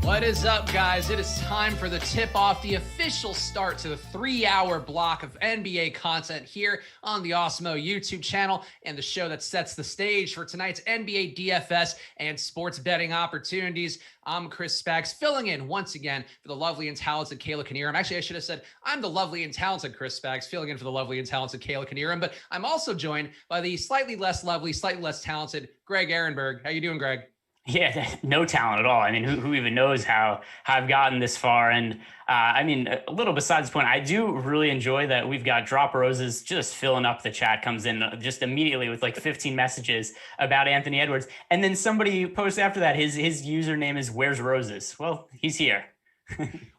What is up, guys? It is time for the tip-off, the official start to the 3-hour block of NBA content here on the Awesemo YouTube channel and the show that sets the stage for tonight's NBA DFS and sports betting opportunities. I'm Chris Spags, filling in once again for the lovely and talented Kayla Knierim. Actually, I should have said I'm the lovely and talented Chris Spags, filling in for the lovely and talented Kayla Knierim, but I'm also joined by the slightly less lovely, slightly less talented Greg Ehrenberg. How you doing, Greg? Yeah, no talent at all. I mean, who even knows how I've gotten this far? And I mean, a little besides the point, I do really enjoy that we've got Drop Roses just filling up the chat, comes in just immediately with like 15 messages about Anthony Edwards. And then somebody posts after that, his username is Where's Roses? Well, he's here.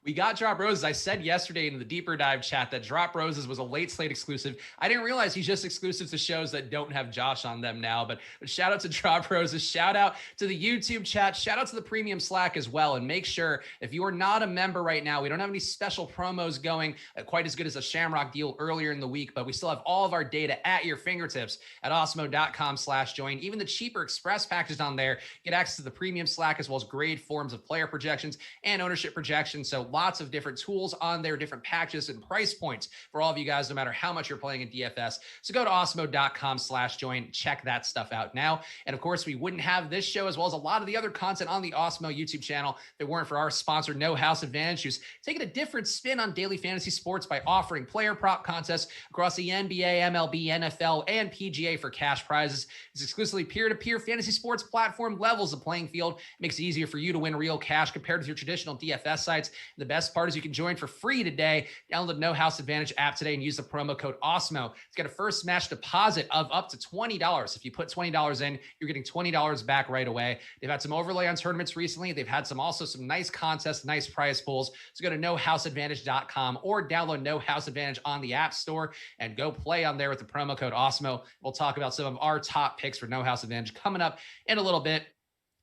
We got Drop Roses. I said yesterday in the Deeper Dive chat that Drop Roses was a late slate exclusive. I didn't realize he's just exclusive to shows that don't have Josh on them now, but shout out to Drop Roses. Shout out to the YouTube chat. Shout out to the premium Slack as well. And make sure if you are not a member right now, we don't have any special promos going quite as good as a Shamrock deal earlier in the week, but we still have all of our data at your fingertips at awesemo.com/join. Even the cheaper express packages on there get access to the premium Slack as well as grade forms of player projections and ownership projections. So lots of different tools on there, different packages and price points for all of you guys, no matter how much you're playing in DFS. So go to awesemo.com/join, check that stuff out now. And of course, we wouldn't have this show as well as a lot of the other content on the Awesemo YouTube channel if it weren't for our sponsor, No House Advantage, who's taking a different spin on daily fantasy sports by offering player prop contests across the NBA, MLB, NFL, and PGA for cash prizes. It's exclusively peer-to-peer fantasy sports platform, levels the playing field, makes it easier for you to win real cash compared to your traditional DFS sites. The best part is you can join for free today. Download the No House Advantage app today and use the promo code Awesemo to get a first match deposit of up to $20. If you put $20 in, you're getting $20 back right away. They've had some overlay on tournaments recently. They've had some nice contests, nice prize pools. So go to nohouseadvantage.com or download No House Advantage on the App Store and go play on there with the promo code Awesemo. We'll talk about some of our top picks for No House Advantage coming up in a little bit.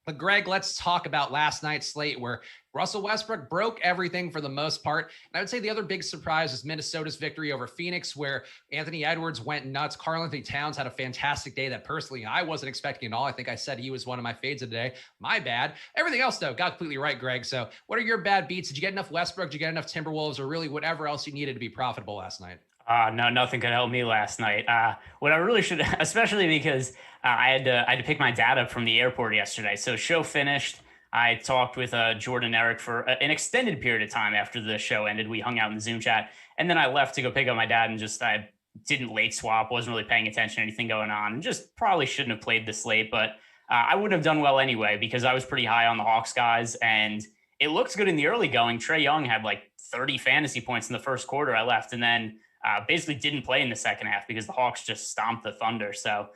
But Greg, let's talk about last night's slate where Russell Westbrook broke everything for the most part. And I would say the other big surprise was Minnesota's victory over Phoenix, where Anthony Edwards went nuts. Karl-Anthony Towns had a fantastic day that personally I wasn't expecting at all. I think I said he was one of my fades of the day. My bad. Everything else, though, got completely right, Greg. So what are your bad beats? Did you get enough Westbrook? Did you get enough Timberwolves or really whatever else you needed to be profitable last night? No, nothing could help me last night. What I really should, especially because I had to pick my dad up from the airport yesterday. So show finished. I talked with Jordan and Eric for an extended period of time after the show ended. We hung out in the Zoom chat, and then I left to go pick up my dad and I didn't late swap, wasn't really paying attention to anything going on, and just probably shouldn't have played this late, but I wouldn't have done well anyway because I was pretty high on the Hawks guys, and it looks good in the early going. Trae Young had like 30 fantasy points in the first quarter. I left, and then basically didn't play in the second half because the Hawks just stomped the Thunder. So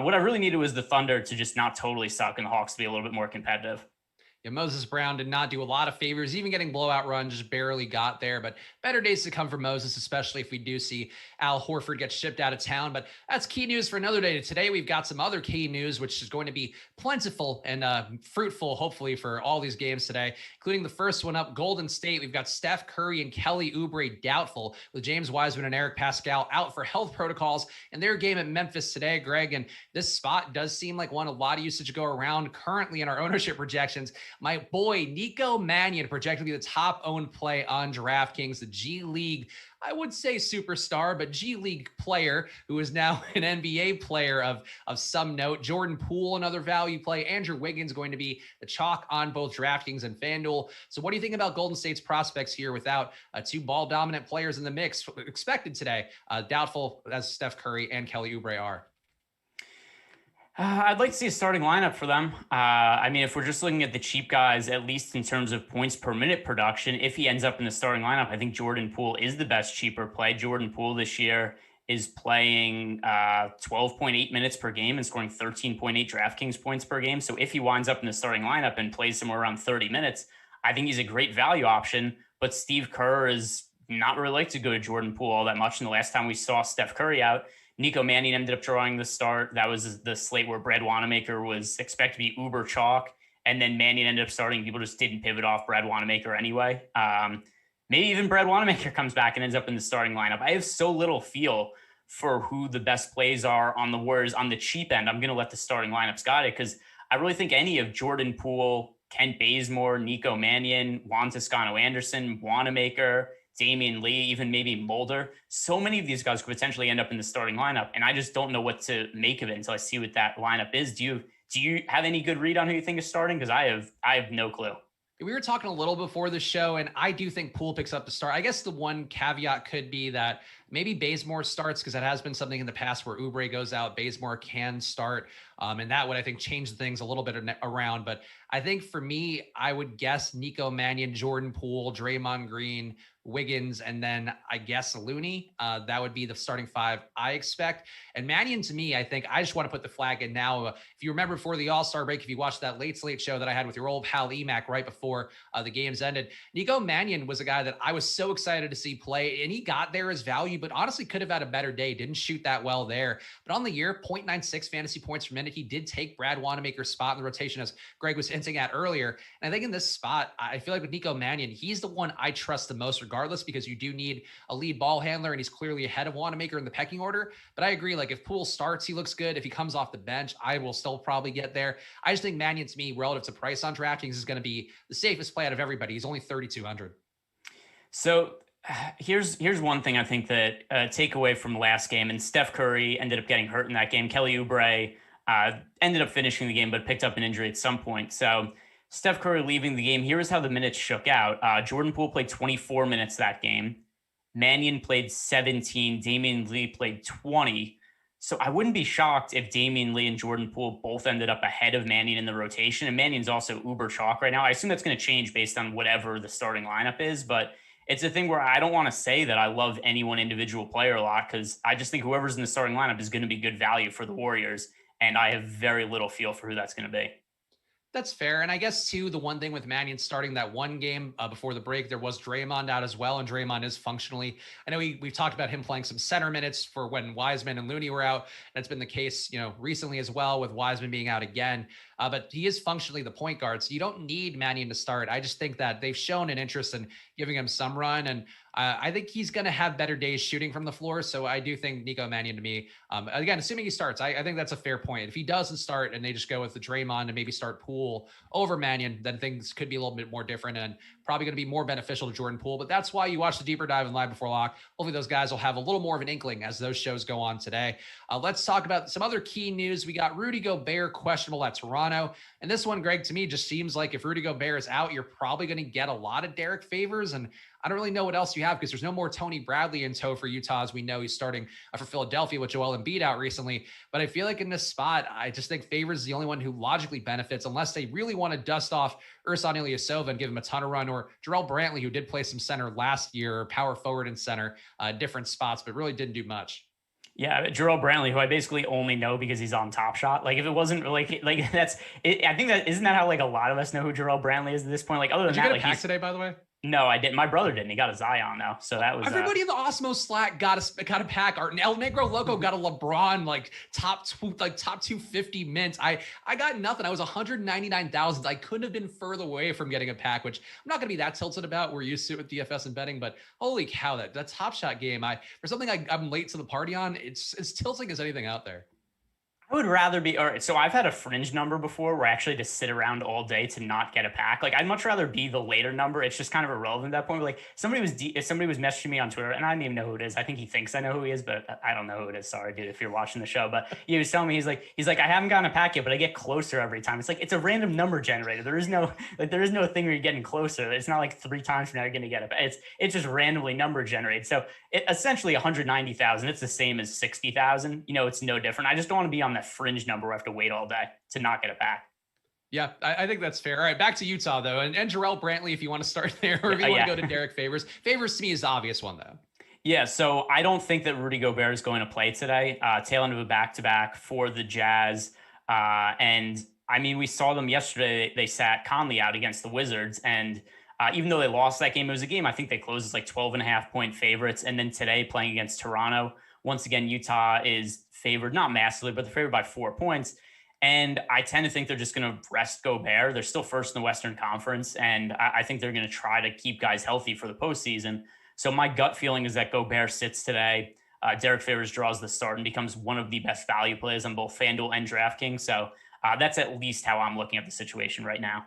what I really needed was the Thunder to just not totally suck and the Hawks to be a little bit more competitive. Yeah, Moses Brown did not do a lot of favors, even getting blowout run, just barely got there. But better days to come for Moses, especially if we do see Al Horford get shipped out of town. But that's key news for another day. Today, we've got some other key news, which is going to be plentiful and fruitful, hopefully, for all these games today, including the first one up, Golden State. We've got Steph Curry and Kelly Oubre doubtful, with James Wiseman and Eric Pascal out for health protocols in their game at Memphis today, Greg. And this spot does seem like one a lot of usage go around currently in our ownership projections. My boy, Nico Mannion, projected to be the top owned play on DraftKings, the G League, I would say superstar, but G League player who is now an NBA player of some note. Jordan Poole, another value play. Andrew Wiggins going to be the chalk on both DraftKings and FanDuel. So what do you think about Golden State's prospects here without two ball dominant players in the mix expected today? Doubtful as Steph Curry and Kelly Oubre are. I'd like to see a starting lineup for them. I mean, if we're just looking at the cheap guys, at least in terms of points per minute production, if he ends up in the starting lineup, I think Jordan Poole is the best cheaper play. Jordan Poole this year is playing 12.8 minutes per game and scoring 13.8 DraftKings points per game. So if he winds up in the starting lineup and plays somewhere around 30 minutes, I think he's a great value option. But Steve Kerr is not really like to go to Jordan Poole all that much. And the last time we saw Steph Curry out, Nico Mannion ended up drawing the start. That was the slate where Brad Wanamaker was expected to be uber chalk. And then Mannion ended up starting. People just didn't pivot off Brad Wanamaker anyway. Maybe even Brad Wanamaker comes back and ends up in the starting lineup. I have so little feel for who the best plays are on the Warriors on the cheap end. I'm going to let the starting lineups guide it because I really think any of Jordan Poole, Kent Bazemore, Nico Mannion, Juan Toscano-Anderson, Wanamaker, Damian Lee, even maybe Mulder. So many of these guys could potentially end up in the starting lineup, and I just don't know what to make of it until I see what that lineup is. Do you have any good read on who you think is starting? Because I have no clue. We were talking a little before the show, and I do think Poole picks up the start. I guess the one caveat could be that maybe Bazemore starts, because that has been something in the past where Oubre goes out, Bazemore can start. And that would, I think, change things a little bit around. But I think for me, I would guess Nico Mannion, Jordan Poole, Draymond Green, Wiggins, and then I guess Looney. That would be the starting five I expect. And Mannion, to me, I think I just want to put the flag in now. If you remember before the All-Star break, if you watched that late slate show that I had with your old pal Emac right before the games ended, Nico Mannion was a guy that I was so excited to see play, and he got there as value, but honestly could have had a better day. Didn't shoot that well there. But on the year, 0.96 fantasy points per minute. He did take Brad Wanamaker's spot in the rotation, as Greg was hinting at earlier. And I think in this spot, I feel like with Nico Mannion, he's the one I trust the most regardless, because you do need a lead ball handler, and he's clearly ahead of Wanamaker in the pecking order. But I agree, like if Poole starts, he looks good. If he comes off the bench, I will still probably get there. I just think Mannion, to me, relative to price on DraftKings, is going to be the safest play out of everybody. He's only 3,200. So here's one thing I think that take away from last game, and Steph Curry ended up getting hurt in that game. Kelly Oubre ended up finishing the game, but picked up an injury at some point. So Steph Curry leaving the game. Here is how the minutes shook out. Jordan Poole played 24 minutes that game. Mannion played 17. Damian Lee played 20. So I wouldn't be shocked if Damian Lee and Jordan Poole both ended up ahead of Mannion in the rotation. And Mannion's also uber chalk right now. I assume that's going to change based on whatever the starting lineup is, but it's a thing where I don't want to say that I love any one individual player a lot, because I just think whoever's in the starting lineup is going to be good value for the Warriors. And I have very little feel for who that's going to be. That's fair. And I guess, too, the one thing with Mannion starting that one game before the break, there was Draymond out as well. And Draymond is functionally, I know we've talked about him playing some center minutes for when Wiseman and Looney were out. That's been the case, recently as well, with Wiseman being out again. But he is functionally the point guard. So you don't need Mannion to start. I just think that they've shown an interest in giving him some run. And I think he's going to have better days shooting from the floor. So I do think Nico Mannion, to me, again, assuming he starts, I think that's a fair point. If he doesn't start and they just go with the Draymond and maybe start Poole over Mannion, then things could be a little bit more different and probably going to be more beneficial to Jordan Poole. But that's why you watch the Deeper Dive and Live Before Lock. Hopefully those guys will have a little more of an inkling as those shows go on today. Let's talk about some other key news. We got Rudy Gobert questionable at Toronto. And this one, Greg, to me just seems like if Rudy Gobert is out, you're probably going to get a lot of Derek Favors. And I don't really know what else you have, because there's no more Tony Bradley in tow for Utah. As we know, he's starting for Philadelphia with Joel Embiid out recently. But I feel like in this spot, I just think Favors is the only one who logically benefits, unless they really want to dust off Ersan Ilyasova and give him a ton of run, or Jarrell Brantley, who did play some center last year, power forward and center, different spots, but really didn't do much. Yeah, Jarrell Brantley, who I basically only know because he's on Top Shot. Like, if it wasn't like that's it, I think that isn't that how like a lot of us know who Jarrell Brantley is at this point. Like, other than Did you that, get a pack today, by the way? No, I didn't. My brother didn't. He got a Zion though, so that was everybody in the Awesemo Slack got a pack. Our El Negro Loco got a LeBron top 250 mints. I got nothing. I was 199,000. I couldn't have been further away from getting a pack, which I'm not going to be that tilted about. We're used to it with DFS and betting, but holy cow, that Top Shot game! For something I'm late to the party on, it's as tilting as anything out there. I would rather be, all right, so I've had a fringe number before where I actually just sit around all day to not get a pack. Like, I'd much rather be the later number. It's just kind of irrelevant at that point. But like, if somebody was messaging me on Twitter, and I don't even know who it is. I think he thinks I know who he is, but I don't know who it is. Sorry, dude, if you're watching the show. But he was telling me, he's like, I haven't gotten a pack yet, but I get closer every time. It's like, it's a random number generator. There is no thing where you're getting closer. It's not like 3 times from now you're going to get it. It's just randomly number generated. So essentially 190,000. It's the same as 60,000. It's no different. I just don't want to be on that fringe number where I have to wait all day to not get a pack. Yeah, I think that's fair. All right, back to Utah, though. And Jarrell Brantley, if you want to start there, or if you want to go to Derek Favors. Favors, to me, is the obvious one, though. Yeah, so I don't think that Rudy Gobert is going to play today. Tail end of a back-to-back for the Jazz. And, I mean, we saw them yesterday. They sat Conley out against the Wizards. And even though they lost that game, it was a game I think they closed as like 12.5-point favorites. And then today, playing against Toronto, once again, Utah is favored, not massively, but they're favored by 4 points. And I tend to think they're just going to rest Gobert. They're still first in the Western Conference, and I think they're going to try to keep guys healthy for the postseason. So my gut feeling is that Gobert sits today. Derek Favors draws the start and becomes one of the best value plays on both FanDuel and DraftKings. So that's at least how I'm looking at the situation right now.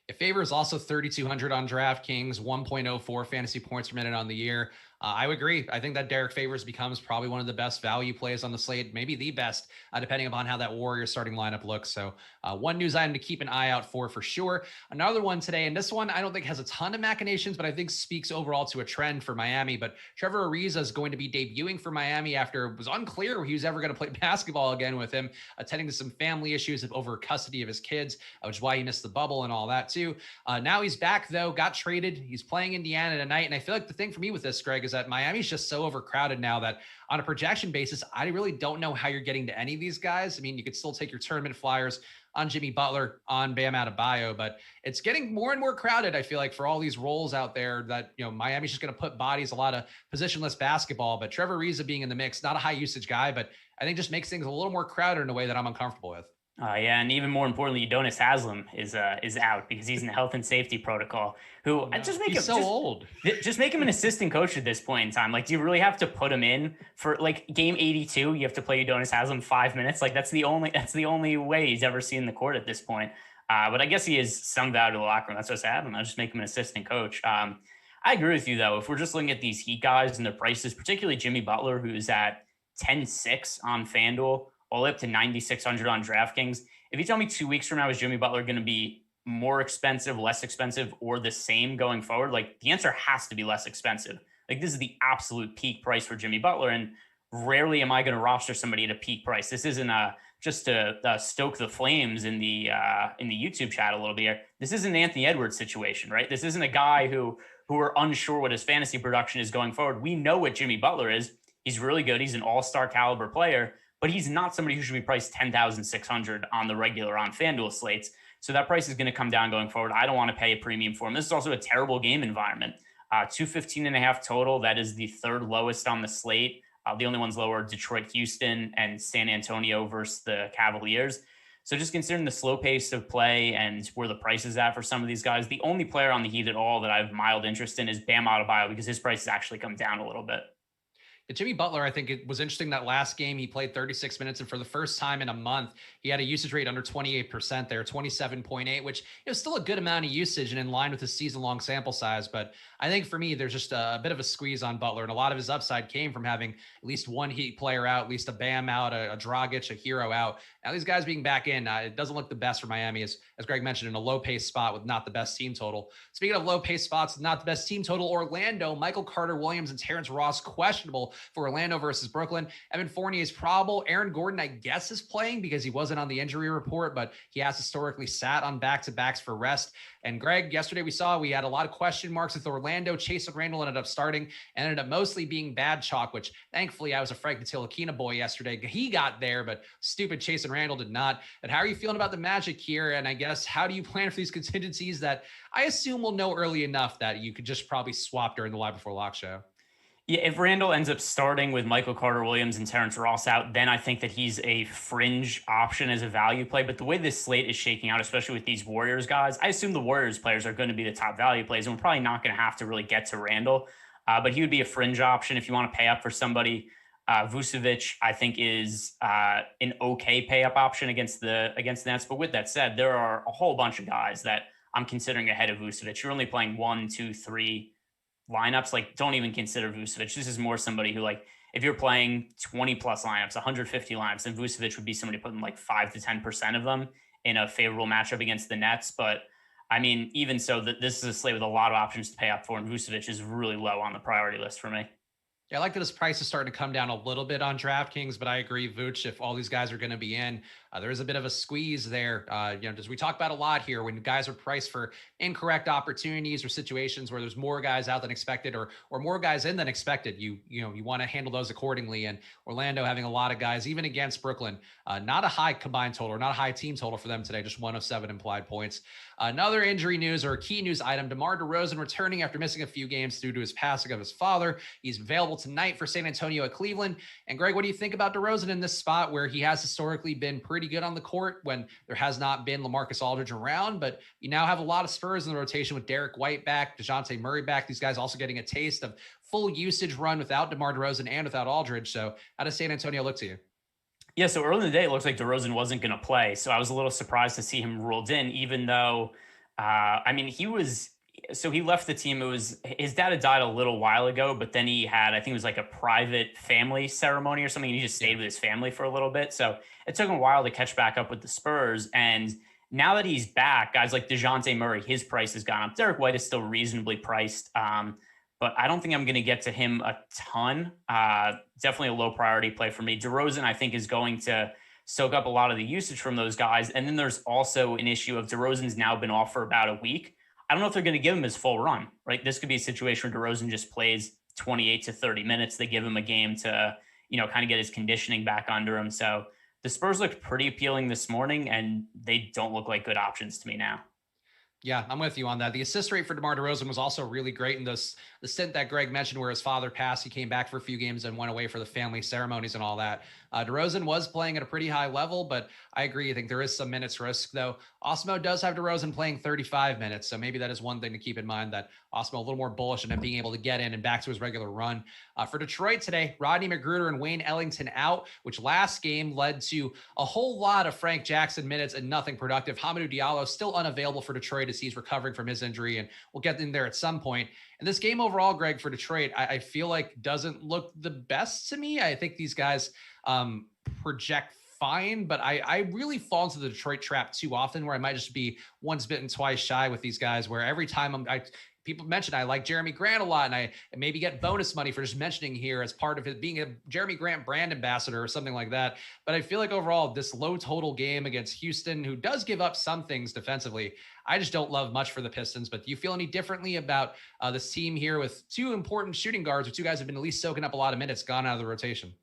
It favors also 3,200 on DraftKings, 1.04 fantasy points per minute on the year. I would agree. I think that Derek Favors becomes probably one of the best value plays on the slate, maybe the best, depending upon how that Warriors starting lineup looks. So one news item to keep an eye out for sure. Another one today, and this one I don't think has a ton of machinations, but I think speaks overall to a trend for Miami. But Trevor Ariza is going to be debuting for Miami after it was unclear he was ever going to play basketball again with him, attending to some family issues over custody of his kids, which is why he missed the bubble and all that too. Now he's back though, got traded. He's playing Indiana tonight. And I feel like the thing for me with this, Greg, is that Miami's just so overcrowded now that on a projection basis, I really don't know how you're getting to any of these guys. I mean, you could still take your tournament flyers on Jimmy Butler, on Bam Adebayo, but it's getting more and more crowded, I feel like, for all these roles out there that, Miami's just going to put bodies, a lot of positionless basketball. But Trevor Ariza being in the mix, not a high usage guy, but I think just makes things a little more crowded in a way that I'm uncomfortable with. Yeah, and even more importantly, Udonis Haslem is out because he's in the health and safety protocol. Just make him so old. Just make him an assistant coach at this point in time. Like, do you really have to put him in for like game 82? You have to play Udonis Haslem 5 minutes. Like that's the only way he's ever seen the court at this point. But I guess he is some value to the locker room. That's what I said. I'll just make him an assistant coach. I agree with you though. If we're just looking at these Heat guys and their prices, particularly Jimmy Butler, who's at 10-6 on FanDuel, all the way up to 9,600 on DraftKings. If you tell me 2 weeks from now, is Jimmy Butler going to be more expensive, less expensive, or the same going forward? Like the answer has to be less expensive. Like this is the absolute peak price for Jimmy Butler. And rarely am I going to roster somebody at a peak price. This isn't just to stoke the flames in the YouTube chat a little bit here. This isn't an Anthony Edwards situation, right? This isn't a guy who are unsure what his fantasy production is going forward. We know what Jimmy Butler is. He's really good. He's an all-star caliber player, but he's not somebody who should be priced 10,600 on the regular on FanDuel slates. So that price is going to come down going forward. I don't want to pay a premium for him. This is also a terrible game environment. 215.5 total. That is the third lowest on the slate. The only ones lower are Detroit, Houston, and San Antonio versus the Cavaliers. So just considering the slow pace of play and where the price is at for some of these guys, the only player on the Heat at all that I have mild interest in is Bam Adebayo because his price has actually come down a little bit. Jimmy Butler, I think it was interesting that last game he played 36 minutes, and for the first time in a month, he had a usage rate under 28% there, 27.8, which is still a good amount of usage and in line with his season-long sample size. But I think for me, there's just a bit of a squeeze on Butler, and a lot of his upside came from having at least one Heat player out, at least a Bam out, a Dragic, a Hero out. Now these guys being back in, it doesn't look the best for Miami, as Greg mentioned, in a low-pace spot with not the best team total. Speaking of low-pace spots, not the best team total, Orlando, Michael Carter-Williams and Terrence Ross questionable for Orlando versus Brooklyn. Evan Fournier is probable. Aaron Gordon, I guess, is playing because he wasn't on the injury report, but he has historically sat on back-to-backs for rest. And Greg, yesterday we had a lot of question marks with Orlando. Chase Randall ended up starting and ended up mostly being bad chalk, which thankfully I was a Frank Ntilikina boy yesterday. He got there, but stupid Chase and Randall did not. And how are you feeling about the Magic here? And I guess, how do you plan for these contingencies that I assume we'll know early enough that you could just probably swap during the Live Before Lock show? Yeah, if Randall ends up starting with Michael Carter-Williams and Terrence Ross out, then I think that he's a fringe option as a value play. But the way this slate is shaking out, especially with these Warriors guys, I assume the Warriors players are going to be the top value plays, and we're probably not going to have to really get to Randall. But he would be a fringe option if you want to pay up for somebody. Vucevic, I think, is an okay pay up option against the Nets. But with that said, there are a whole bunch of guys that I'm considering ahead of Vucevic. You're only playing 1, 2, 3 lineups. Like, don't even consider Vucevic. This is more somebody who, like, if you're playing 20 plus lineups, 150 lineups, then Vucevic would be somebody putting like 5 to 10% of them in a favorable matchup against the Nets. But I mean, even so, that this is a slate with a lot of options to pay up for, and Vucevic is really low on the priority list for me. Yeah, I like that his price is starting to come down a little bit on DraftKings, but I agree, Vooch, if all these guys are going to be in, there is a bit of a squeeze there. As we talk about a lot here, when guys are priced for incorrect opportunities or situations where there's more guys out than expected or more guys in than expected, you want to handle those accordingly. And Orlando having a lot of guys, even against Brooklyn, not a high combined total, or not a high team total for them today, just 107 implied points. Another injury news or key news item, DeMar DeRozan returning after missing a few games due to his passing of his father. He's available tonight for San Antonio at Cleveland. And Greg, what do you think about DeRozan in this spot where he has historically been pretty good on the court when there has not been LaMarcus Aldridge around, but you now have a lot of Spurs in the rotation with Derek White back, DeJounte Murray back, these guys also getting a taste of full usage run without DeMar DeRozan and without Aldridge. So how does San Antonio look to you? Yeah, so early in the day, it looks like DeRozan wasn't going to play. So I was a little surprised to see him ruled in, even though I mean, he left the team. It was his dad had died a little while ago, but then he had, I think it was like a private family ceremony or something. And he just stayed with his family for a little bit. So it took him a while to catch back up with the Spurs. And now that he's back, guys like DeJounte Murray, his price has gone up. Derek White is still reasonably priced. But I don't think I'm going to get to him a ton. Definitely a low priority play for me. DeRozan, I think, is going to soak up a lot of the usage from those guys. And then there's also an issue of DeRozan's now been off for about a week. I don't know if they're going to give him his full run, right? This could be a situation where DeRozan just plays 28 to 30 minutes. They give him a game to, kind of get his conditioning back under him. So the Spurs looked pretty appealing this morning, and they don't look like good options to me now. Yeah, I'm with you on that. The assist rate for DeMar DeRozan was also really great in the stint that Greg mentioned where his father passed. He came back for a few games and went away for the family ceremonies and all that. DeRozan was playing at a pretty high level, but I agree. I think there is some minutes risk, though. Awesemo does have DeRozan playing 35 minutes, so maybe that is one thing to keep in mind, that Awesemo a little more bullish on him being able to get in and back to his regular run. For Detroit today, Rodney McGruder and Wayne Ellington out, which last game led to a whole lot of Frank Jackson minutes and nothing productive. Hamidou Diallo still unavailable for Detroit as he's recovering from his injury, and we'll get in there at some point. And this game overall, Greg, for Detroit, I feel like doesn't look the best to me. I think these guys project fine, but I really fall into the Detroit trap too often, where I might just be once bitten, twice shy with these guys, where every time people mention I like Jeremy Grant a lot, and I maybe get bonus money for just mentioning here as part of it being a Jeremy Grant brand ambassador or something like that. But I feel like overall, this low total game against Houston, who does give up some things defensively, I just don't love much for the Pistons. But do you feel any differently about this team here with two important shooting guards, or two guys have been at least soaking up a lot of minutes, gone out of the rotation?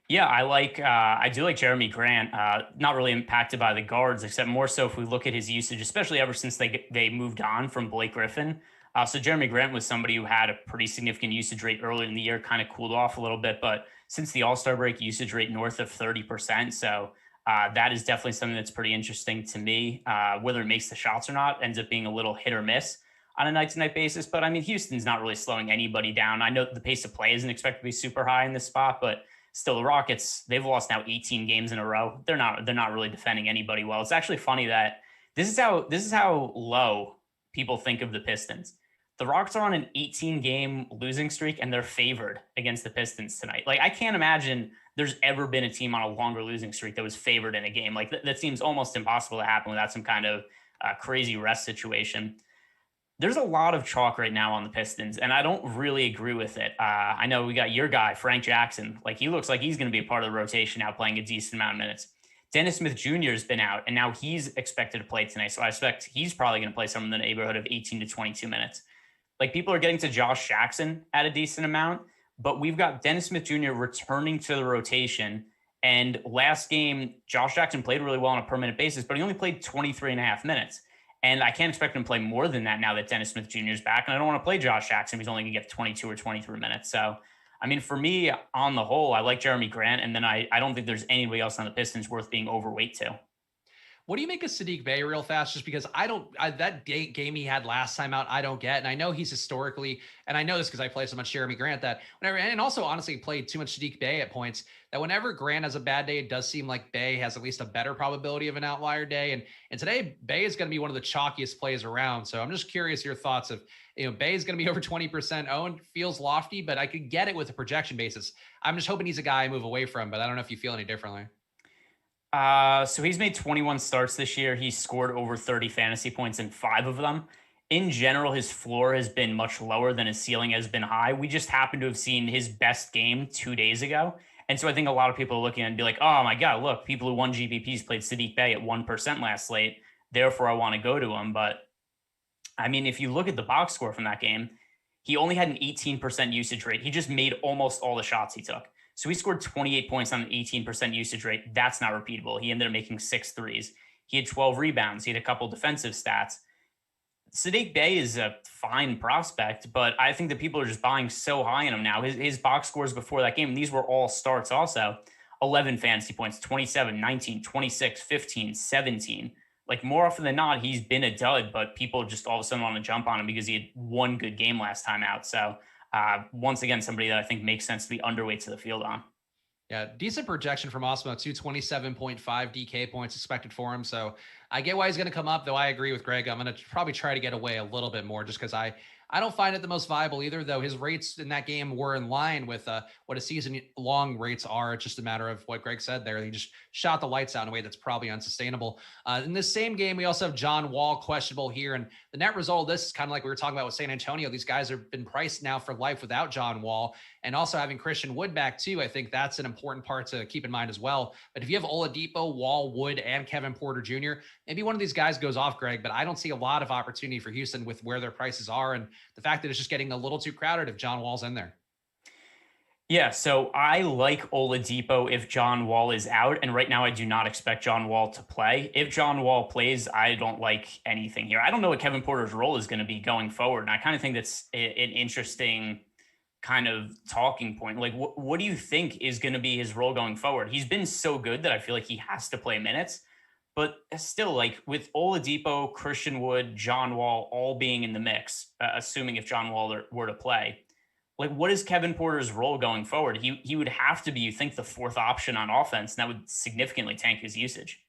Yeah, I do like Jeremy Grant. Not really impacted by the guards, except more so if we look at his usage, especially ever since they moved on from Blake Griffin. So Jeremy Grant was somebody who had a pretty significant usage rate earlier in the year, kind of cooled off a little bit, but since the All-Star break, usage rate north of 30%. So that is definitely something that's pretty interesting to me. Whether it makes the shots or not ends up being a little hit or miss on a night-to-night basis. But I mean, Houston's not really slowing anybody down. I know the pace of play isn't expected to be super high in this spot, but still, the Rockets, they've lost now 18 games in a row. They're not really defending anybody well. It's actually funny that this is how low people think of the Pistons. The Rockets are on an 18-game losing streak, and they're favored against the Pistons tonight. Like, I can't imagine there's ever been a team on a longer losing streak that was favored in a game. Like, that seems almost impossible to happen without some kind of crazy rest situation. There's a lot of chalk right now on the Pistons, and I don't really agree with it. I know we got your guy, Frank Jackson. Like, he looks like he's going to be a part of the rotation now, playing a decent amount of minutes. Dennis Smith Jr. has been out, and now he's expected to play tonight. So I expect he's probably going to play somewhere in the neighborhood of 18 to 22 minutes. Like, people are getting to Josh Jackson at a decent amount, but we've got Dennis Smith Jr. returning to the rotation. And last game, Josh Jackson played really well on a per minute basis, but he only played 23 and a half minutes. And I can't expect him to play more than that now that Dennis Smith Jr. is back. And I don't want to play Josh Jackson if he's only going to get 22 or 23 minutes. So, I mean, for me, on the whole, I like Jeremy Grant. And then I don't think there's anybody else on the Pistons worth being overweight to. What do you make of Saddiq Bey real fast? Just because that game he had last time out, I don't get. And I know he's historically, and I know this because I play so much Jeremy Grant, that whenever, and also honestly played too much Saddiq Bey at points, that whenever Grant has a bad day, it does seem like Bey has at least a better probability of an outlier day. And today, Bey is going to be one of the chalkiest plays around. So I'm just curious your thoughts of, Bey is going to be over 20% owned. Feels lofty, but I could get it with a projection basis. I'm just hoping he's a guy I move away from, but I don't know if you feel any differently. So he's made 21 starts this year. He's scored over 30 fantasy points in 5 of them. In general, his floor has been much lower than his ceiling has been high. We just happen to have seen his best game 2 days ago. And so I think a lot of people are looking and be like, oh my God, look, people who won GPPs played Saddiq Bey at 1% last slate. Therefore, I want to go to him. But I mean, if you look at the box score from that game, he only had an 18% usage rate. He just made almost all the shots he took. So he scored 28 points on an 18% usage rate. That's not repeatable. He ended up making 6 threes. He had 12 rebounds. He had a couple defensive stats. Saddiq Bey is a fine prospect, but I think that people are just buying so high on him now. His box scores before that game, these were all starts also. 11 fantasy points, 27, 19, 26, 15, 17. Like, more often than not, he's been a dud, but people just all of a sudden want to jump on him because he had one good game last time out. So once again, somebody that I think makes sense to be underweight to the field on. Yeah, decent projection from Awesemo too, 27.5 DK points expected for him. So I get why he's going to come up, though. I agree with Greg. I'm going to probably try to get away a little bit more just because I don't find it the most viable either, though his rates in that game were in line with what a season-long rates are. It's just a matter of what Greg said there. He just shot the lights out in a way that's probably unsustainable. In this same game, we also have John Wall questionable here. And the net result of this is kind of like we were talking about with San Antonio. These guys have been priced now for life without John Wall. And also having Christian Wood back too, I think that's an important part to keep in mind as well. But if you have Oladipo, Wall, Wood, and Kevin Porter Jr., maybe one of these guys goes off, Greg, but I don't see a lot of opportunity for Houston with where their prices are and the fact that it's just getting a little too crowded if John Wall's in there. Yeah, so I like Oladipo if John Wall is out, and right now I do not expect John Wall to play. If John Wall plays, I don't like anything here. I don't know what Kevin Porter's role is going to be going forward, and I kind of think that's an interesting kind of talking point. Like, what do you think is going to be his role going forward? He's been so good that I feel like he has to play minutes, but still, like with Oladipo, Christian Wood, John Wall all being in the mix, assuming if John Wall were to play, like what is Kevin Porter's role going forward? He would have to be, you think, the fourth option on offense, and that would significantly tank his usage.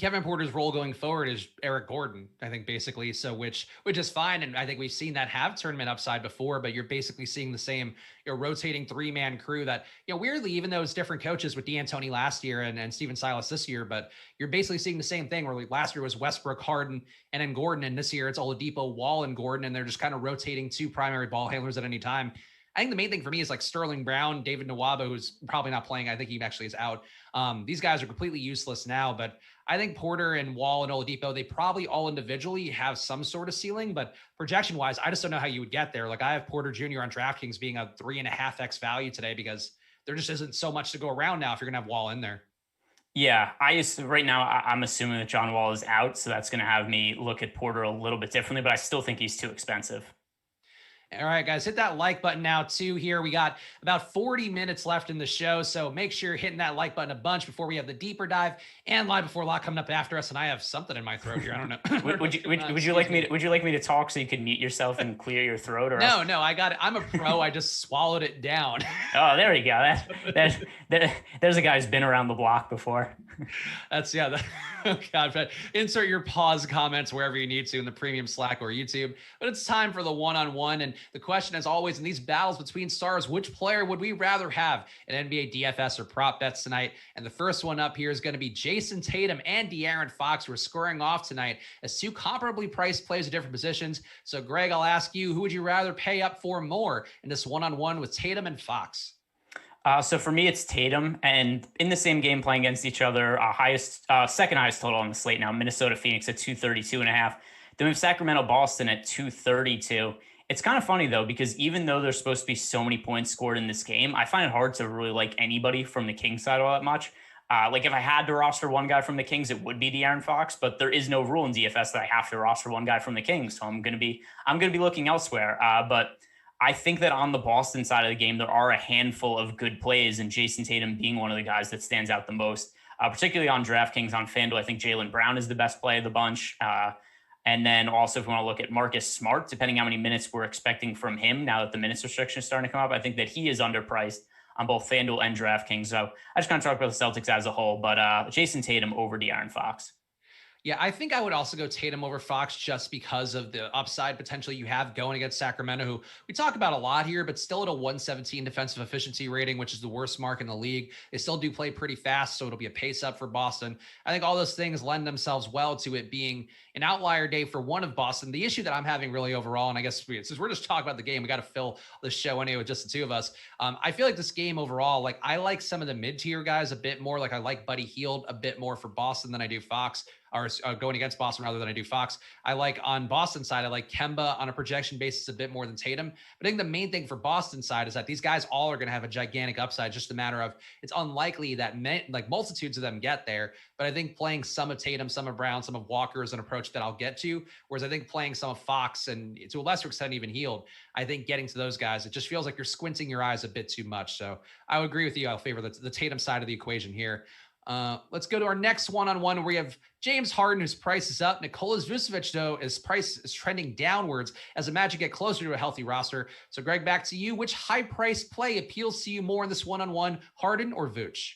Kevin Porter's role going forward is Eric Gordon, I think, basically. So which is fine. And I think we've seen that have tournament upside before, but you're basically seeing the same, rotating 3-man crew that, weirdly, even though it's different coaches with D'Antoni last year and Steven Silas this year, but you're basically seeing the same thing where like last year was Westbrook, Harden, and then Gordon. And this year it's Oladipo, Wall, and Gordon. And they're just kind of rotating 2 primary ball handlers at any time. I think the main thing for me is like Sterling Brown, David Nwaba, who's probably not playing. I think he actually is out. These guys are completely useless now, but I think Porter and Wall and Oladipo, they probably all individually have some sort of ceiling, but projection wise, I just don't know how you would get there. Like I have Porter Jr. on DraftKings being a 3.5x value today because there just isn't so much to go around now if you're going to have Wall in there. Yeah, right now I'm assuming that John Wall is out, so that's going to have me look at Porter a little bit differently, but I still think he's too expensive. All right, guys, hit that like button now too here. We got about 40 minutes left in the show, so make sure you're hitting that like button a bunch before we have the deeper dive and live before lock coming up after us. And I have something in my throat here. I don't know. would you like me to talk so you could mute yourself and clear your throat? Or no, I got it. I'm a pro. I just swallowed it down. Oh, there we go. There's a guy who's been around the block before. Oh God, but insert your pause comments wherever you need to in the premium Slack or YouTube. But it's time for the one-on-one. And the question, as always, in these battles between stars, which player would we rather have in NBA DFS or prop bets tonight? And the first one up here is going to be Jason Tatum and De'Aaron Fox, who are scoring off tonight as 2 comparably priced plays at different positions. So Greg, I'll ask you, who would you rather pay up for more in this one-on-one with Tatum and Fox? So for me, it's Tatum, and in the same game playing against each other, second highest total on the slate now, Minnesota Phoenix at 232.5. Then we have Sacramento Boston at 232. It's kind of funny though, because even though there's supposed to be so many points scored in this game, I find it hard to really like anybody from the Kings side all that much. Like if I had to roster one guy from the Kings, it would be De'Aaron Fox, but there is no rule in DFS that I have to roster one guy from the Kings. So I'm going to be looking elsewhere. But I think that on the Boston side of the game, there are a handful of good plays, and Jason Tatum being one of the guys that stands out the most, particularly on DraftKings. On FanDuel, I think Jaylen Brown is the best play of the bunch. And then also if we want to look at Marcus Smart, depending how many minutes we're expecting from him now that the minutes restriction is starting to come up, I think that he is underpriced on both FanDuel and DraftKings. So I just kind of talk about the Celtics as a whole, but Jason Tatum over De'Aaron Fox. Yeah, I think I would also go Tatum over Fox just because of the upside potential you have going against Sacramento, who we talk about a lot here, but still at a 117 defensive efficiency rating, which is the worst mark in the league. They still do play pretty fast, so it'll be a pace up for Boston. I think all those things lend themselves well to it being an outlier day for one of Boston. The issue that I'm having really overall, and I guess since we're just talking about the game, we got to fill this show anyway with just the 2 of us. I feel like this game overall, like I like some of the mid-tier guys a bit more. Like I like Buddy Hield a bit more for Boston than I do Fox. Or going against Boston rather than I do Fox. I like on Boston side, I like Kemba on a projection basis a bit more than Tatum. But I think the main thing for Boston side is that these guys all are going to have a gigantic upside. Just a matter of it's unlikely that multitudes of them get there. But I think playing some of Tatum, some of Brown, some of Walker is an approach that I'll get to. Whereas I think playing some of Fox and to a lesser extent even Hield, I think getting to those guys, it just feels like you're squinting your eyes a bit too much. So I would agree with you. I'll favor the Tatum side of the equation here. Let's go to our next one-on-one where we have James Harden, whose price is up. Nikola Vucevic, though, his price is trending downwards as the Magic get closer to a healthy roster. So, Greg, back to you. Which high-price play appeals to you more in this one-on-one, Harden or Vooch?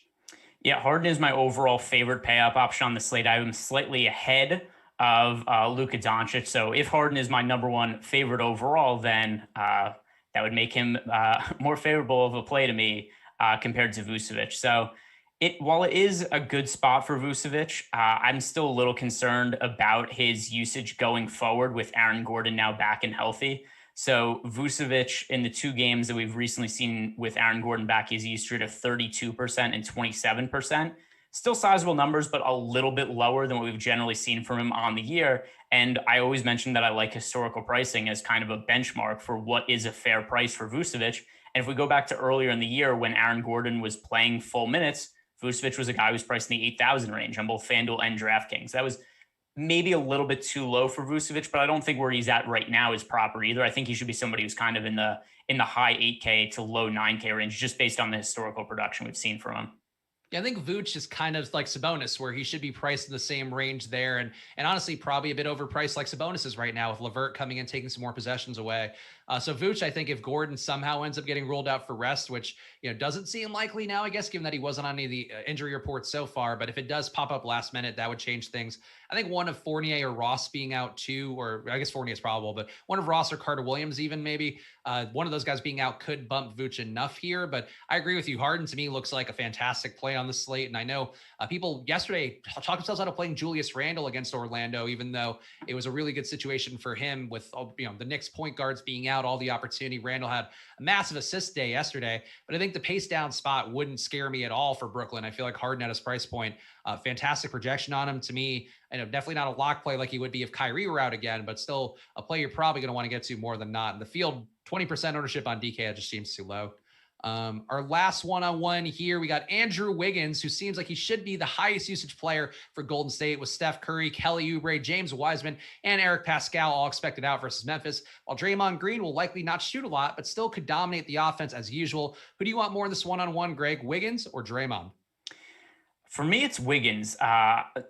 Yeah, Harden is my overall favorite pay up option on the slate. I have him slightly ahead of Luka Doncic. So if Harden is my number one favorite overall, then that would make him more favorable of a play to me compared to Vucevic. So while it is a good spot for Vucevic, I'm still a little concerned about his usage going forward with Aaron Gordon now back and healthy. So Vucevic in the two games that we've recently seen with Aaron Gordon back, he's used rate of 32% and 27%. Still sizable numbers, but a little bit lower than what we've generally seen from him on the year. And I always mention that I like historical pricing as kind of a benchmark for what is a fair price for Vucevic. And if we go back to earlier in the year when Aaron Gordon was playing full minutes, Vucevic was a guy who was priced in the 8,000 range on both FanDuel and DraftKings. That was maybe a little bit too low for Vucevic, but I don't think where he's at right now is proper either. I think he should be somebody who's kind of in the high 8K to low 9K range, just based on the historical production we've seen from him. Yeah, I think Vooch is kind of like Sabonis, where he should be priced in the same range there. And honestly, probably a bit overpriced like Sabonis is right now with LeVert coming in, taking some more possessions away. So Vooch, I think if Gordon somehow ends up getting ruled out for rest, which, doesn't seem likely now, I guess, given that he wasn't on any of the injury reports so far. But if it does pop up last minute, that would change things. I think one of Fournier or Ross being out too, or I guess Fournier is probable, but one of Ross or Carter Williams even maybe, one of those guys being out could bump Vooch enough here. But I agree with you. Harden to me looks like a fantastic play on the slate. And I know people yesterday talked themselves out of playing Julius Randle against Orlando, even though it was a really good situation for him with, the Knicks point guards being out, all the opportunity. Randle had a massive assist day yesterday, but I think the pace down spot wouldn't scare me at all for Brooklyn. I feel like Harden at his price point, fantastic projection on him to me. Definitely not a lock play like he would be if Kyrie were out again, but still a play you're probably going to want to get to more than not. In the field, 20% ownership on DK, it just seems too low. Our last one-on-one here, we got Andrew Wiggins, who seems like he should be the highest usage player for Golden State, with Steph Curry, Kelly Oubre, James Wiseman, and Eric Pascal all expected out versus Memphis, while Draymond Green will likely not shoot a lot, but still could dominate the offense as usual. Who do you want more in this one-on-one, Greg, Wiggins or Draymond? For me, it's Wiggins.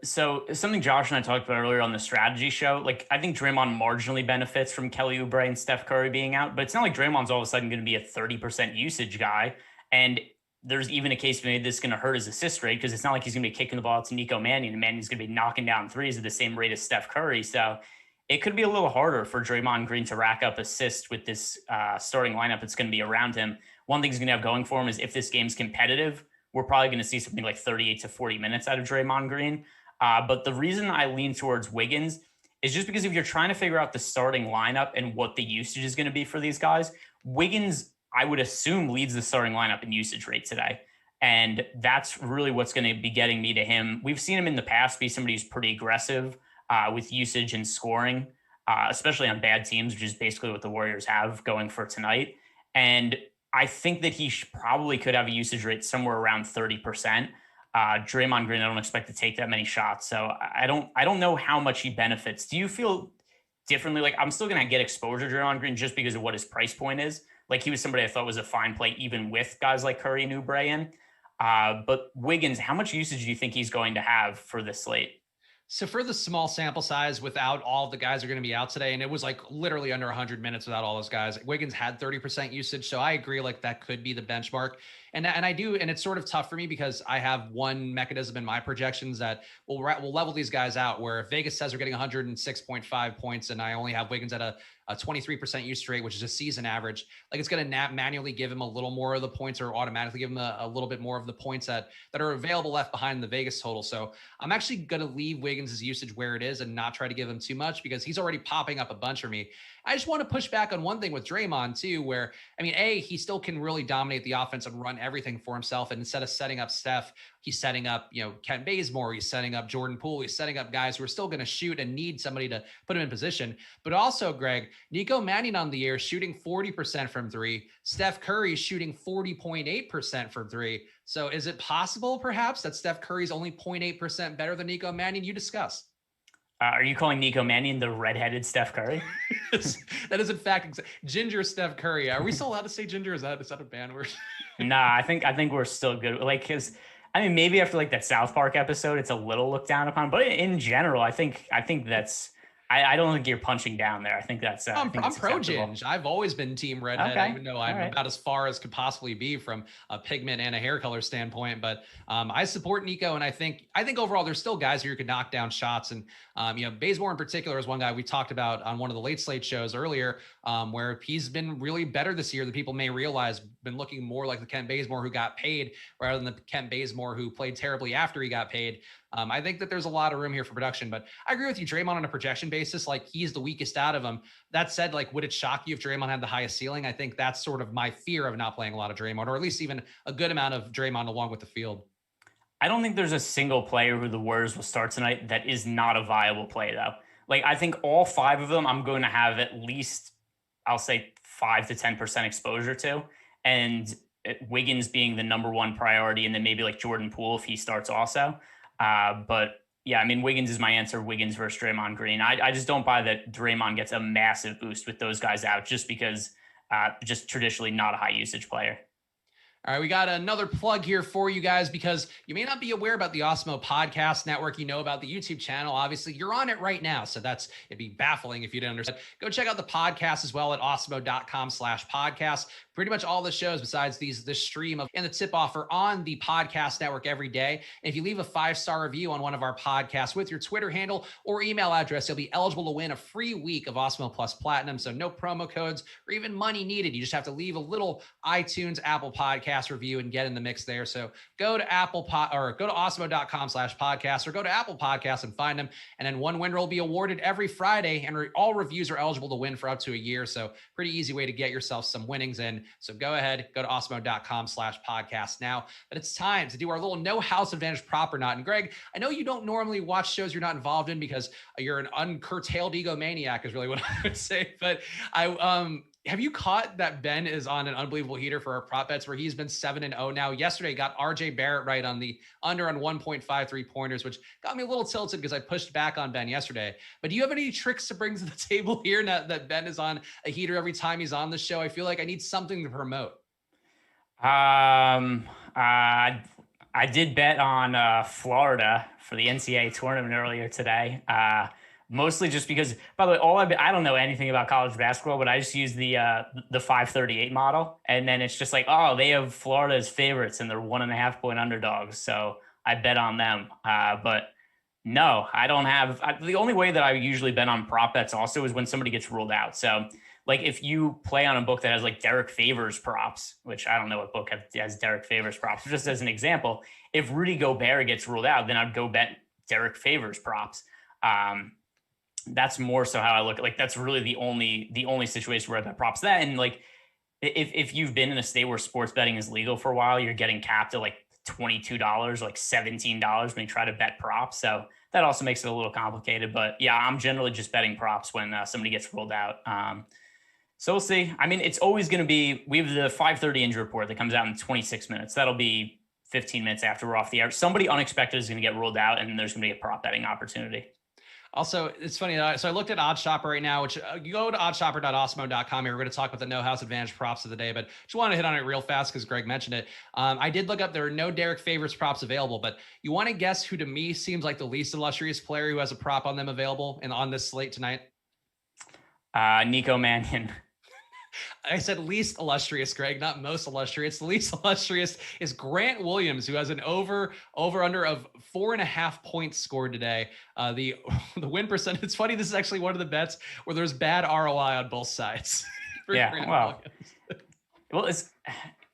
So something Josh and I talked about earlier on the strategy show, like I think Draymond marginally benefits from Kelly Oubre and Steph Curry being out, but it's not like Draymond's all of a sudden going to be a 30% usage guy. And there's even a case made this is going to hurt his assist rate, because it's not like he's going to be kicking the ball out to Nico Mannion, and Mannion's going to be knocking down threes at the same rate as Steph Curry. So it could be a little harder for Draymond Green to rack up assists with this starting lineup that's going to be around him. One thing he's going to have going for him is if this game's competitive, we're probably going to see something like 38 to 40 minutes out of Draymond Green. But the reason I lean towards Wiggins is just because if you're trying to figure out the starting lineup and what the usage is going to be for these guys, Wiggins, I would assume, leads the starting lineup in usage rate today. And that's really what's going to be getting me to him. We've seen him in the past be somebody who's pretty aggressive with usage and scoring, especially on bad teams, which is basically what the Warriors have going for tonight. And I think that he probably could have a usage rate somewhere around 30%. Draymond Green, I don't expect to take that many shots. So I don't know how much he benefits. Do you feel differently? Like, I'm still going to get exposure to Draymond Green just because of what his price point is. Like, he was somebody I thought was a fine play, even with guys like Curry and Oubre in. But Wiggins, how much usage do you think he's going to have for this slate? So for the small sample size, without all the guys are going to be out today, and it was like literally under 100 minutes without all those guys, Wiggins had 30% usage. So I agree, like that could be the benchmark. And I do, and it's sort of tough for me because I have one mechanism in my projections that will level these guys out, where if Vegas says we're getting 106.5 points and I only have Wiggins at a 23% use rate, which is a season average, like it's going to manually give him a little more of the points, or automatically give him a little bit more of the points that are available left behind the Vegas total. So I'm actually going to leave Wiggins' usage where it is and not try to give him too much, because he's already popping up a bunch for me. I just want to push back on one thing with Draymond too, where, I mean, he still can really dominate the offense and run everything for himself. And instead of setting up Steph, he's setting up, Kent Bazemore, he's setting up Jordan Poole, he's setting up guys who are still going to shoot and need somebody to put him in position. But also, Greg, Nico Mannion on the year shooting 40% from three. Steph Curry shooting 40.8% from three. So is it possible perhaps that Steph Curry's only 0.8% better than Nico Mannion? You discuss. Are you calling Nico Mannion the redheaded Steph Curry? That is in fact Ginger Steph Curry. Are we still allowed to say ginger? Is that a banned word? Nah, I think we're still good. Like, because I mean, maybe after like that South Park episode, it's a little looked down upon, but in general, I think that's I don't think you're punching down there. I think that's I'm that's pro acceptable. Ginge. I've always been team redhead, Okay. even though All I'm right. about as far as could possibly be from a pigment and a hair color standpoint. But I support Nico, and I think overall there's still guys here who could knock down shots. And Bazemore in particular is one guy we talked about on one of the late slate shows earlier, where he's been really better this year than people may realize. Been looking more like the Kent Bazemore who got paid rather than the Kent Bazemore who played terribly after he got paid. I think that there's a lot of room here for production, but I agree with you. Draymond on a projection basis, like he's the weakest out of them. That said, like, would it shock you if Draymond had the highest ceiling? I think that's sort of my fear of not playing a lot of Draymond, or at least even a good amount of Draymond along with the field. I don't think there's a single player who the Warriors will start tonight that is not a viable play, though. Like, I think all 5 of them I'm going to have at least, I'll say 5 to 10% exposure to. And Wiggins being the number one priority, and then maybe like Jordan Poole if he starts also. But yeah, I mean, Wiggins is my answer. Wiggins versus Draymond Green. I just don't buy that Draymond gets a massive boost with those guys out just because just traditionally not a high usage player. All right, we got another plug here for you guys because you may not be aware about the Awesemo podcast network. You know about the YouTube channel. Obviously, you're on it right now. So it'd be baffling if you didn't understand. Go check out the podcast as well at awesemo.com/podcast. Pretty much all the shows besides this stream and the tip off are on the podcast network every day. And if you leave a 5-star review on one of our podcasts with your Twitter handle or email address, you'll be eligible to win a free week of Awesemo Plus Platinum. So no promo codes or even money needed. You just have to leave a little iTunes, Apple Podcast review and get in the mix there. So go to go to awesemo.com/podcast or go to Apple Podcasts and find them. And then one winner will be awarded every Friday, and all reviews are eligible to win for up to a year. So pretty easy way to get yourself some winnings in. So go ahead, go to awesemo.com/podcast now. But it's time to do our little no house advantage prop or not. And Greg, I know you don't normally watch shows you're not involved in because you're an uncurtailed egomaniac is really what I would say. But have you caught that Ben is on an unbelievable heater for our prop bets where he's been 7-0 now? Yesterday got RJ Barrett right on the under on 1.53 pointers, which got me a little tilted because I pushed back on Ben yesterday. But do you have any tricks to bring to the table here now that Ben is on a heater every time he's on the show? I feel like I need something to promote. I did bet on Florida for the NCAA tournament earlier today. Mostly just because, by the way, I don't know anything about college basketball, but I just use the 538 model. And then it's just like, oh, they have Florida as favorites and they're 1.5 point underdogs. So I bet on them. But no, I don't have, the only way that I usually bet on prop bets also is when somebody gets ruled out. So like if you play on a book that has like Derek Favors props, which I don't know what book has Derek Favors props, just as an example, if Rudy Gobert gets ruled out, then I'd go bet Derek Favors props. That's more so how I look at, like, that's really the only situation where I bet props. That, and like if you've been in a state where sports betting is legal for a while, you're getting capped at like $22, like $17 when you try to bet props. So that also makes it a little complicated. But yeah, I'm generally just betting props when somebody gets ruled out. So we'll see. I mean, it's always going to be, we have the 5:30 injury report that comes out in 26 minutes. That'll be 15 minutes after we're off the air. Somebody unexpected is going to get ruled out and there's going to be a prop betting opportunity. Also, it's funny. So I looked at OddsShopper right now, which you go to oddshopper.awesemo.com. Here we're going to talk about the no house advantage props of the day, but just want to hit on it real fast because Greg mentioned it. I did look up. There are no Derek Favors props available, but you want to guess who to me seems like the least illustrious player who has a prop on them available and on this slate tonight? Nico Mannion. I said least illustrious, Greg, not most illustrious. The least illustrious is Grant Williams, who has an over under of 4.5 points scored today. The win percent. It's funny. This is actually one of the bets where there's bad ROI on both sides. Yeah. Well, it's,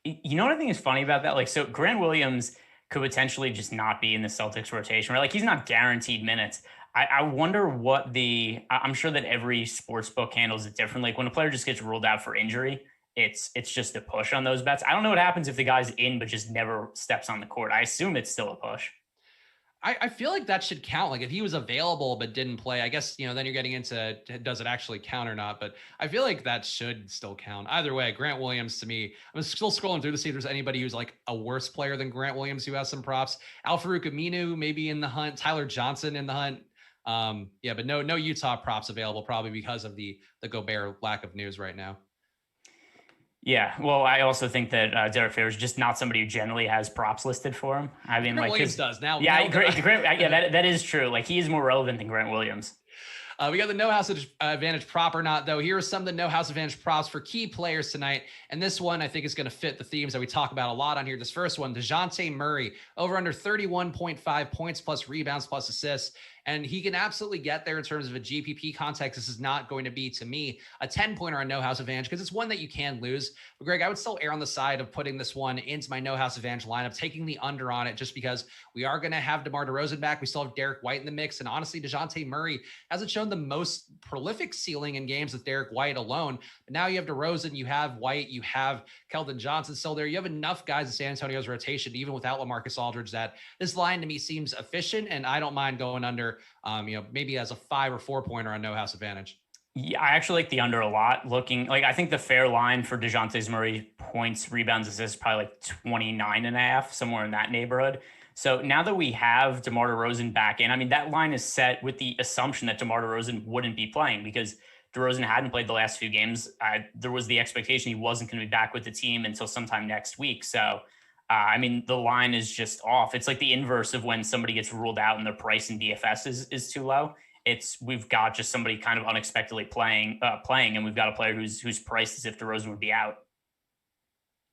you know what I think is funny about that? Like, so Grant Williams could potentially just not be in the Celtics rotation, right? Like he's not guaranteed minutes. I wonder what I'm sure that every sports book handles it differently. Like when a player just gets ruled out for injury, it's just a push on those bets. I don't know what happens if the guy's in, but just never steps on the court. I assume it's still a push. I feel like that should count. Like if he was available but didn't play, I guess, then you're getting into, does it actually count or not? But I feel like that should still count. Either way, Grant Williams to me, I'm still scrolling through to see if there's anybody who's like a worse player than Grant Williams who has some props. Al-Farouq Aminu maybe in the hunt, Tyler Johnson in the hunt. But no Utah props available probably because of the Gobert lack of news right now. Yeah, well, I also think that Derek Favors is just not somebody who generally has props listed for him. I mean, Grant Williams does now. Yeah, Grant, that is true. Like he is more relevant than Grant Williams. We got the no house advantage prop or not, though. Here are some of the no house advantage props for key players tonight. And this one, I think, is going to fit the themes that we talk about a lot on here. This first one, DeJounte Murray, over under 31.5 points plus rebounds plus assists. And he can absolutely get there in terms of a GPP context. This is not going to be, to me, a 10-pointer on no house advantage because it's one that you can lose. But Greg, I would still err on the side of putting this one into my no house advantage lineup, taking the under on it just because we are going to have DeMar DeRozan back. We still have Derek White in the mix. And honestly, DeJounte Murray hasn't shown the most prolific ceiling in games with Derek White alone. But now you have DeRozan, you have White, you have Keldon Johnson still there. You have enough guys in San Antonio's rotation, even without LaMarcus Aldridge, that this line to me seems efficient. And I don't mind going under, maybe as a 5 or 4 pointer on no house advantage. Yeah, I actually like the under a lot. I think the fair line for DeJounte Murray points, rebounds, assists, probably like 29.5, somewhere in that neighborhood. So now that we have DeMar DeRozan back in, I mean, that line is set with the assumption that DeMar DeRozan wouldn't be playing because DeRozan hadn't played the last few games. There was the expectation he wasn't going to be back with the team until sometime next week. So, the line is just off. It's like the inverse of when somebody gets ruled out and their price in DFS is too low. We've got just somebody kind of unexpectedly playing, and we've got a player who's priced as if DeRozan would be out.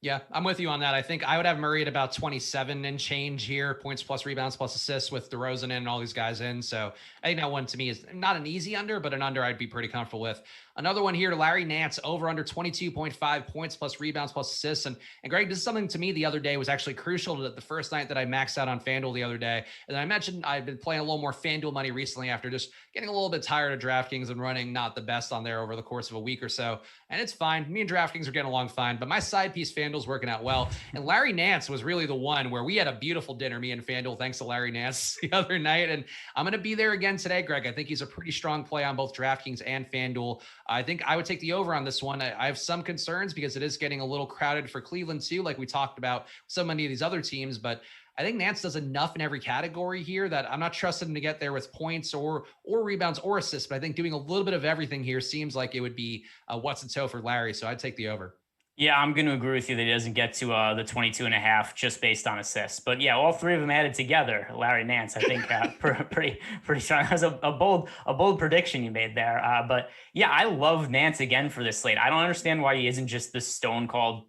Yeah, I'm with you on that. I think I would have Murray at about 27 and change here, points plus rebounds plus assists with DeRozan in and all these guys in. So I think that one to me is not an easy under, but an under I'd be pretty comfortable with. Another one here, Laurie Nance, over under 22.5 points plus rebounds plus assists. And Greg, this is something to me the other day was actually crucial to the first night that I maxed out on FanDuel the other day. And I mentioned I've been playing a little more FanDuel money recently after just getting a little bit tired of DraftKings and running not the best on there over the course of a week or so. And it's fine. Me and DraftKings are getting along fine, but my side piece FanDuel's working out well. And Laurie Nance was really the one where we had a beautiful dinner, me and FanDuel, thanks to Laurie Nance the other night. And I'm going to be there again today, Greg. I think he's a pretty strong play on both DraftKings and FanDuel. I think I would take the over on this one. I have some concerns because it is getting a little crowded for Cleveland too, like we talked about so many of these other teams, but I think Nance does enough in every category here that I'm not trusting him to get there with points or rebounds or assists, but I think doing a little bit of everything here seems like it would be what's in tow for Larry. So I'd take the over. Yeah, I'm going to agree with you that he doesn't get to the 22.5 just based on assists. But yeah, all three of them added together, Larry Nance, I think pretty strong. That was a bold prediction you made there. But yeah, I love Nance again for this slate. I don't understand why he isn't just the stone cold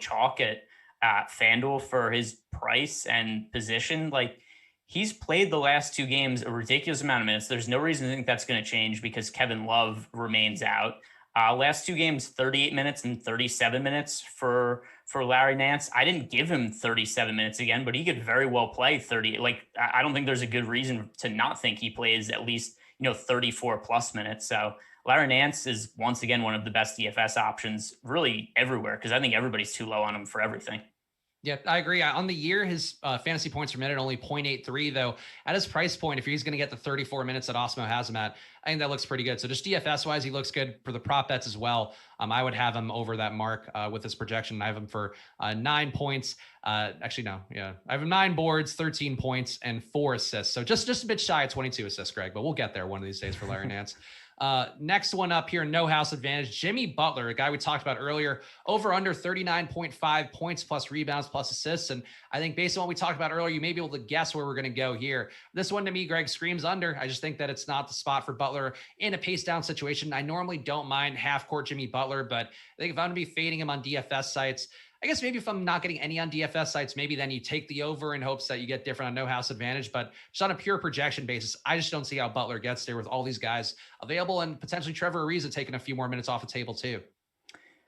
chalk at FanDuel for his price and position. Like, he's played the last 2 games a ridiculous amount of minutes. There's no reason to think that's going to change because Kevin Love remains out. Last 2 games, 38 minutes and 37 minutes for Larry Nance. I didn't give him 37 minutes again, but he could very well play 30. Like, I don't think there's a good reason to not think he plays at least, 34 plus minutes. So Larry Nance is once again one of the best DFS options really everywhere because I think everybody's too low on him for everything. Yeah, I agree. On the year, his fantasy points per minute only 0.83, though. At his price point, if he's going to get the 34 minutes that Awesemo has him at, I think that looks pretty good. So just DFS-wise, he looks good for the prop bets as well. I would have him over that mark with his projection. I have him for 9 points. Actually, no. Yeah, I have him 9 boards, 13 points, and 4 assists. So just a bit shy of 22 assists, Greg, but we'll get there one of these days for Larry Nance. Next one up here, no house advantage, Jimmy Butler, a guy we talked about earlier, over under 39.5 points plus rebounds plus assists. And I think based on what we talked about earlier, you may be able to guess where we're going to go here. This one to me, Greg, screams under. I just think that it's not the spot for Butler in a pace down situation. I normally don't mind half court Jimmy Butler, but I think if I'm going to be fading him on DFS sites, I guess maybe if I'm not getting any on DFS sites, maybe then you take the over in hopes that you get different on no house advantage. But just on a pure projection basis, I just don't see how Butler gets there with all these guys available and potentially Trevor Ariza taking a few more minutes off the table too.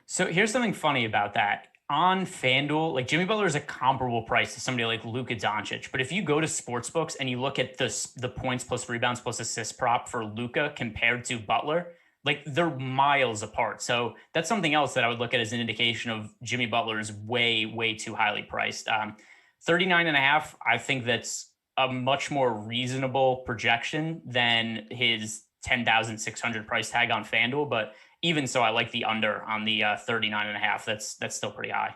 So here's something funny about that. On FanDuel, like Jimmy Butler is a comparable price to somebody like Luka Doncic. But if you go to sportsbooks and you look at the points plus rebounds plus assists prop for Luka compared to Butler, like they're miles apart. So that's something else that I would look at as an indication of Jimmy Butler is way, way too highly priced. 39.5, I think that's a much more reasonable projection than his 10,600 price tag on FanDuel. But even so, I like the under on the 39.5. That's still pretty high.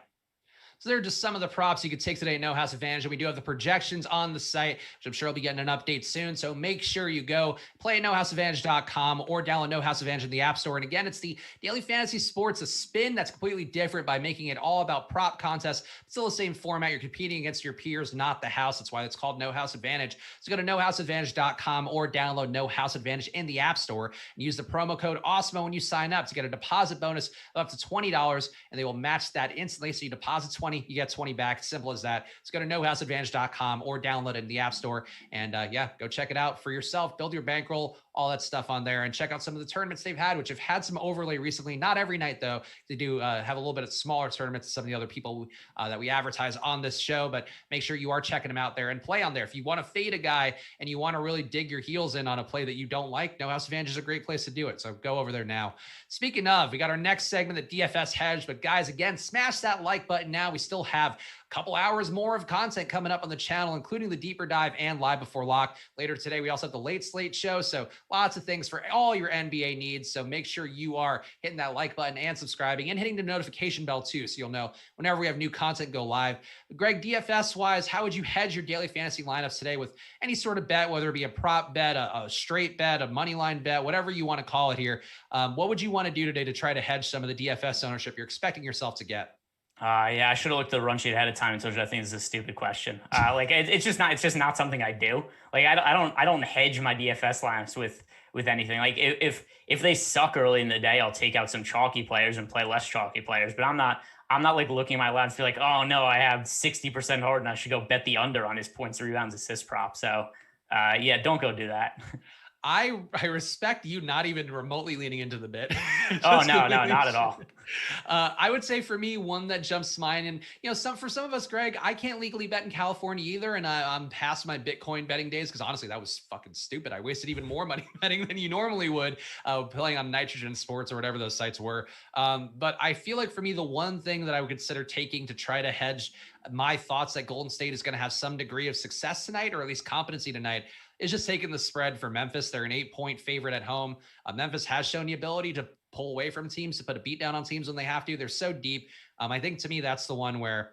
So they're just some of the props you could take today at No House Advantage. And we do have the projections on the site, which I'm sure I'll be getting an update soon. So make sure you go play at nohouseadvantage.com or download No House Advantage in the App Store. And again, it's the daily fantasy sports, a spin that's completely different by making it all about prop contests. It's still the same format. You're competing against your peers, not the house. That's why it's called No House Advantage. So go to nohouseadvantage.com or download No House Advantage in the App Store and use the promo code Awesemo when you sign up to get a deposit bonus of up to $20, and they will match that instantly. So you deposit 20, you get 20 back. Simple as that. So go to nohouseadvantage.com or download it in the App Store, and go check it out for yourself. Build your bankroll, all that stuff on there, and check out some of the tournaments they've had, which have had some overlay recently. Not every night though. They do have a little bit of smaller tournaments than some of the other people that we advertise on this show, but make sure you are checking them out there and play on there. If you want to fade a guy and you want to really dig your heels in on a play that you don't like, No House Advantage is a great place to do it. So go over there now. Speaking of, we got our next segment, the DFS Hedge, but guys, again, smash that like button now. We still have a couple hours more of content coming up on the channel, including the deeper dive and live before lock. Later today, we also have the late slate show. So lots of things for all your NBA needs. So make sure you are hitting that like button and subscribing and hitting the notification bell too, so you'll know whenever we have new content go live. Greg, DFS wise, how would you hedge your daily fantasy lineups today with any sort of bet, whether it be a prop bet, a straight bet, a money line bet, whatever you want to call it here? What would you want to do today to try to hedge some of the DFS ownership you're expecting yourself to get? I should have looked at the run sheet ahead of time and told you I think this is a stupid question. It's just not something I do. Like I don't hedge my DFS lineups with anything. Like if they suck early in the day, I'll take out some chalky players and play less chalky players. But I'm not like looking at my lineups and feel like, oh no, I have 60% Harden, I should go bet the under on his points, rebounds, assist prop. So don't go do that. I respect you not even remotely leaning into the bit. Oh, no, not at all. I would say for me, one that jumps to mind, and for some of us, Greg, I can't legally bet in California either, and I'm past my Bitcoin betting days because honestly, that was fucking stupid. I wasted even more money betting than you normally would, playing on Nitrogen Sports or whatever those sites were. But I feel like for me, the one thing that I would consider taking to try to hedge my thoughts that Golden State is going to have some degree of success tonight, or at least competency tonight, is just taking the spread for Memphis. They're an 8-point favorite at home. Memphis has shown the ability to pull away from teams, to put a beat down on teams when they have to. They're so deep. I think to me, that's the one where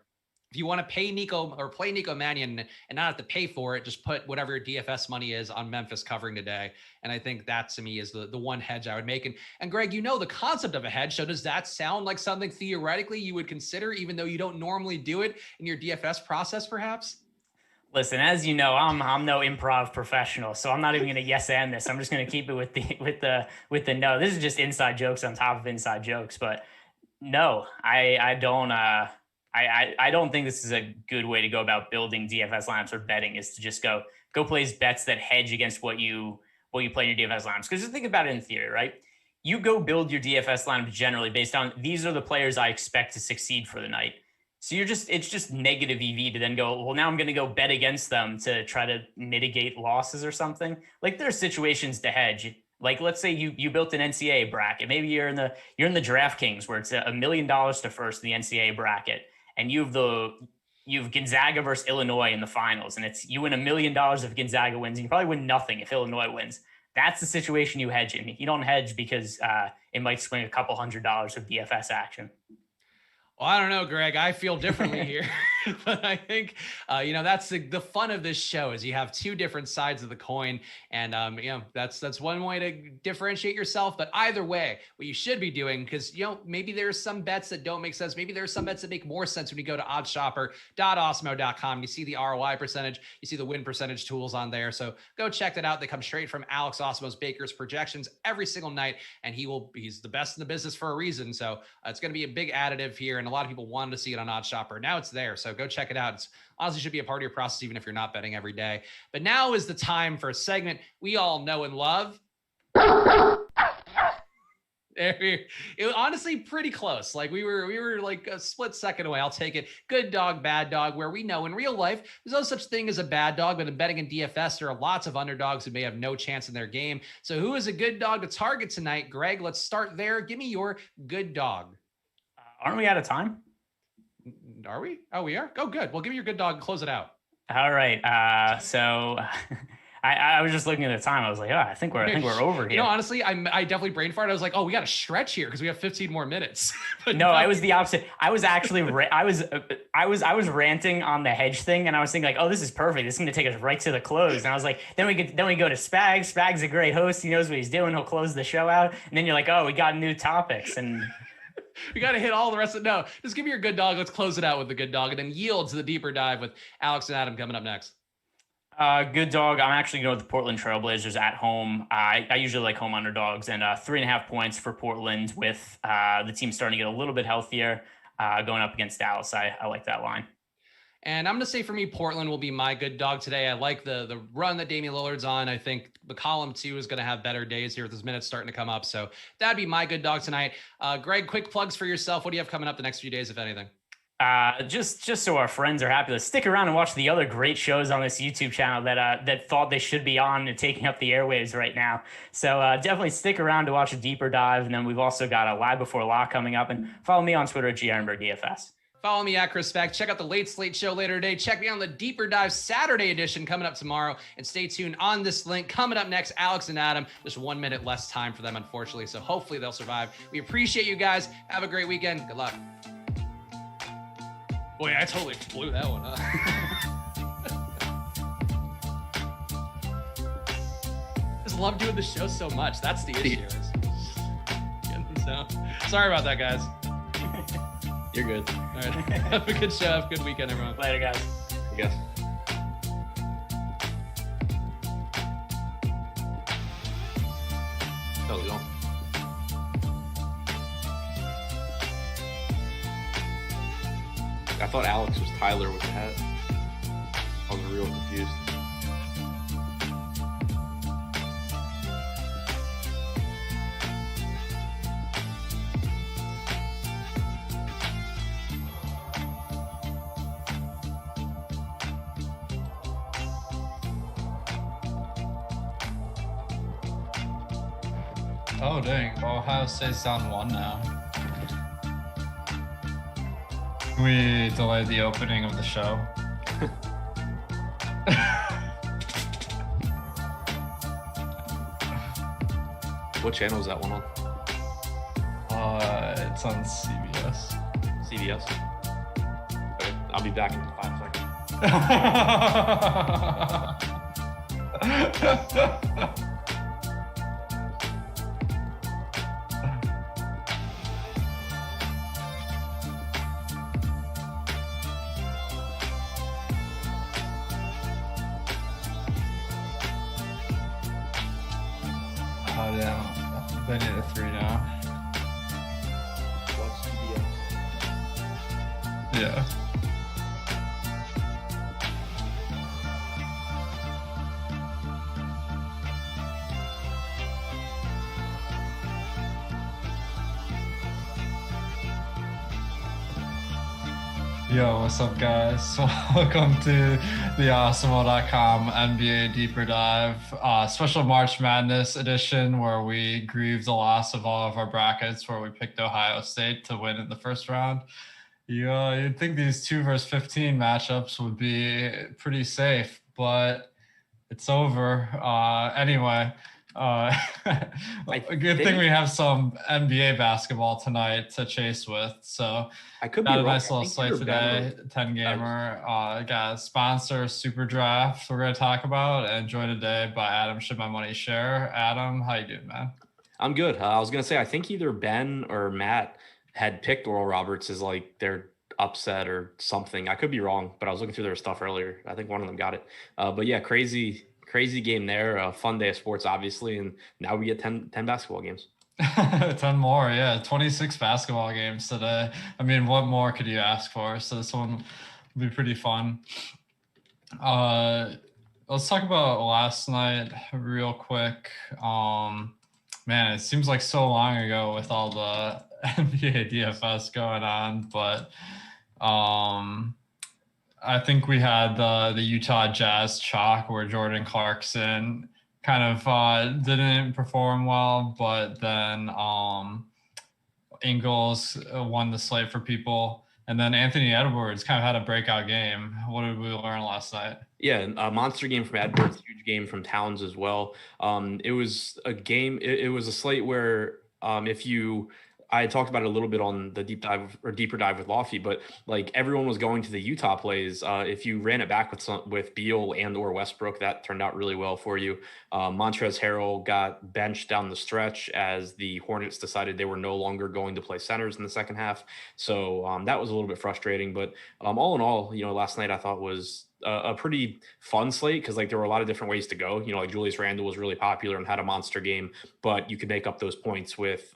if you want to pay Nico or play Nico Mannion and not have to pay for it, just put whatever your DFS money is on Memphis covering today. And I think that to me is the one hedge I would make. And Greg, the concept of a hedge. So does that sound like something theoretically you would consider, even though you don't normally do it in your DFS process, perhaps? Listen, as you know, I'm no improv professional, so I'm not even going to yes and this. I'm just going to keep it with the no. This is just inside jokes on top of inside jokes. But no, I don't think this is a good way to go about building DFS lineups or betting. Is to just go place bets that hedge against what you play in your DFS lineups. Because just think about it in theory, right? You go build your DFS lineup generally based on these are the players I expect to succeed for the night. So it's just negative EV to then go, well, now I'm going to go bet against them to try to mitigate losses or something. Like there are situations to hedge. Like let's say you built an NCAA bracket. Maybe you're in the DraftKings where it's $1 million to first in the NCAA bracket, and you've Gonzaga versus Illinois in the finals, and it's you win $1 million if Gonzaga wins, and you probably win nothing if Illinois wins. That's the situation you hedge in. You don't hedge because it might swing a couple $100 of DFS action. Well, I don't know, Greg. I feel differently here, but I think, that's the fun of this show is you have two different sides of the coin, and that's one way to differentiate yourself. But either way, what you should be doing, because maybe there's some bets that don't make sense. Maybe there's some bets that make more sense when you go to oddshopper.awesemo.com. You see the ROI percentage, you see the win percentage tools on there. So go check that out. They come straight from Alex Awesemo's Baker's projections every single night, and he's the best in the business for a reason. So it's going to be a big additive here. And a lot of people wanted to see it on OddsShopper. Now it's there. So go check it out. It's honestly should be a part of your process, even if you're not betting every day. But now is the time for a segment we all know and love. It was honestly pretty close. Like we were like a split second away. I'll take it. Good dog, bad dog, where we know in real life, there's no such thing as a bad dog, but in betting in DFS, there are lots of underdogs who may have no chance in their game. So who is a good dog to target tonight? Greg, let's start there. Give me your good dog. Aren't we out of time? Are we? Oh, we are? Oh, good. Well, give me your good dog and close it out. All right. So I was just looking at the time. I was like, oh, I think we're over here. You know, honestly, I definitely brain farted. I was like, oh, we got to stretch here because we have 15 more minutes. But no, it was the opposite. I was actually I was ranting on the hedge thing, and I was thinking like, oh, this is perfect. This is going to take us right to the close. And I was like, then we go to Spags. Spags a great host. He knows what he's doing. He'll close the show out. And then you're like, oh, we got new topics and. We got to hit all the rest of no. Just give me your good dog. Let's close it out with the good dog, and then yield to the deeper dive with Alex and Adam coming up next. Good dog. I'm actually going with the Portland Trailblazers at home. I usually like home underdogs, and 3.5 points for Portland with the team starting to get a little bit healthier going up against Dallas. I like that line. And I'm going to say for me, Portland will be my good dog today. I like the run that Damian Lillard's on. I think McCollum too is going to have better days here with his minutes starting to come up. So that'd be my good dog tonight. Greg, quick plugs for yourself. What do you have coming up the next few days, if anything? Just so our friends are happy, let's stick around and watch the other great shows on this YouTube channel that thought they should be on and taking up the airwaves right now. So definitely stick around to watch a deeper dive. And then we've also got a live before lock coming up, and follow me on Twitter at Ehrenberg DFS. Follow me at Chris Spags. Check out the Late Slate Show later today. Check me on the Deeper Dive Saturday edition coming up tomorrow. And stay tuned on this link. Coming up next, Alex and Adam. Just 1 minute less time for them, unfortunately. So hopefully they'll survive. We appreciate you guys. Have a great weekend. Good luck. Boy, I totally blew that one up. Just love doing the show so much. That's the issue. So, sorry about that, guys. You're good. All right. Have a good show. Have a good weekend, everyone. Later, guys. I guess. No, we don't. I thought Alex was Tyler with the hat. I was real confused. Oh, dang. Ohio State's down 1 now. Can we delay the opening of the show? What channel is that one on? It's on CBS. CBS? Okay, I'll be back in 5 seconds. Oh, yeah. They need a 3 now. What's CBS? Yeah. Yo, what's up, guys? Welcome to the Awesemo.com NBA Deeper Dive special March Madness edition, where we grieve the loss of all of our brackets, where we picked Ohio State to win in the first round. You'd think these 2 versus 15 matchups would be pretty safe, but it's over. Anyway. A good thing we have some NBA basketball tonight to chase with. So I could got be a wrong. nice little slate today. 10 gamer. Got a sponsor, SuperDraft, we're gonna talk about, and joined today by Adam ShipMyMoney Scherer. Adam, how you doing, man? I'm good. I was gonna say I think either Ben or Matt had picked Oral Roberts as like their upset or something. I could be wrong, but I was looking through their stuff earlier. I think one of them got it. But yeah, crazy game there. A fun day of sports, obviously, and now we get 10 basketball games. 10 more, yeah. 26 basketball games today. I mean, what more could you ask for? So this one will be pretty fun. Let's talk about last night real quick. Man, it seems like so long ago with all the NBA DFS going on, but I think we had the Utah Jazz chalk where Jordan Clarkson kind of didn't perform well, but then Ingles won the slate for people. And then Anthony Edwards kind of had a breakout game. What did we learn last night? Yeah, a monster game from Edwards, huge game from Towns as well. It was a game. It was a slate where I had talked about it a little bit on the deeper dive with Lofty, but like everyone was going to the Utah plays. If you ran it back with Beal and or Westbrook, that turned out really well for you. Montrezl Harrell got benched down the stretch as the Hornets decided they were no longer going to play centers in the second half. So that was a little bit frustrating. But all in all, last night I thought was a pretty fun slate because like there were a lot of different ways to go. Like Julius Randle was really popular and had a monster game, but you could make up those points with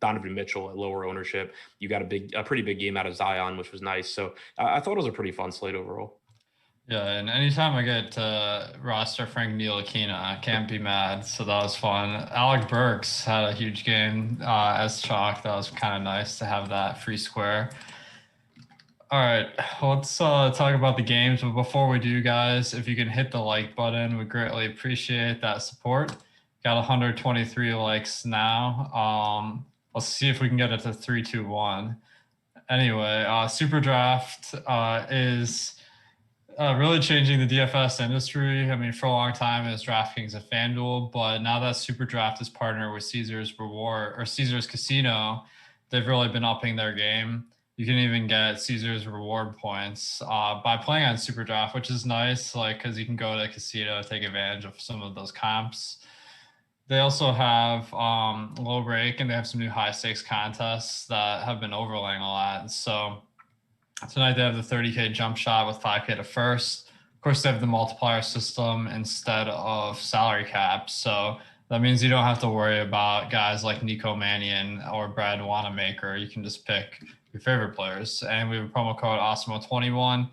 Donovan Mitchell at lower ownership. You got a pretty big game out of Zion, which was nice. So I thought it was a pretty fun slate overall. Yeah, and anytime I get to roster Frank Ntilikina, I can't be mad. So that was fun. Alec Burks had a huge game as chalk. That was kind of nice to have that free square. All right, let's talk about the games. But before we do, guys, if you can hit the like button, we greatly appreciate that support. Got 123 likes now. Let's see if we can get it to 321. Anyway, SuperDraft is really changing the DFS industry. I mean, for a long time it was DraftKings and FanDuel, but now that SuperDraft is partnered with Caesars Casino, they've really been upping their game. You can even get Caesars reward points by playing on SuperDraft, which is nice, because you can go to the casino, take advantage of some of those comps. They also have low rake, and they have some new high stakes contests that have been overlaying a lot. So tonight they have the 30K jump shot with 5K to first. Of course, they have the multiplier system instead of salary caps. So that means you don't have to worry about guys like Nico Mannion or Brad Wanamaker. You can just pick your favorite players. And we have a promo code Awesemo21,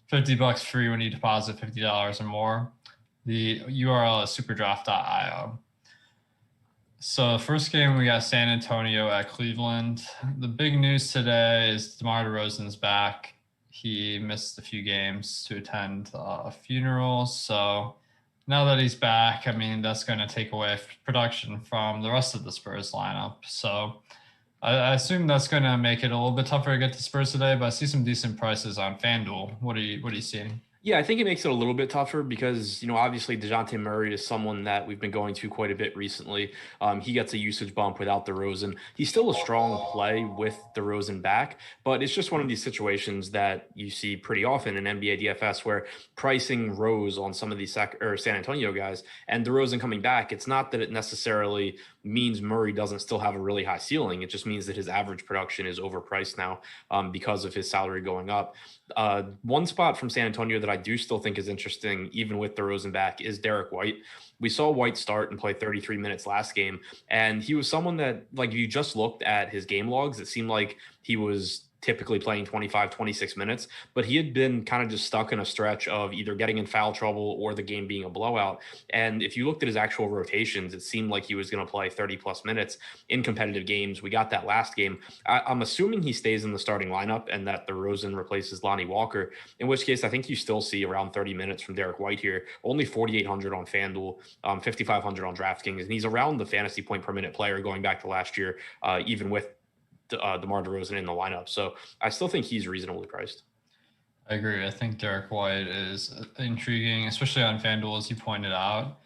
$50 free when you deposit $50 or more. The URL is superdraft.io. So the first game, we got San Antonio at Cleveland. The big news today is DeMar DeRozan's back. He missed a few games to attend a funeral. So now that he's back, I mean, that's going to take away production from the rest of the Spurs lineup. So I assume that's going to make it a little bit tougher to get to Spurs today, but I see some decent prices on FanDuel. What are you seeing? Yeah, I think it makes it a little bit tougher because, obviously DeJounte Murray is someone that we've been going to quite a bit recently. He gets a usage bump without DeRozan. He's still a strong play with DeRozan back, but it's just one of these situations that you see pretty often in NBA DFS where pricing rose on some of these San Antonio guys, and DeRozan coming back. It's not that it necessarily means Murray doesn't still have a really high ceiling. It just means that his average production is overpriced now because of his salary going up. One spot from San Antonio that I do still think is interesting, even with DeRozan back, is Derek White. We saw White start and play 33 minutes last game, and he was someone that, if you just looked at his game logs, it seemed like he was typically playing 25, 26 minutes, but he had been kind of just stuck in a stretch of either getting in foul trouble or the game being a blowout. And if you looked at his actual rotations, it seemed like he was going to play 30 plus minutes in competitive games. We got that last game. I'm assuming he stays in the starting lineup and that DeRozan replaces Lonnie Walker, in which case I think you still see around 30 minutes from Derek White here. Only 4,800 on FanDuel, 5,500 on DraftKings, and he's around the fantasy point per minute player going back to last year, even with DeMar DeRozan in the lineup. So I still think he's reasonably priced. I agree. I think Derek White is intriguing, especially on FanDuel, as you pointed out.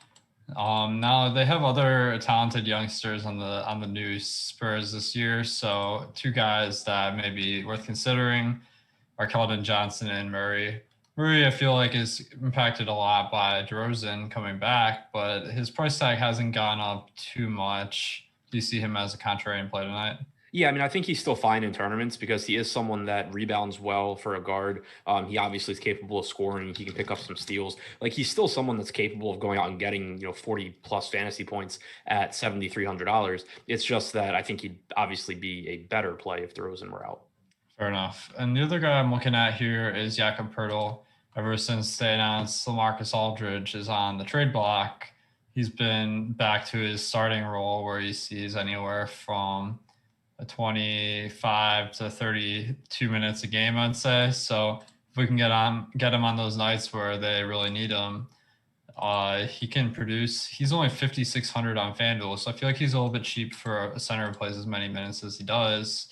Now they have other talented youngsters on the new Spurs this year. So two guys that may be worth considering are Keldon Johnson and Murray. Murray, I feel like, is impacted a lot by DeRozan coming back, but his price tag hasn't gone up too much. Do you see him as a contrarian play tonight? Yeah, I mean, I think he's still fine in tournaments because he is someone that rebounds well for a guard. He obviously is capable of scoring. He can pick up some steals. He's still someone that's capable of going out and getting, 40 plus fantasy points at $7,300. It's just that I think he'd obviously be a better play if DeRozan were out. Fair enough. And the other guy I'm looking at here is Jakob Pirtle. Ever since they announced LaMarcus Aldridge is on the trade block, he's been back to his starting role where he sees anywhere from 25 to 32 minutes a game, I'd say. So if we can get him on those nights where they really need him, he can produce. He's only 5,600 on FanDuel, so I feel like he's a little bit cheap for a center who plays as many minutes as he does.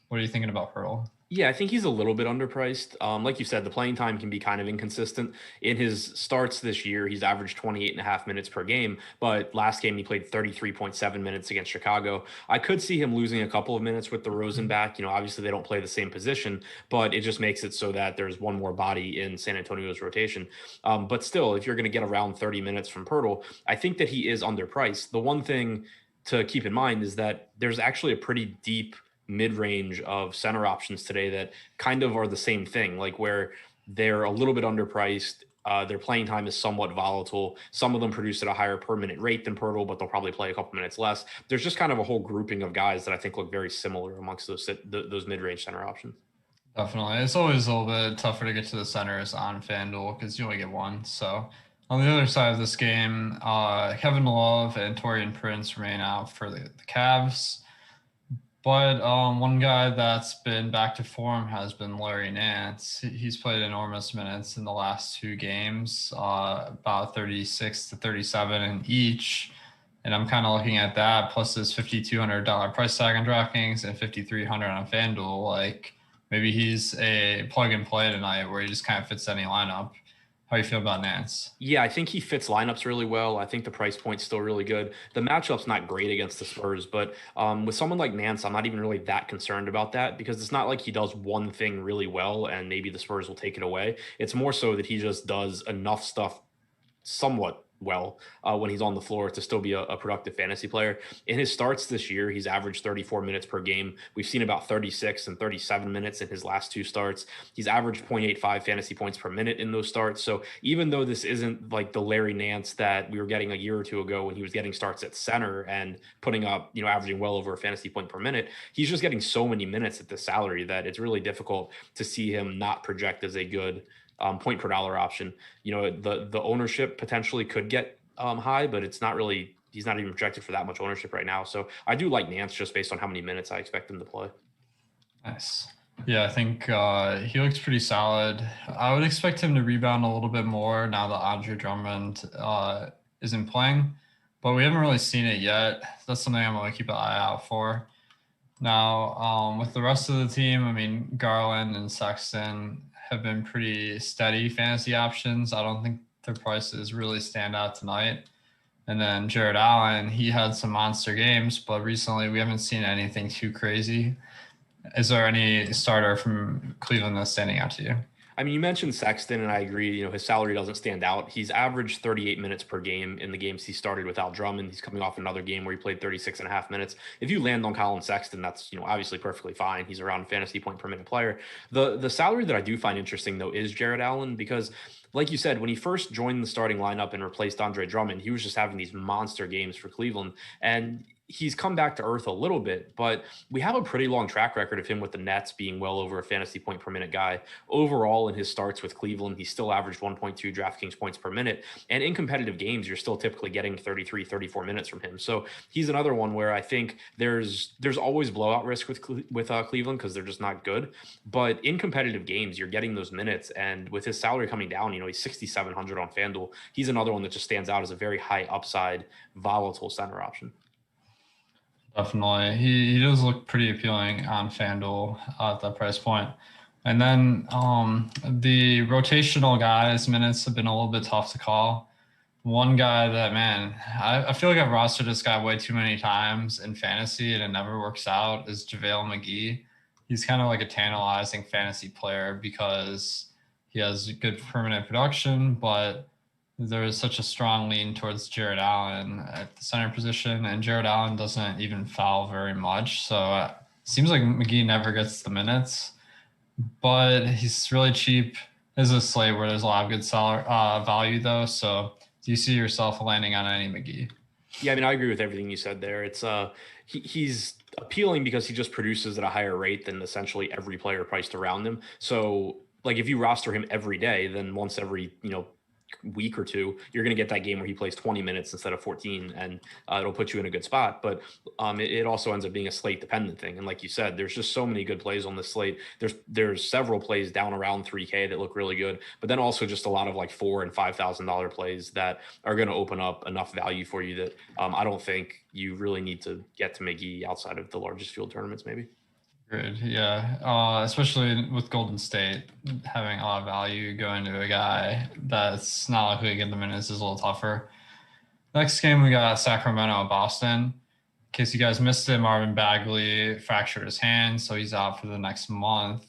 What are you thinking about Pirtle? Yeah, I think he's a little bit underpriced. Like you said, the playing time can be kind of inconsistent. In his starts this year, he's averaged 28.5 minutes per game, but last game he played 33.7 minutes against Chicago. I could see him losing a couple of minutes with DeRozan back. Obviously they don't play the same position, but it just makes it so that there's one more body in San Antonio's rotation. But still, if you're going to get around 30 minutes from Pirtle, I think that he is underpriced. The one thing to keep in mind is that there's actually a pretty deep mid-range of center options today that kind of are the same thing, like where they're a little bit underpriced. Their playing time is somewhat volatile. Some of them produce at a higher per minute rate than Pirtle, but they'll probably play a couple minutes less. There's just kind of a whole grouping of guys that I think look very similar amongst those mid-range center options. Definitely. It's always a little bit tougher to get to the centers on FanDuel because you only get one. So on the other side of this game, Kevin Love and Taurean Prince remain out for the Cavs. But one guy that's been back to form has been Laurie Nance. He's played enormous minutes in the last two games, about 36 to 37 in each. And I'm kind of looking at that plus his $5,200 price tag on DraftKings and $5,300 on FanDuel. Like maybe he's a plug and play tonight where he just kind of fits any lineup. How do you feel about Nance? Yeah, I think he fits lineups really well. I think the price point's still really good. The matchup's not great against the Spurs, but with someone like Nance, I'm not even really that concerned about that because it's not like he does one thing really well and maybe the Spurs will take it away. It's more so that he just does enough stuff somewhat well when he's on the floor to still be a productive fantasy player. In his starts this year, he's averaged 34 minutes per game. We've seen about 36 and 37 minutes in his last two starts. He's averaged 0.85 fantasy points per minute in those starts. So even though this isn't like the Larry Nance that we were getting a year or two ago when he was getting starts at center and putting up, averaging well over a fantasy point per minute, he's just getting so many minutes at this salary that it's really difficult to see him not project as a good point per dollar option. The ownership potentially could get high, but it's not really, he's not even projected for that much ownership right now. So I do like Nance just based on how many minutes I expect him to play. Nice. Yeah, I think he looks pretty solid. I would expect him to rebound a little bit more now that Andre Drummond isn't playing, but we haven't really seen it yet. That's something I'm going to keep an eye out for. Now, with the rest of the team, Garland and Sexton have been pretty steady fantasy options. I don't think their prices really stand out tonight. And then Jared Allen, he had some monster games, but recently we haven't seen anything too crazy. Is there any starter from Cleveland that's standing out to you? You mentioned Sexton, and I agree, his salary doesn't stand out. He's averaged 38 minutes per game in the games he started without Drummond. He's coming off another game where he played 36 and a half minutes. If you land on Colin Sexton, that's, obviously perfectly fine. He's around a fantasy point per minute player. The salary that I do find interesting, though, is Jared Allen, because like you said, when he first joined the starting lineup and replaced Andre Drummond, he was just having these monster games for Cleveland. And he's come back to earth a little bit, but we have a pretty long track record of him with the Nets being well over a fantasy point per minute guy. Overall, in his starts with Cleveland, he still averaged 1.2 DraftKings points per minute. And in competitive games, you're still typically getting 33, 34 minutes from him. So he's another one where I think there's always blowout risk with Cleveland because they're just not good. But in competitive games, you're getting those minutes. And with his salary coming down, he's 6,700 on FanDuel. He's another one that just stands out as a very high upside, volatile center option. Definitely. He does look pretty appealing on FanDuel at that price point. And then the rotational guys' minutes have been a little bit tough to call. One guy that, I feel like I've rostered this guy way too many times in fantasy and it never works out is JaVale McGee. He's kind of like a tantalizing fantasy player because he has good permanent production, but there is such a strong lean towards Jared Allen at the center position, and Jared Allen doesn't even foul very much. So it seems like McGee never gets the minutes, but he's really cheap. There's a slate where there's a lot of good value, though. So do you see yourself landing on any McGee? Yeah, I agree with everything you said there. It's he's appealing because he just produces at a higher rate than essentially every player priced around him. So like if you roster him every day, then once every week or two, you're going to get that game where he plays 20 minutes instead of 14, and it'll put you in a good spot. But it also ends up being a slate dependent thing. And like you said, there's just so many good plays on this slate. There's several plays down around 3K that look really good, but then also just a lot of like $4,000 and $5,000 plays that are going to open up enough value for you that I don't think you really need to get to McGee outside of the largest field tournaments, maybe. Good. Yeah. Especially with Golden State having a lot of value going to a guy that's not likely to get the minutes is a little tougher. Next game, we got Sacramento and Boston. In case you guys missed it, Marvin Bagley fractured his hand, so he's out for the next month.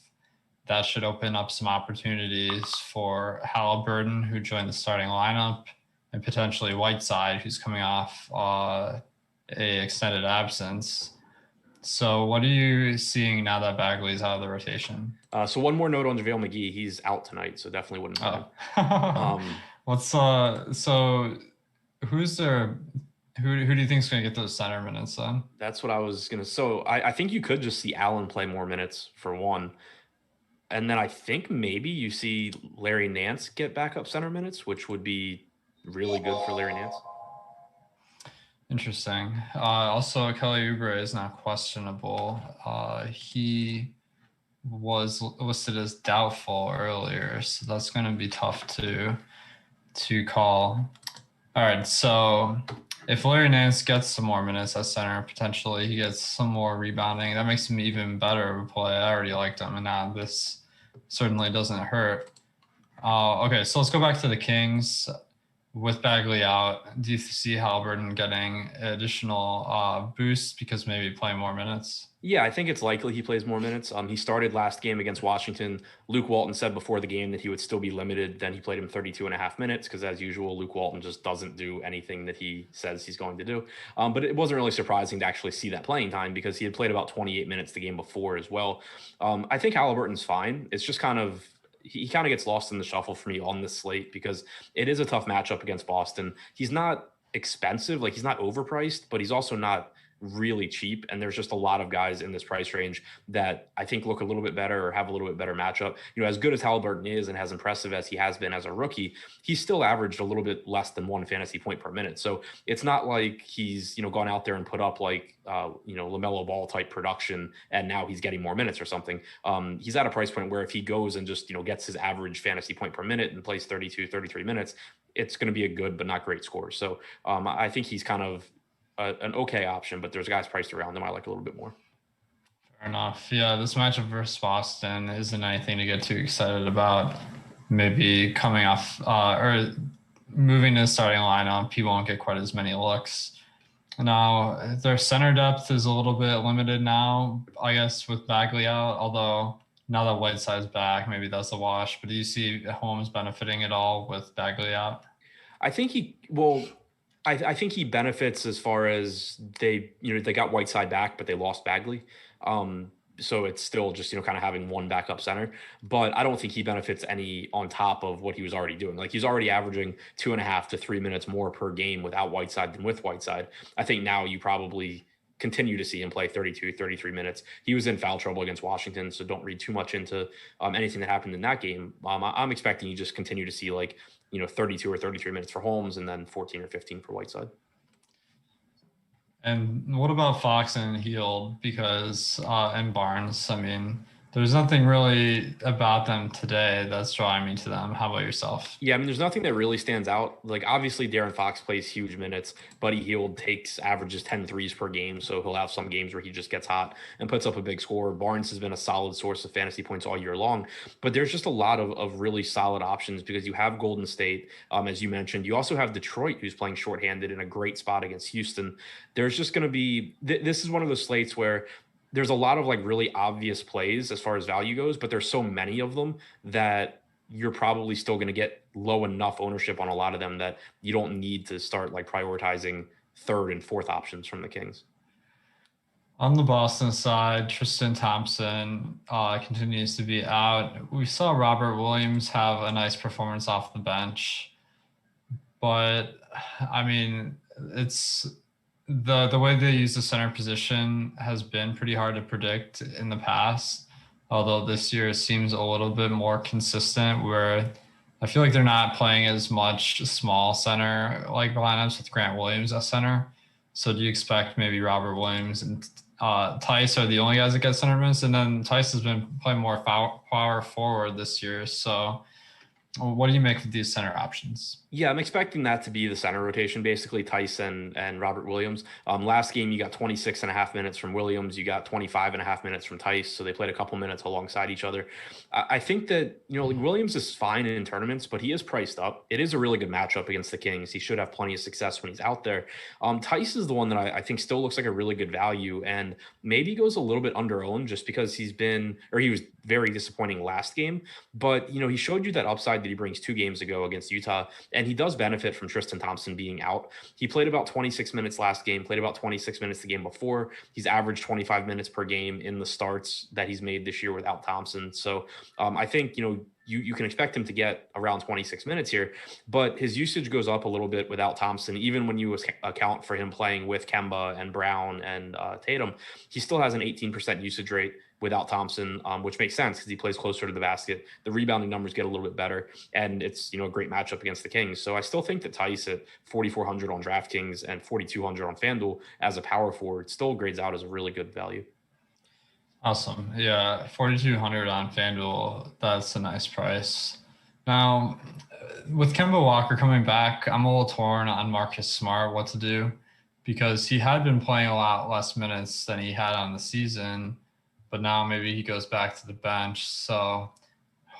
That should open up some opportunities for Halliburton, who joined the starting lineup, and potentially Whiteside, who's coming off a extended absence. So what are you seeing now that Bagley's out of the rotation? So one more note on JaVale McGee. He's out tonight, so definitely wouldn't play him. So who's there? Who do you think is going to get those center minutes then? That's what I was going to. So I think you could just see Allen play more minutes for one. And then I think maybe you see Laurie Nance get backup center minutes, which would be really good for Laurie Nance. Interesting. Also, Kelly Oubre is not questionable. He was listed as doubtful earlier, so that's going to be tough to call. All right, so if Laurie Nance gets some more minutes at center, potentially he gets some more rebounding. That makes him even better of a play. I already liked him, and now this certainly doesn't hurt. Okay, so let's go back to the Kings. With Bagley out, do you see Halliburton getting additional boosts because maybe playing more minutes? Yeah, I think it's likely he plays more minutes. He started last game against Washington. Luke Walton said before the game that he would still be limited. Then he played him 32 and a half minutes because, as usual, Luke Walton just doesn't do anything that he says he's going to do. But it wasn't really surprising to actually see that playing time because he had played about 28 minutes the game before as well. I think Halliburton's fine. It's just he kind of gets lost in the shuffle for me on this slate because it is a tough matchup against Boston. He's not expensive, like he's not overpriced, but he's also not really cheap. And there's just a lot of guys in this price range that I think look a little bit better or have a little bit better matchup. You know, as good as Halliburton is and as impressive as he has been as a rookie, he's still averaged a little bit less than 1 fantasy point per minute. So it's not like he's, gone out there and put up like, LaMelo Ball type production and now he's getting more minutes or something. He's at a price point where if he goes and just, gets his average fantasy point per minute and plays 32, 33 minutes, it's going to be a good but not great score. So I think he's kind of an okay option, but there's guys priced around them I like a little bit more. Fair enough. Yeah, this matchup versus Boston isn't anything to get too excited about. Maybe coming off or moving to the starting lineup, people won't get quite as many looks. Now, their center depth is a little bit limited now, I guess, with Bagley out, although now that Whiteside's back, maybe that's a wash. But do you see Holmes benefiting at all with Bagley out? I think I think he benefits as far as they got Whiteside back, but they lost Bagley. So it's still just, kind of having one backup center, but I don't think he benefits any on top of what he was already doing. Like he's already averaging 2.5 to 3 minutes more per game without Whiteside than with Whiteside. I think now you probably continue to see him play 32, 33 minutes. He was in foul trouble against Washington, so don't read too much into anything that happened in that game. I'm expecting you just continue to see like, 32 or 33 minutes for Holmes and then 14 or 15 for Whiteside. And what about Fox and Hield? Because and Barnes, I mean, there's nothing really about them today that's drawing me to them. How about yourself? Yeah, I mean, there's nothing that really stands out. Like, obviously, De'Aaron Fox plays huge minutes. Buddy Hield averages 10 threes per game, so he'll have some games where he just gets hot and puts up a big score. Barnes has been a solid source of fantasy points all year long. But there's just a lot of really solid options because you have Golden State, as you mentioned. You also have Detroit, who's playing shorthanded in a great spot against Houston. There's just going to be this is one of those slates where there's a lot of like really obvious plays as far as value goes, but there's so many of them that you're probably still going to get low enough ownership on a lot of them that you don't need to start like prioritizing third and fourth options from the Kings. On the Boston side, Tristan Thompson continues to be out. We saw Robert Williams have a nice performance off the bench, but I mean, it's the way they use the center position has been pretty hard to predict in the past, although this year it seems a little bit more consistent where I feel like they're not playing as much small center like lineups with Grant Williams at center. So do you expect maybe Robert Williams and Tice are the only guys that get center minutes? And then Tice has been playing more power forward this year. So what do you make of these center options? Yeah, I'm expecting that to be the center rotation, basically Tyson and Robert Williams. Last game, you got 26 and a half minutes from Williams. You got 25 and a half minutes from Tice. So they played a couple minutes alongside each other. I think that, like Williams is fine in tournaments, but he is priced up. It is a really good matchup against the Kings. He should have plenty of success when he's out there. Tice is the one that I think still looks like a really good value and maybe goes a little bit under-owned just because he was very disappointing last game. But, he showed you that upside that he brings 2 games ago against Utah. And he does benefit from Tristan Thompson being out. He played about 26 minutes last game, played about 26 minutes the game before. He's averaged 25 minutes per game in the starts that he's made this year without Thompson. So I think, you can expect him to get around 26 minutes here, but his usage goes up a little bit without Thompson. Even when you account for him playing with Kemba and Brown and Tatum, he still has an 18% usage rate without Thompson, which makes sense because he plays closer to the basket. The rebounding numbers get a little bit better, and it's a great matchup against the Kings. So I still think that Tice at 4,400 on DraftKings and 4,200 on FanDuel as a power forward still grades out as a really good value. Awesome. Yeah, 4,200 on FanDuel. That's a nice price. Now, with Kemba Walker coming back, I'm a little torn on Marcus Smart what to do because he had been playing a lot less minutes than he had on the season, but now maybe he goes back to the bench. So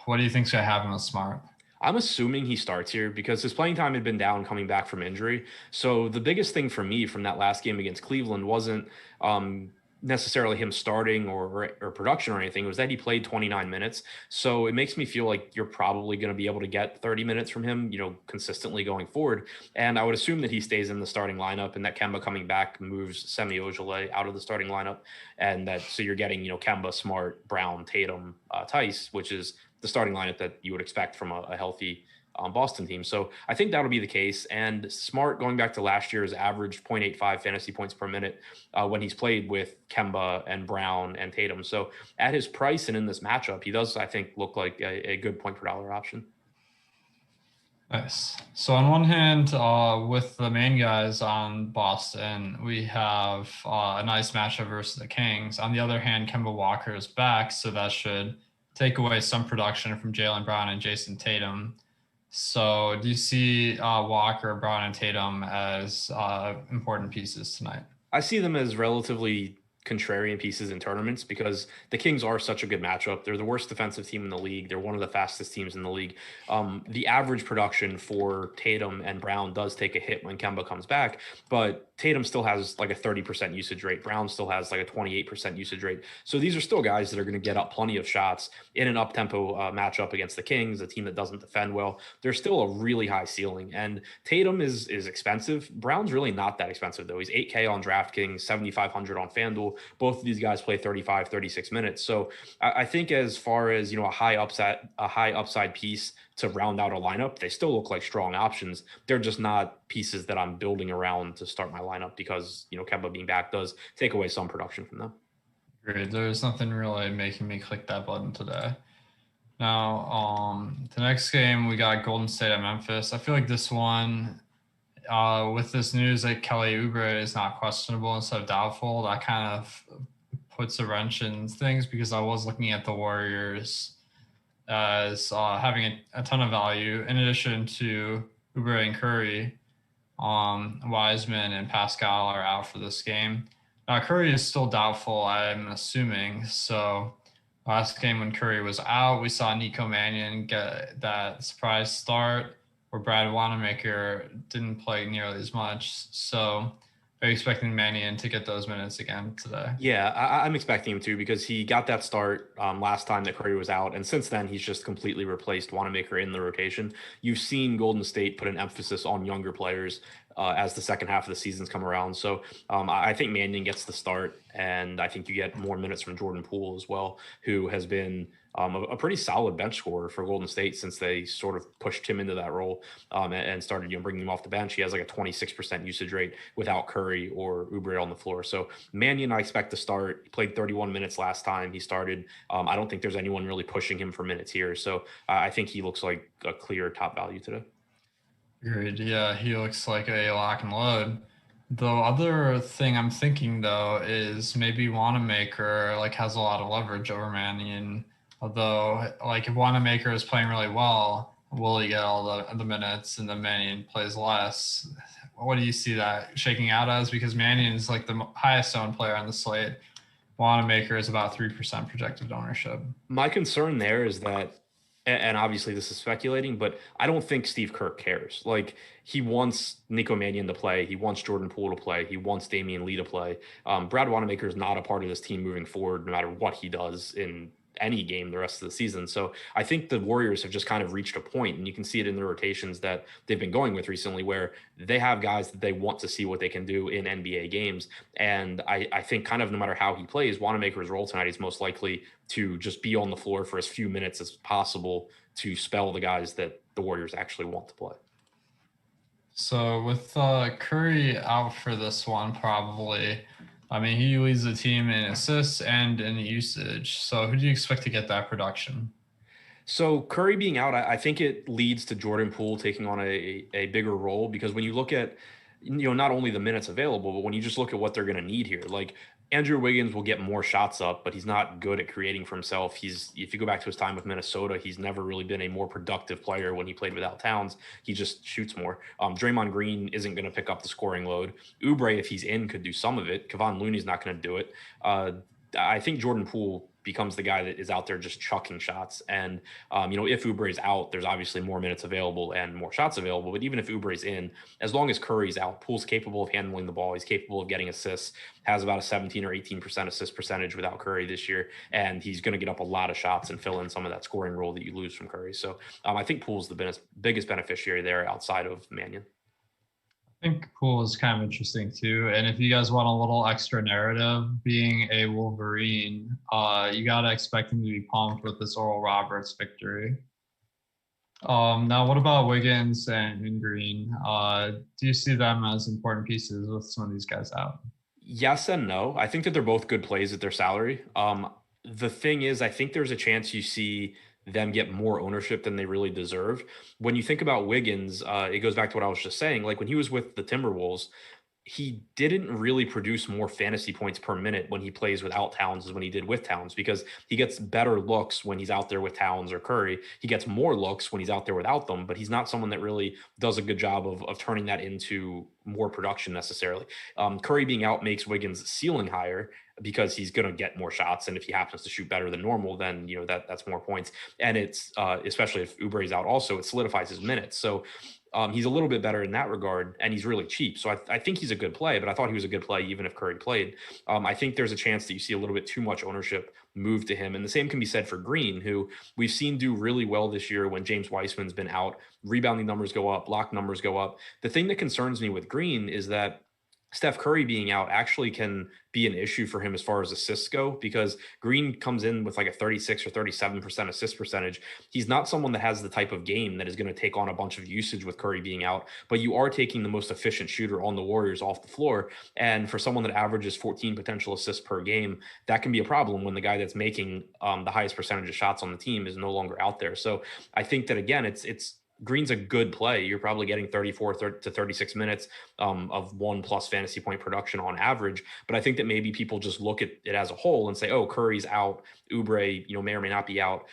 what do you think's going to happen with Smart? I'm assuming he starts here because his playing time had been down coming back from injury. So the biggest thing for me from that last game against Cleveland wasn't necessarily him starting or production or anything. It was that he played 29 minutes. So it makes me feel like you're probably going to be able to get 30 minutes from him, consistently going forward. And I would assume that he stays in the starting lineup and that Kemba coming back moves Semi Ojeleye out of the starting lineup. And so you're getting, Kemba, Smart, Brown, Tatum, Tice, which is the starting lineup that you would expect from a healthy Boston team. So I think that'll be the case. And Smart, going back to last year's average 0.85 fantasy points per minute when he's played with Kemba and Brown and Tatum. So at his price and in this matchup, he does, I think, look like a good point per dollar option. Nice. So on one hand, with the main guys on Boston, we have a nice matchup versus the Kings. On the other hand, Kemba Walker is back, so that should take away some production from Jaylen Brown and Jason Tatum. So do you see Walker, Brown, and Tatum as important pieces tonight? I see them as relatively contrarian pieces in tournaments because the Kings are such a good matchup. They're the worst defensive team in the league. They're one of the fastest teams in the league. The average production for Tatum and Brown does take a hit when Kemba comes back, but Tatum still has like a 30% usage rate. Brown still has like a 28% usage rate. So these are still guys that are going to get up plenty of shots in an up-tempo matchup against the Kings, a team that doesn't defend well. There's still a really high ceiling, and Tatum is expensive. Brown's really not that expensive, though. He's $8K on DraftKings, $7,500 on FanDuel. Both of these guys play 35, 36 minutes. So I think as far as, a high upside piece to round out a lineup, they still look like strong options. They're just not pieces that I'm building around to start my lineup because, Kemba being back does take away some production from them. Great. There's nothing really making me click that button today. Now, the next game, we got Golden State at Memphis. I feel like this one, with this news that Kelly Oubre is not questionable instead of doubtful, that kind of puts a wrench in things because I was looking at the Warriors as having a ton of value in addition to Oubre and Curry. Wiseman and Pascal are out for this game. Curry is still doubtful, I'm assuming. So last game when Curry was out, we saw Nico Mannion get that surprise start where Brad Wanamaker didn't play nearly as much. So are you expecting Mannion to get those minutes again today? Yeah, I'm expecting him to because he got that start last time that Curry was out. And since then, he's just completely replaced Wanamaker in the rotation. You've seen Golden State put an emphasis on younger players as the second half of the season's come around. So I think Mannion gets the start, and I think you get more minutes from Jordan Poole as well, who has been a pretty solid bench scorer for Golden State since they sort of pushed him into that role and started bringing him off the bench. He has like a 26% usage rate without Curry or Oubre on the floor. So Mannion, I expect to start. He played 31 minutes last time he started. I don't think there's anyone really pushing him for minutes here. So I think he looks like a clear top value today. Agreed. Yeah, he looks like a lock and load. The other thing I'm thinking, though, is maybe Wanamaker has a lot of leverage over Mannion. Although, if Wanamaker is playing really well, will he get all the minutes and then Mannion plays less? What do you see that shaking out as? Because Mannion is like the highest owned player on the slate. Wanamaker is about 3% projected ownership. My concern there is that, and obviously this is speculating, but I don't think Steve Kerr cares. Like, he wants Nico Mannion to play. He wants Jordan Poole to play. He wants Damian Lee to play. Brad Wanamaker is not a part of this team moving forward, no matter what he does in any game the rest of the season. So I think the Warriors have just kind of reached a point, and you can see it in the rotations that they've been going with recently, where they have guys that they want to see what they can do in NBA games. And I think kind of no matter how he plays, Wanamaker's role tonight is most likely to just be on the floor for as few minutes as possible to spell the guys that the Warriors actually want to play. So with Curry out for this one, probably, I mean, he leads the team in assists and in usage. So who do you expect to get that production? So Curry being out, I think it leads to Jordan Poole taking on a bigger role, because when you look at, not only the minutes available, but when you just look at what they're going to need here, like Andrew Wiggins will get more shots up, but he's not good at creating for himself. If you go back to his time with Minnesota, he's never really been a more productive player when he played without Towns. He just shoots more. Draymond Green isn't going to pick up the scoring load. Oubre, if he's in, could do some of it. Kevon Looney's not going to do it. I think Jordan Poole becomes the guy that is out there just chucking shots. And, if Oubre's out, there's obviously more minutes available and more shots available. But even if Oubre's in, as long as Curry's out, Poole's capable of handling the ball. He's capable of getting assists, has about a 17 or 18% assist percentage without Curry this year. And he's going to get up a lot of shots and fill in some of that scoring role that you lose from Curry. So I think Poole's the biggest beneficiary there outside of Mannion. I think Poole is kind of interesting too. And if you guys want a little extra narrative, being a Wolverine, you got to expect him to be pumped with this Oral Roberts victory. Now, what about Wiggins and Green? Do you see them as important pieces with some of these guys out? Yes and no. I think that they're both good plays at their salary. The thing is, I think there's a chance you see them get more ownership than they really deserve. When you think about Wiggins, it goes back to what I was just saying. Like when he was with the Timberwolves, he didn't really produce more fantasy points per minute when he plays without Towns as when he did with Towns, because he gets better looks when he's out there with Towns or Curry. He gets more looks when he's out there without them, but he's not someone that really does a good job of turning that into more production necessarily. Curry being out makes Wiggins' ceiling higher because he's going to get more shots. And if he happens to shoot better than normal, then, that's more points. And it's, especially if Oubre's out also, it solidifies his minutes. So he's a little bit better in that regard, and he's really cheap. So I think he's a good play, but I thought he was a good play even if Curry played. I think there's a chance that you see a little bit too much ownership move to him. And the same can be said for Green, who we've seen do really well this year when James Wiseman's been out. Rebounding numbers go up, block numbers go up. The thing that concerns me with Green is that Steph Curry being out actually can be an issue for him as far as assists go, because Green comes in with like a 36 or 37% assist percentage. He's not someone that has the type of game that is going to take on a bunch of usage with Curry being out, but you are taking the most efficient shooter on the Warriors off the floor. And for someone that averages 14 potential assists per game, that can be a problem when the guy that's making the highest percentage of shots on the team is no longer out there. So I think that, again, it's Green's a good play. You're probably getting 34 to 36 minutes of 1+ fantasy point production on average. But I think that maybe people just look at it as a whole and say, oh, Curry's out, Oubre, may or may not be out.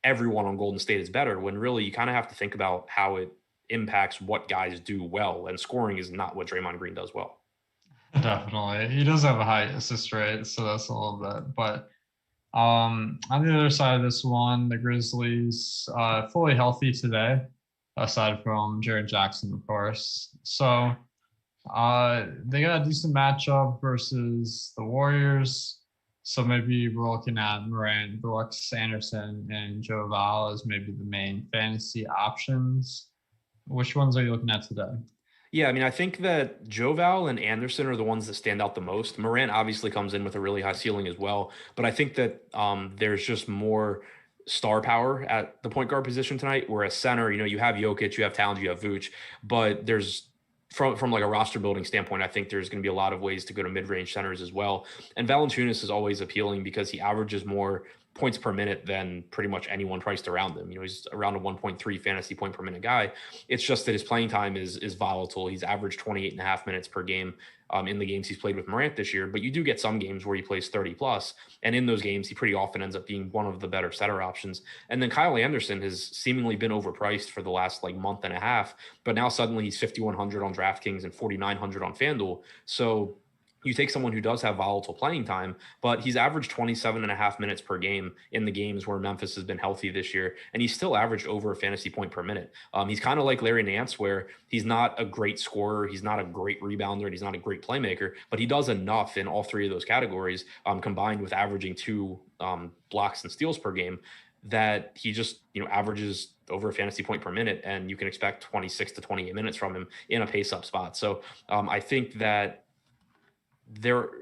Everyone on Golden State is better, when really you kind of have to think about how it impacts what guys do well. And scoring is not what Draymond Green does well. Definitely. He does have a high assist rate, so that's a little bit. But on the other side of this one, the Grizzlies fully healthy today, aside from Jaren Jackson, of course. So they got a decent matchup versus the Warriors. So maybe we're looking at Morant, Brooks, Anderson, and Javale as maybe the main fantasy options. Which ones are you looking at today? Yeah, I think that Javale and Anderson are the ones that stand out the most. Morant obviously comes in with a really high ceiling as well, but I think that there's just more star power at the point guard position tonight, whereas center, you have Jokic, you have Towns, you have Vooch, but there's from like a roster building standpoint, I think there's going to be a lot of ways to go to mid-range centers as well. And Valanciunas is always appealing because he averages more points per minute than pretty much anyone priced around him. He's around a 1.3 fantasy point per minute guy. It's just that his playing time is volatile. He's averaged 28.5 minutes per game in the games he's played with Morant this year, but you do get some games where he plays 30 plus. And in those games, he pretty often ends up being one of the better center options. And then Kyle Anderson has seemingly been overpriced for the last like month and a half, but now suddenly he's 5,100 on DraftKings and 4,900 on FanDuel. So you take someone who does have volatile playing time, but he's averaged 27.5 minutes per game in the games where Memphis has been healthy this year. And he's still averaged over a fantasy point per minute. He's kind of like Laurie Nance, where he's not a great scorer. He's not a great rebounder, and he's not a great playmaker, but he does enough in all three of those categories, combined with averaging 2 blocks and steals per game, that he just, averages over a fantasy point per minute, and you can expect 26 to 28 minutes from him in a pace up spot. So I think that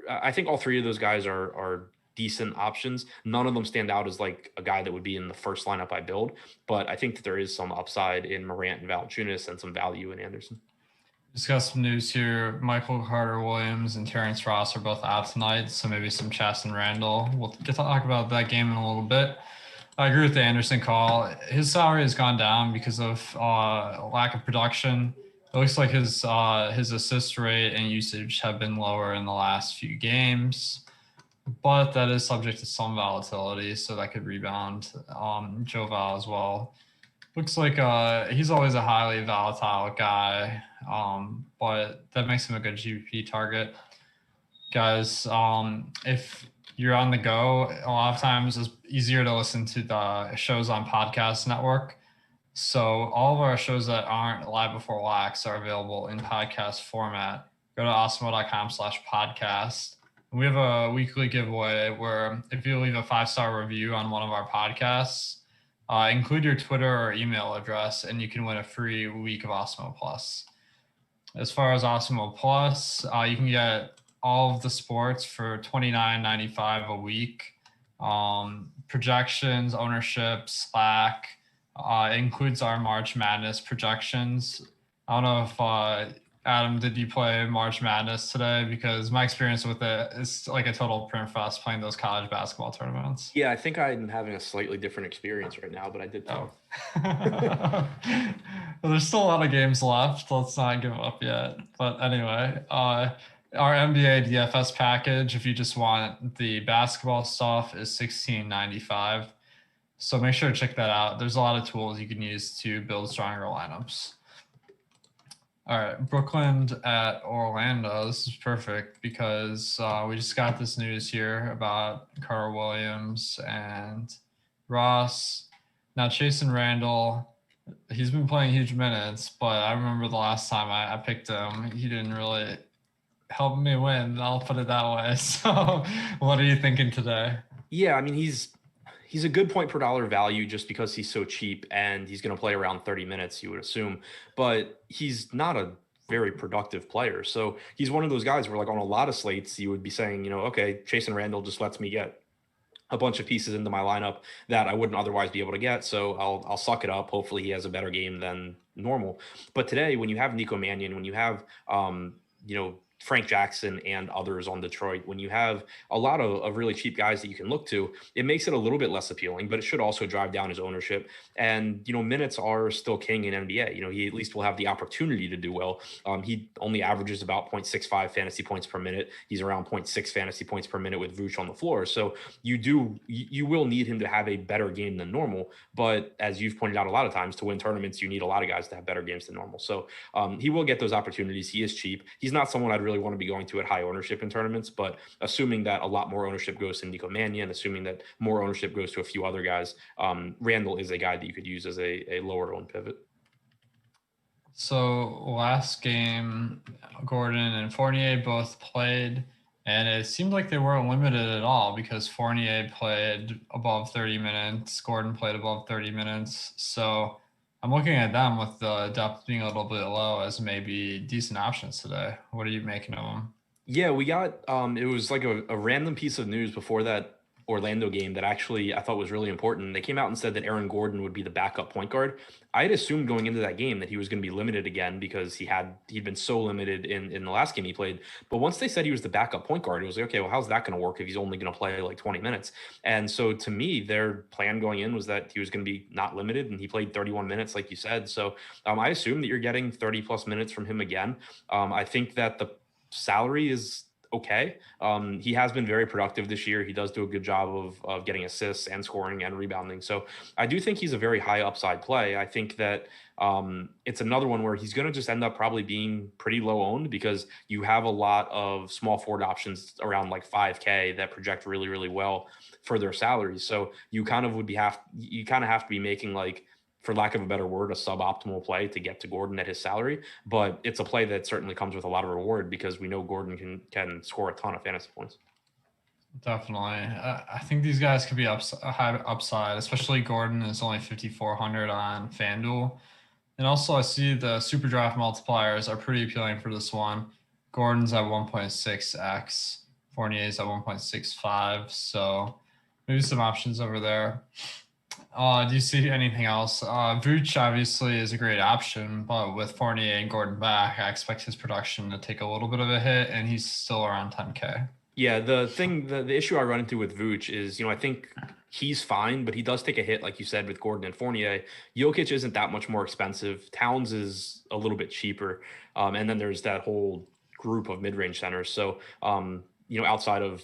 I think all three of those guys are decent options. None of them stand out as like a guy that would be in the first lineup I build, but I think that there is some upside in Morant and Valanciunas and some value in Anderson. Just got some news here. Michael Carter-Williams and Terrence Ross are both out tonight, so maybe some Chasson Randall. We'll get to talk about that game in a little bit. I agree with the Anderson call. His salary has gone down because of lack of production. It looks like his assist rate and usage have been lower in the last few games, but that is subject to some volatility, so that could rebound. Javale as well. Looks like he's always a highly volatile guy, but that makes him a good GPP target. Guys, if you're on the go, a lot of times it's easier to listen to the shows on Podcast Network. So all of our shows that aren't live before lax are available in podcast format. Go to awesemo.com/podcast. We have a weekly giveaway where if you leave a 5-star review on one of our podcasts, include your Twitter or email address, and you can win a free week of Awesemo Plus. As far as Awesemo Plus, you can get all of the sports for $29.95 a week. Projections, ownership, Slack. Includes our March Madness projections. I don't know if Adam, did you play March Madness today? Because my experience with it is like a total print fest playing those college basketball tournaments. Yeah, I think I'm having a slightly different experience right now, but I did play. Well, there's still a lot of games left. Let's not give up yet. But anyway, our NBA DFS package, if you just want the basketball stuff, is $16.95. So make sure to check that out. There's a lot of tools you can use to build stronger lineups. All right, Brooklyn at Orlando. This is perfect because we just got this news here about Carter-Williams and Ross. Now, Chasson Randall, he's been playing huge minutes, but I remember the last time I picked him, he didn't really help me win. I'll put it that way. So what are you thinking today? Yeah, I mean, he's a good point per dollar value just because he's so cheap and he's going to play around 30 minutes, you would assume, but he's not a very productive player. So he's one of those guys where like on a lot of slates, you would be saying, okay, Chasson Randall just lets me get a bunch of pieces into my lineup that I wouldn't otherwise be able to get. So I'll suck it up. Hopefully he has a better game than normal. But today, when you have Nico Mannion, when you have, Frank Jackson and others on Detroit, when you have a lot of really cheap guys that you can look to, it makes it a little bit less appealing, but it should also drive down his ownership. And, minutes are still king in NBA. He at least will have the opportunity to do well. He only averages about 0.65 fantasy points per minute. He's around 0.6 fantasy points per minute with Vooch on the floor. So you will need him to have a better game than normal. But as you've pointed out a lot of times, to win tournaments, you need a lot of guys to have better games than normal. So he will get those opportunities. He is cheap. He's not someone I'd really want to be going to at high ownership in tournaments, but assuming that a lot more ownership goes to Nico Mannion, assuming that more ownership goes to a few other guys, Randall is a guy that you could use as a lower owned pivot. So last game, Gordon and Fournier both played, and it seemed like they weren't limited at all because Fournier played above 30 minutes, Gordon played above 30 minutes. So I'm looking at them with the depth being a little bit low as maybe decent options today. What are you making of them? Yeah, we got it was like a random piece of news before that Orlando game that actually I thought was really important. They came out and said that Aaron Gordon would be the backup point guard. I had assumed going into that game that he was going to be limited again because he'd been so limited in the last game he played. But once they said he was the backup point guard, it was like, okay, well, how's that going to work if he's only going to play like 20 minutes? And so to me, their plan going in was that he was going to be not limited, and he played 31 minutes, like you said. So I assume that you're getting 30 plus minutes from him again. I think that the salary is okay. He has been very productive this year. He does do a good job of getting assists and scoring and rebounding. So I do think he's a very high upside play. I think that it's another one where he's going to just end up probably being pretty low owned because you have a lot of small forward options around like 5K that project really, really well for their salaries. So you kind of have to be making, like, for lack of a better word, a suboptimal play to get to Gordon at his salary. But it's a play that certainly comes with a lot of reward because we know Gordon can score a ton of fantasy points. Definitely. I think these guys could be high upside, especially Gordon is only 5,400 on FanDuel. And also I see the SuperDraft multipliers are pretty appealing for this one. Gordon's at 1.6x, Fournier's at 1.65. So maybe some options over there. Do you see anything else? Vooch obviously is a great option, but with Fournier and Gordon back, I expect his production to take a little bit of a hit, and he's still around 10K. Yeah, the issue I run into with Vooch is, I think he's fine, but he does take a hit, like you said, with Gordon and Fournier. Jokic isn't that much more expensive. Towns is a little bit cheaper. And then there's that whole group of mid-range centers. So, outside of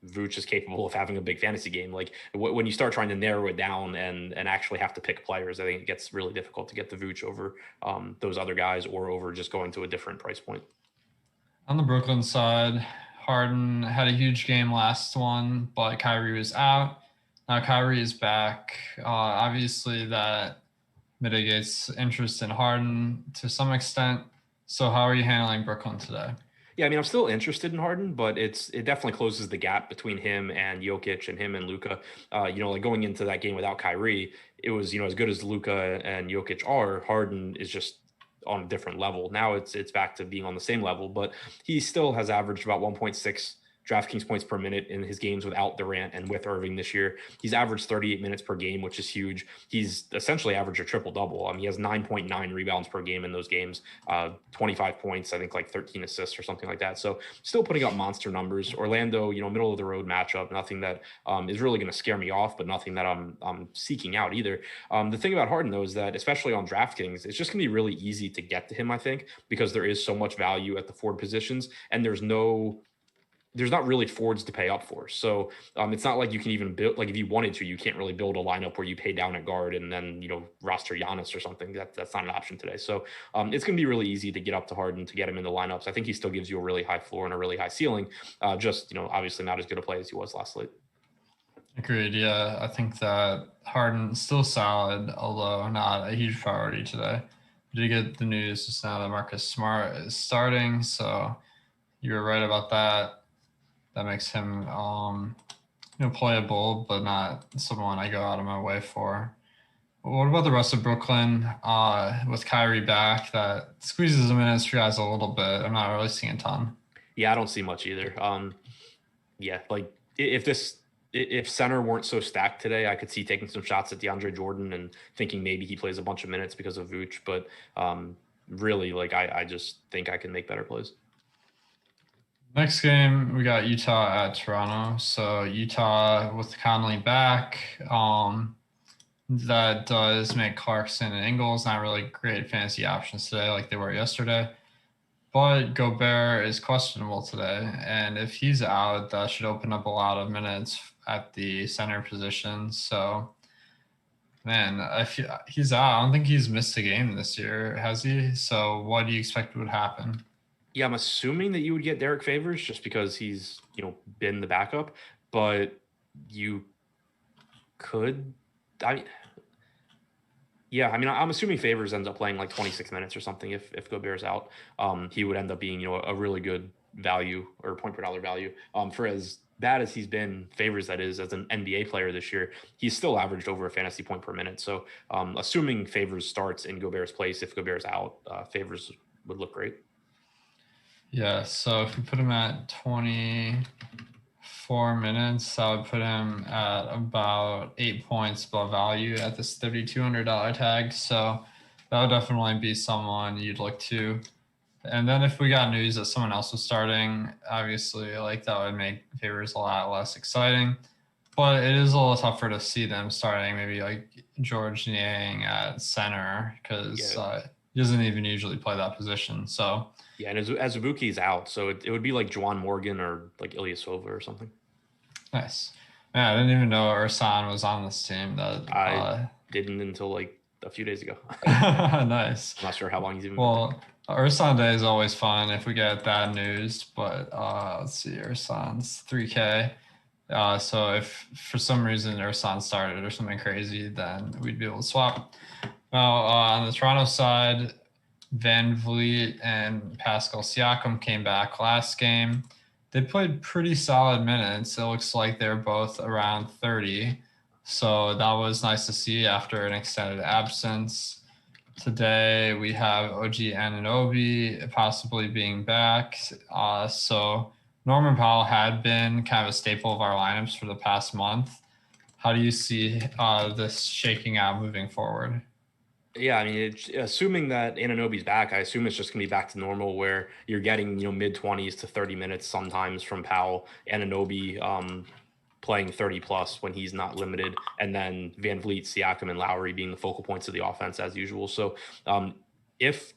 Vooch is capable of having a big fantasy game. Like when you start trying to narrow it down and actually have to pick players, I think it gets really difficult to get the Vooch over those other guys or over just going to a different price point. On the Brooklyn side, Harden had a huge game last one, but Kyrie was out. Now Kyrie is back. Obviously that mitigates interest in Harden to some extent. So how are you handling Brooklyn today? Yeah, I mean, I'm still interested in Harden, but it definitely closes the gap between him and Jokic and him and Luka. Like going into that game without Kyrie, it was, as good as Luka and Jokic are, Harden is just on a different level. Now it's back to being on the same level, but he still has averaged about 1.6 DraftKings points per minute in his games without Durant and with Irving this year. He's averaged 38 minutes per game, which is huge. He's essentially averaged a triple-double. He has 9.9 rebounds per game in those games, 25 points, I think like 13 assists or something like that. So still putting up monster numbers. Orlando, middle of the road matchup, nothing that is really going to scare me off, but nothing that I'm seeking out either. The thing about Harden, though, is that especially on DraftKings, it's just going to be really easy to get to him, I think, because there is so much value at the forward positions, and there's not really forwards to pay up for. So it's not like you can even build, like if you wanted to, you can't really build a lineup where you pay down at guard and then, roster Giannis or something. That's not an option today. So it's going to be really easy to get up to Harden to get him in the lineups. I think he still gives you a really high floor and a really high ceiling. Obviously not as good a play as he was last slate. Agreed. Yeah, I think that Harden's still solid, although not a huge priority today. We did get the news just now that Marcus Smart is starting. So you were right about that. That makes him, playable, but not someone I go out of my way for. What about the rest of Brooklyn with Kyrie back? That squeezes the minutes for guys a little bit. I'm not really seeing a ton. Yeah, I don't see much either. If center weren't so stacked today, I could see taking some shots at DeAndre Jordan and thinking maybe he plays a bunch of minutes because of Vooch. But really, I just think I can make better plays. Next game, we got Utah at Toronto. So Utah with Conley back. That does make Clarkson and Ingles not really great fantasy options today like they were yesterday. But Gobert is questionable today. And if he's out, that should open up a lot of minutes at the center position. So, man, if he's out, I don't think he's missed a game this year, has he? So what do you expect would happen? Yeah, I'm assuming that you would get Derek Favors just because he's, been the backup, but you could, I'm assuming Favors ends up playing like 26 minutes or something. If Gobert's out, he would end up being, a really good value or point per dollar value. For as bad as he's been, Favors, that is, as an NBA player this year, he's still averaged over a fantasy point per minute. So assuming Favors starts in Gobert's place, if Gobert's out, Favors would look great. Yeah, so if we put him at 24 minutes, that would put him at about 8 points above value at this $3,200 tag. So that would definitely be someone you'd look to. And then if we got news that someone else was starting, obviously, that would make Favors a lot less exciting. But it is a little tougher to see them starting maybe like George Niang at center because He doesn't even usually play that position. So yeah, and Azubuike's out, so it would be like Juwan Morgan or like Ilyasova or something. Nice. Man, I didn't even know Ersan was on this team. I didn't until like a few days ago. Nice. I'm not sure how long he's even been. Ersan Day is always fun if we get that news, but let's see, Ersan's 3K. So if for some reason Ersan started or something crazy, then we'd be able to swap. Now on the Toronto side, Van Vliet and Pascal Siakam came back last game. They played pretty solid minutes. It looks like they're both around 30. So that was nice to see after an extended absence. Today we have OG Anunoby possibly being back. So Norman Powell had been kind of a staple of our lineups for the past month. How do you see this shaking out moving forward? Yeah, I mean, assuming that Anunoby's back, I assume it's just going to be back to normal where you're getting, mid-20s to 30 minutes sometimes from Powell, Anunoby playing 30 plus when he's not limited, and then Van Vliet, Siakam, and Lowry being the focal points of the offense as usual. So if,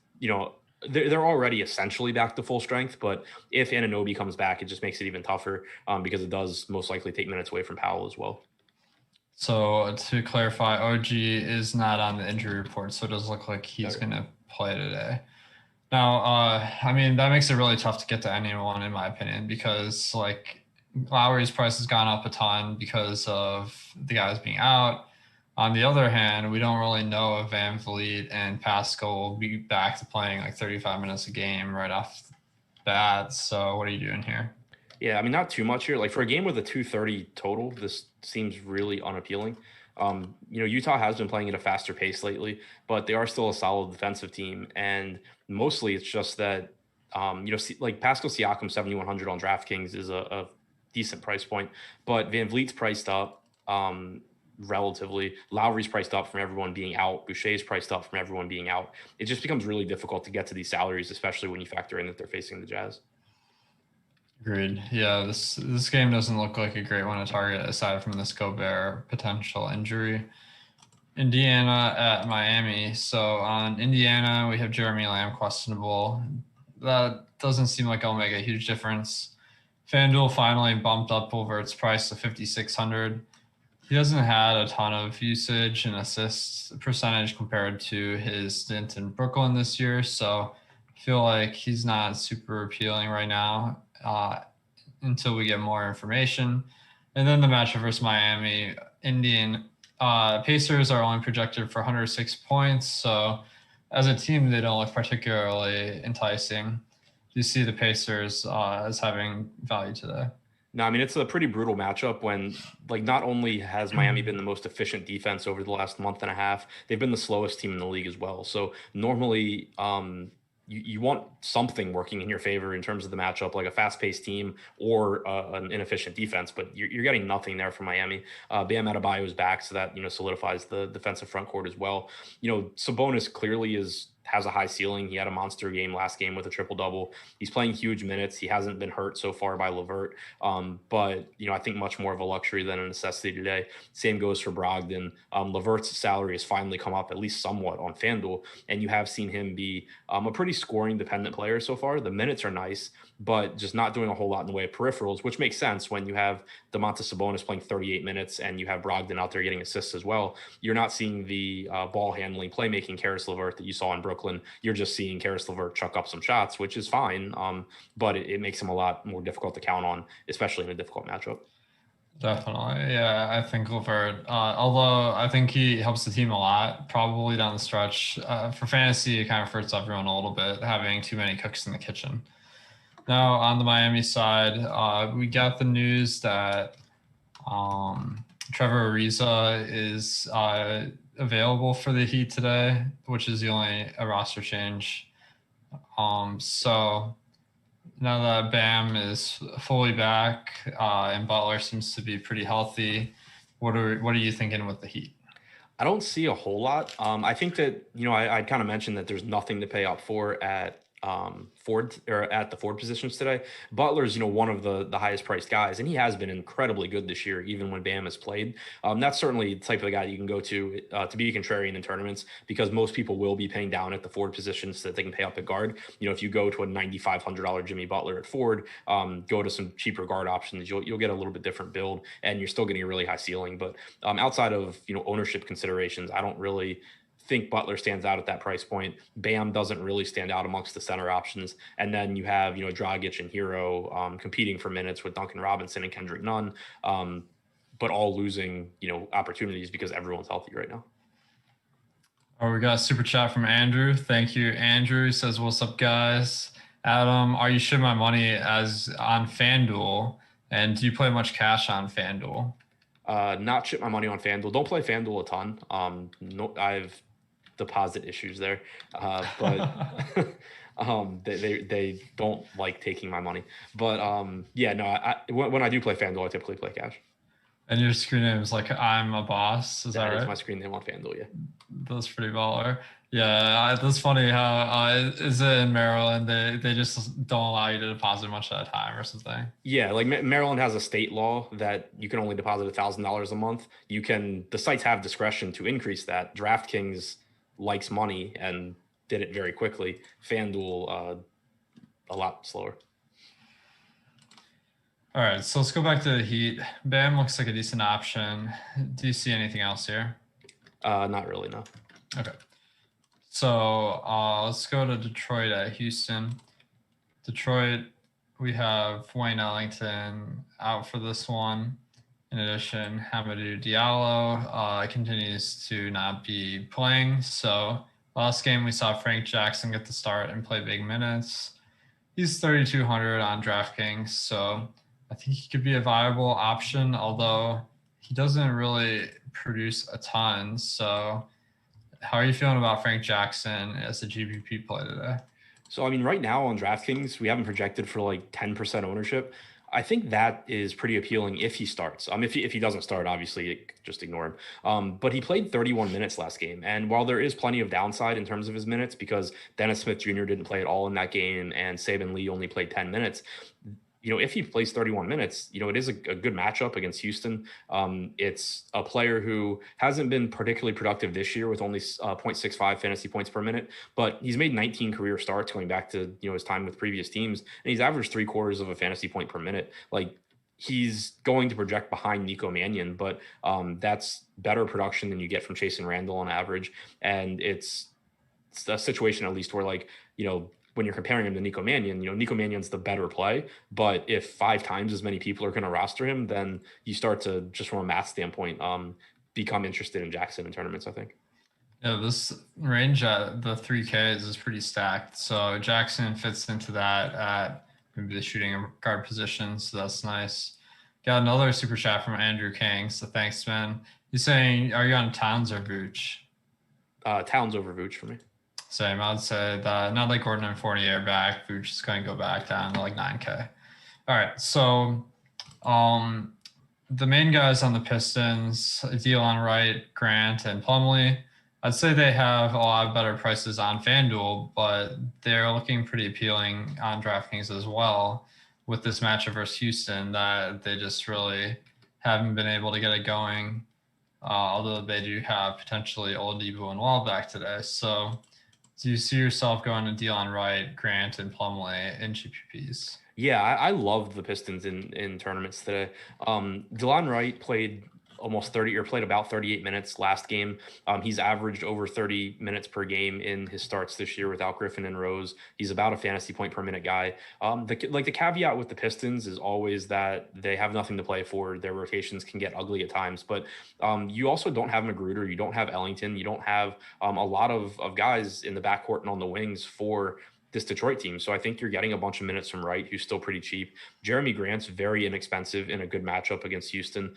they're already essentially back to full strength, but if Anunoby comes back, it just makes it even tougher because it does most likely take minutes away from Powell as well. So to clarify, OG is not on the injury report, so it does look like he's going to play today. Now, I mean, that makes it really tough to get to anyone, in my opinion, because like Lowry's price has gone up a ton because of the guys being out. On the other hand, we don't really know if Van Vliet and Pascal will be back to playing like 35 minutes a game right off the bat. So what are you doing here? Yeah, I mean, not too much here. Like for a game with a 230 total, this seems really unappealing. Utah has been playing at a faster pace lately, but they are still a solid defensive team. And mostly it's just that, like Pascal Siakam 7,100 on DraftKings is a decent price point, but Van Vliet's priced up relatively. Lowry's priced up from everyone being out. Boucher's priced up from everyone being out. It just becomes really difficult to get to these salaries, especially when you factor in that they're facing the Jazz. Agreed. Yeah, this game doesn't look like a great one to target aside from this Gobert potential injury. Indiana at Miami. So on Indiana, we have Jeremy Lamb questionable. That doesn't seem like it'll make a huge difference. FanDuel finally bumped up over its price to 5,600. He hasn't had a ton of usage and assists percentage compared to his stint in Brooklyn this year. So I feel like he's not super appealing right now. Until we get more information. And then the matchup versus Miami, Pacers are only projected for 106 points. So as a team, they don't look particularly enticing. Do you see the Pacers as having value today? No, I mean, it's a pretty brutal matchup when, like, not only has Miami been the most efficient defense over the last month and a half, they've been the slowest team in the league as well. So normally, you want something working in your favor in terms of the matchup, like a fast-paced team or an inefficient defense, but you're getting nothing there from Miami. Bam Adebayo is back, so that solidifies the defensive front court as well. Sabonis clearly has a high ceiling. He had a monster game last game with a triple-double. He's playing huge minutes. He hasn't been hurt so far by LeVert, but I think much more of a luxury than a necessity today. Same goes for Brogdon. LeVert's salary has finally come up at least somewhat on FanDuel, and you have seen him be a pretty scoring-dependent player so far. The minutes are nice, but just not doing a whole lot in the way of peripherals, which makes sense when you have Domantas Sabonis playing 38 minutes and you have Brogdon out there getting assists as well. You're not seeing the ball handling, playmaking Caris LeVert that you saw in Brooklyn. You're just seeing Caris LeVert chuck up some shots, which is fine, but it makes him a lot more difficult to count on, especially in a difficult matchup. Definitely. Yeah, I think LeVert, although I think he helps the team a lot, probably down the stretch. For fantasy, it kind of hurts everyone a little bit, having too many cooks in the kitchen. Now, on the Miami side, we got the news that Trevor Ariza is available for the Heat today, which is the only roster change. So now that Bam is fully back and Butler seems to be pretty healthy, what are you thinking with the Heat? I don't see a whole lot. I think that, I kind of mentioned that there's nothing to pay up for at Ford or at the Ford positions today. Butler's, one of the highest priced guys, and he has been incredibly good this year, even when Bam has played. That's certainly the type of guy you can go to be a contrarian in tournaments, because most people will be paying down at the Ford position so that they can pay up at guard. If you go to a $9,500 Jimmy Butler at Ford, go to some cheaper guard options, you'll get a little bit different build, and you're still getting a really high ceiling. But outside of ownership considerations, I don't really think Butler stands out at that price point. Bam doesn't really stand out amongst the center options. And then you have, Dragic and Hero competing for minutes with Duncan Robinson and Kendrick Nunn, but all losing, opportunities because everyone's healthy right now. Oh, we got a super chat from Andrew. Thank you, Andrew. He says, "What's up, guys? Adam, are you ShipMyMoney as on FanDuel? And do you play much cash on FanDuel?" Not ShipMyMoney on FanDuel. Don't play FanDuel a ton. No, I've deposit issues there, but they don't like taking my money. But when I do play FanDuel, I typically play cash. And your screen name is like I'm a boss. Is that right? That's my screen name on FanDuel. Yeah, that's pretty baller. Yeah, that's funny how is it in Maryland they just don't allow you to deposit much at a time or something. Yeah, like Maryland has a state law that you can only deposit $1,000 a month. The sites have discretion to increase that. DraftKings likes money and did it very quickly. FanDuel a lot slower. All right, so let's go back to the Heat. Bam looks like a decent option. Do you see anything else here? Not really, no. Okay. So let's go to Detroit at Houston. Detroit, we have Wayne Ellington out for this one. In addition, Hamidou Diallo continues to not be playing. So last game, we saw Frank Jackson get the start and play big minutes. He's 3,200 on DraftKings, so I think he could be a viable option, although he doesn't really produce a ton. So how are you feeling about Frank Jackson as a GPP play today? So, right now on DraftKings, we haven't projected for like 10% ownership. I think that is pretty appealing if he starts. If he doesn't start, obviously just ignore him. But he played 31 minutes last game. And while there is plenty of downside in terms of his minutes, because Dennis Smith Jr. didn't play at all in that game and Saban Lee only played 10 minutes, if he plays 31 minutes, it is a good matchup against Houston. It's a player who hasn't been particularly productive this year with only 0.65 fantasy points per minute, but he's made 19 career starts going back to, his time with previous teams. And he's averaged 3/4 of a fantasy point per minute. Like, he's going to project behind Nico Mannion, but that's better production than you get from Chase and Randall on average. And it's a situation at least where when you're comparing him to Nico Mannion, Nico Mannion's the better play. But if 5 times as many people are going to roster him, then you start to, just from a math standpoint, become interested in Jackson in tournaments, I think. Yeah, this range at the 3Ks is pretty stacked. So Jackson fits into that at maybe the shooting guard position. So that's nice. Got another super chat from Andrew King. So thanks, man. He's saying, are you on Towns or Vooch? Towns over Vooch for me. Same. I would say that now that Gordon and Fournier are back, Vooch is going to go back down to like 9K. All right. So the main guys on the Pistons, Delon Wright, Grant, and Plumlee, I'd say they have a lot of better prices on FanDuel, but they're looking pretty appealing on DraftKings as well with this matchup versus Houston that they just really haven't been able to get it going, although they do have potentially Oladipo and Wall back today. So do you see yourself going to Delon Wright, Grant, and Plumlee in GPPs? Yeah, I love the Pistons in tournaments today. Delon Wright played about 38 minutes last game. He's averaged over 30 minutes per game in his starts this year without Griffin and Rose. He's about a fantasy point per minute guy. The caveat with the Pistons is always that they have nothing to play for. Their rotations can get ugly at times, but you also don't have Magruder. You don't have Ellington. You don't have a lot of guys in the backcourt and on the wings for this Detroit team. So I think you're getting a bunch of minutes from Wright, who's still pretty cheap. Jeremy Grant's very inexpensive in a good matchup against Houston.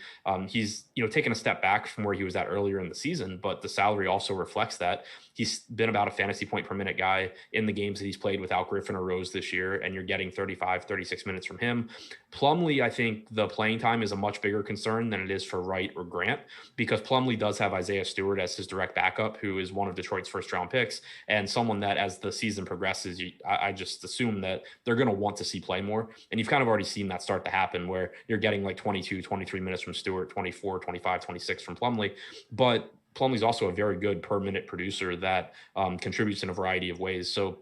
He's, taken a step back from where he was at earlier in the season, but the salary also reflects that. He's been about a fantasy point per minute guy in the games that he's played without Griffin or Rose this year, and you're getting 35, 36 minutes from him. Plumlee, I think the playing time is a much bigger concern than it is for Wright or Grant, because Plumlee does have Isaiah Stewart as his direct backup, who is one of Detroit's first round picks, and someone that as the season progresses, I just assume that they're going to want to see play more. And you've kind of already seen that start to happen where you're getting like 22, 23 minutes from Stewart, 24, 25, 26 from Plumlee. But Plumlee's also a very good per minute producer that contributes in a variety of ways. So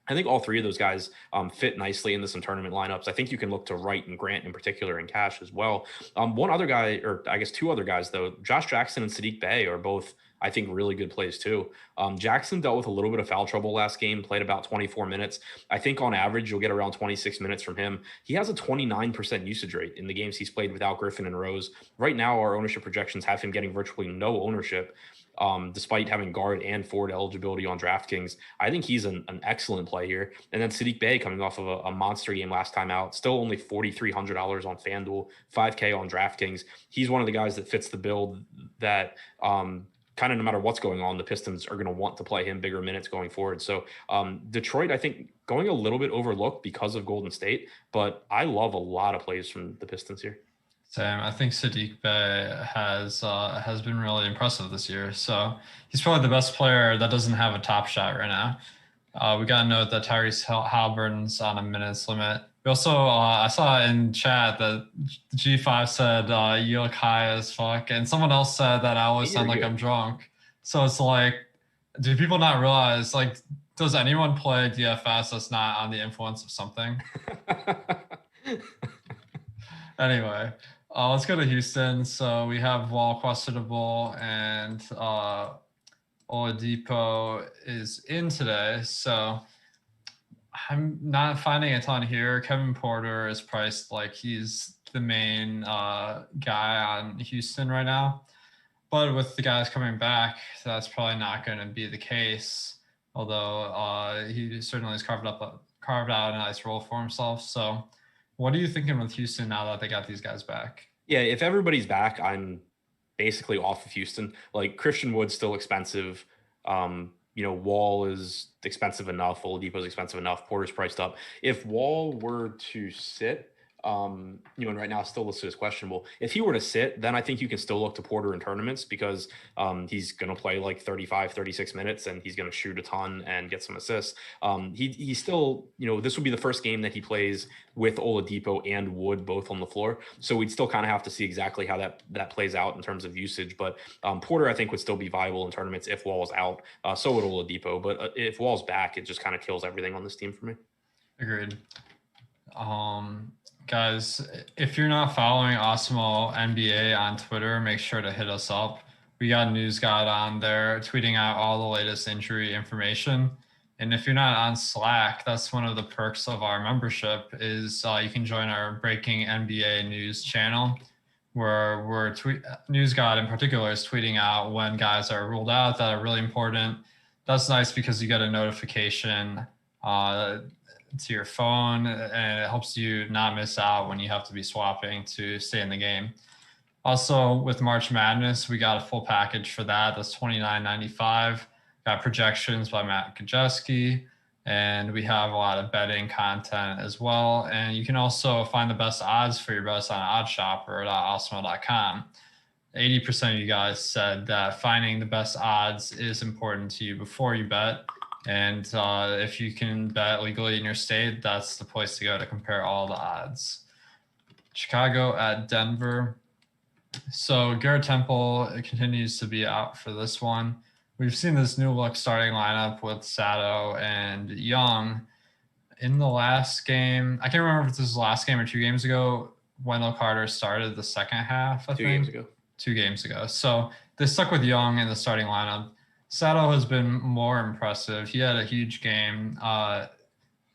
I think all three of those guys fit nicely into some tournament lineups. I think you can look to Wright and Grant in particular in cash as well. One other guy, or I guess two other guys though, Josh Jackson and Saddiq Bey are both, I think, really good plays too. Jackson dealt with a little bit of foul trouble last game, played about 24 minutes. I think on average, you'll get around 26 minutes from him. He has a 29% usage rate in the games he's played without Griffin and Rose. Right now, our ownership projections have him getting virtually no ownership. Despite having guard and forward eligibility on DraftKings. I think he's an excellent play here. And then Saddiq Bey coming off of a monster game last time out, still only $4,300 on FanDuel, $5K on DraftKings. He's one of the guys that fits the build that kind of no matter what's going on, the Pistons are going to want to play him bigger minutes going forward. So Detroit, I think, going a little bit overlooked because of Golden State, but I love a lot of plays from the Pistons here. Same. I think Saddiq Bey has been really impressive this year. So he's probably the best player that doesn't have a top shot right now. We got to note that Tyrese Halliburton's on a minutes limit. We also, I saw in chat that G5 said, you look high as fuck. And someone else said that I always sound like I'm drunk. So it's like, do people not realize, like, does anyone play DFS that's not on the influence of something? Anyway. Let's go to Houston. So we have Wall questionable and Oladipo is in today. So I'm not finding a ton here. Kevin Porter is priced like he's the main guy on Houston right now. But with the guys coming back, that's probably not going to be the case. Although he certainly has carved out a nice role for himself. So what are you thinking with Houston now that they got these guys back? Yeah, if everybody's back, I'm basically off of Houston. Like Christian Wood's still expensive. Wall is expensive enough. Oladipo's expensive enough. Porter's priced up. If Wall were to sit, and right now still listed as questionable. If he were to sit, then I think you can still look to Porter in tournaments because he's going to play like 35, 36 minutes and he's going to shoot a ton and get some assists. He still, this would be the first game that he plays with Oladipo and Wood both on the floor. So we'd still kind of have to see exactly how that plays out in terms of usage. But Porter, I think, would still be viable in tournaments if Wall's out. So would Oladipo. But if Wall's back, it just kind of kills everything on this team for me. Agreed. Guys, if you're not following Awesemo NBA on Twitter, make sure to hit us up. We got a news guide on there tweeting out all the latest injury information. And if you're not on Slack, that's one of the perks of our membership is you can join our Breaking NBA News channel where news guide in particular is tweeting out when guys are ruled out that are really important. That's nice because you get a notification to your phone and it helps you not miss out when you have to be swapping to stay in the game. Also with March Madness, we got a full package for that. That's $29.95. Got projections by Matt Kajeski, and we have a lot of betting content as well. And you can also find the best odds for your bets on oddshopper.awesemo.com. 80% of you guys said that finding the best odds is important to you before you bet. And if you can bet legally in your state, that's the place to go to compare all the odds. Chicago at Denver. So Garrett Temple continues to be out for this one. We've seen this new look starting lineup with Sato and Young. In the last game, I can't remember if this was the last game or 2 games ago, Wendell Carter started the second half, I think. 2 games ago. So they stuck with Young in the starting lineup. Sato has been more impressive. He had a huge game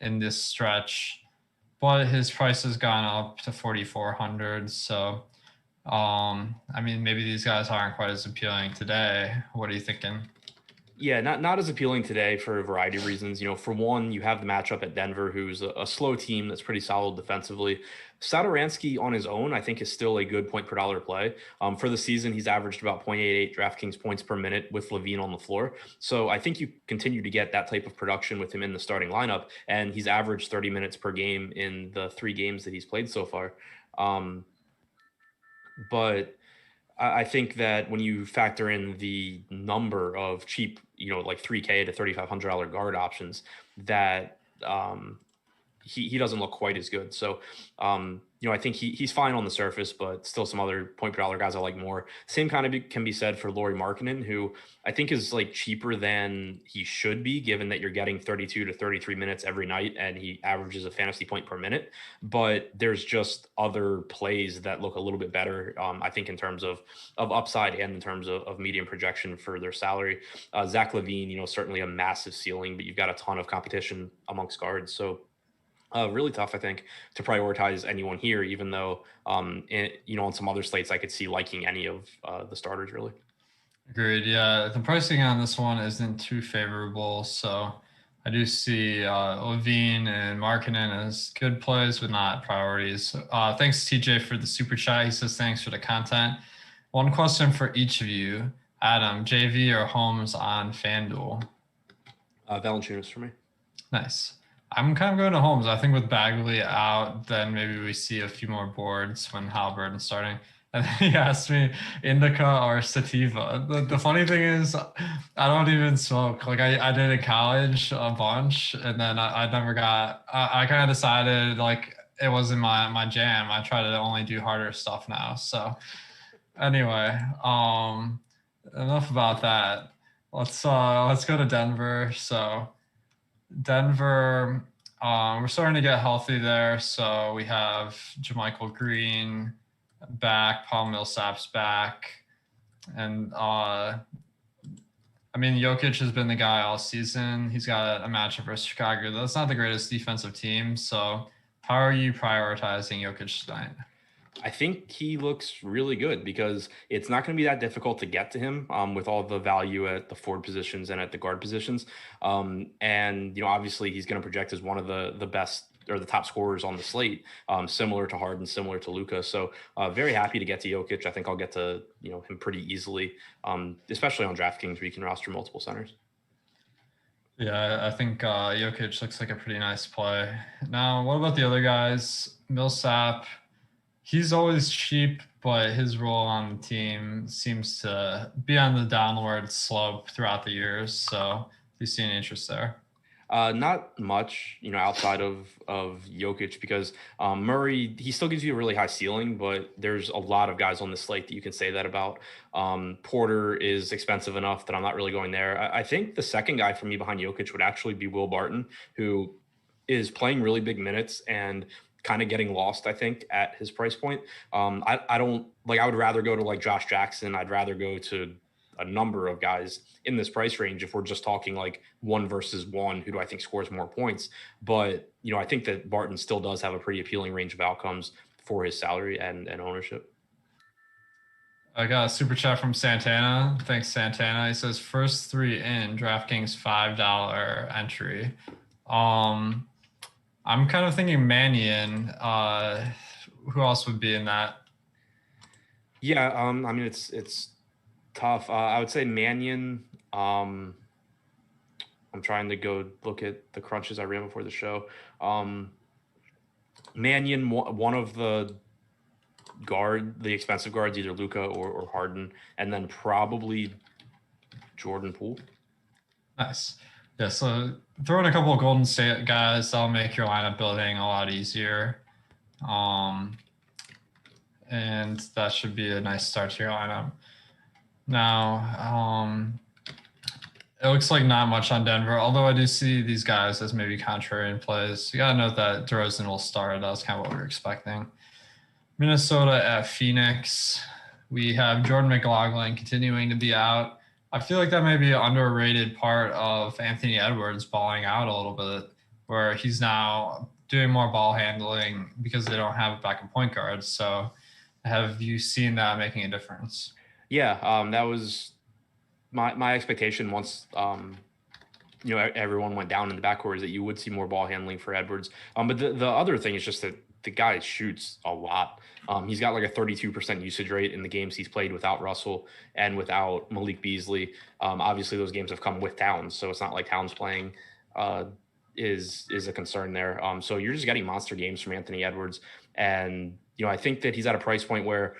in this stretch, but his price has gone up to 4,400. So, maybe these guys aren't quite as appealing today. What are you thinking? Yeah, not as appealing today for a variety of reasons. For one, you have the matchup at Denver, who's a slow team that's pretty solid defensively. Satoransky on his own, I think, is still a good point per dollar play. For the season, he's averaged about 0.88 DraftKings points per minute with LaVine on the floor. So I think you continue to get that type of production with him in the starting lineup, and he's averaged 30 minutes per game in the 3 games that he's played so far. But I think that when you factor in the number of cheap, like $3K to $3,500 guard options, that he doesn't look quite as good. So, I think he's fine on the surface, but still some other point per dollar guys I like more. Same kind of can be said for Laurie Markkinen, who I think is like cheaper than he should be, given that you're getting 32 to 33 minutes every night and he averages a fantasy point per minute. But there's just other plays that look a little bit better, I think, in terms of upside and in terms of median projection for their salary. Zach LaVine, certainly a massive ceiling, but you've got a ton of competition amongst guards. So really tough, I think, to prioritize anyone here, even though, on some other slates, I could see liking any of the starters, really. Agreed. Yeah, the pricing on this one isn't too favorable. So I do see LaVine and Markkinen as good plays, but not priorities. Thanks, TJ, for the super chat. He says, thanks for the content. One question for each of you. Adam, JV or Holmes on FanDuel? Valanciunas for me. Nice. I'm kind of going to Holmes. I think with Bagley out, then maybe we see a few more boards when Halliburton's starting. And then he asked me indica or sativa. The funny thing is, I don't even smoke. Like I did in college a bunch, and then I never got. I kind of decided like it wasn't my jam. I try to only do harder stuff now. So anyway, enough about that. Let's go to Denver. So Denver, we're starting to get healthy there. So we have JaMychal Green back, Paul Millsap's back. And Jokic has been the guy all season. He's got a matchup versus Chicago. That's not the greatest defensive team. So how are you prioritizing Jokic tonight? I think he looks really good because it's not going to be that difficult to get to him with all the value at the forward positions and at the guard positions. And obviously he's going to project as one of the best or the top scorers on the slate, similar to Harden, similar to Luka. So very happy to get to Jokic. I think I'll get to him pretty easily, especially on DraftKings where you can roster multiple centers. Yeah, I think Jokic looks like a pretty nice play. Now, what about the other guys? Millsap. He's always cheap, but his role on the team seems to be on the downward slope throughout the years. So do you see any interest there? Not much, outside of Jokic, because Murray, he still gives you a really high ceiling, but there's a lot of guys on the slate that you can say that about. Porter is expensive enough that I'm not really going there. I think the second guy for me behind Jokic would actually be Will Barton, who is playing really big minutes and kind of getting lost, I think, at his price point. I don't like, I would rather go to like Josh Jackson. I'd rather go to a number of guys in this price range if we're just talking like 1 versus 1, who do I think scores more points. But, I think that Barton still does have a pretty appealing range of outcomes for his salary and ownership. I got a super chat from Santana. Thanks, Santana. He says, first 3 in, DraftKings $5 entry. I'm kind of thinking Mannion. Who else would be in that? Yeah, it's tough. I would say Mannion. I'm trying to go look at the crunches I ran before the show. Mannion, one of the expensive guards, either Luka or Harden, and then probably Jordan Poole. Nice. Yeah, so throw in a couple of Golden State guys, that'll make your lineup building a lot easier. And that should be a nice start to your lineup. Now, it looks like not much on Denver, although I do see these guys as maybe contrarian plays. You got to note that DeRozan will start. That was kind of what we were expecting. Minnesota at Phoenix. We have Jordan McLaughlin continuing to be out. I feel like that may be an underrated part of Anthony Edwards balling out a little bit, where he's now doing more ball handling because they don't have a backup point guard. So have you seen that making a difference? Yeah, that was my expectation once, everyone went down in the backcourt, is that you would see more ball handling for Edwards. But the other thing is just that the guy shoots a lot. He's got like a 32% usage rate in the games he's played without Russell and without Malik Beasley. Obviously, those games have come with Towns, so it's not like Towns playing is a concern there. So you're just getting monster games from Anthony Edwards. And, I think that he's at a price point where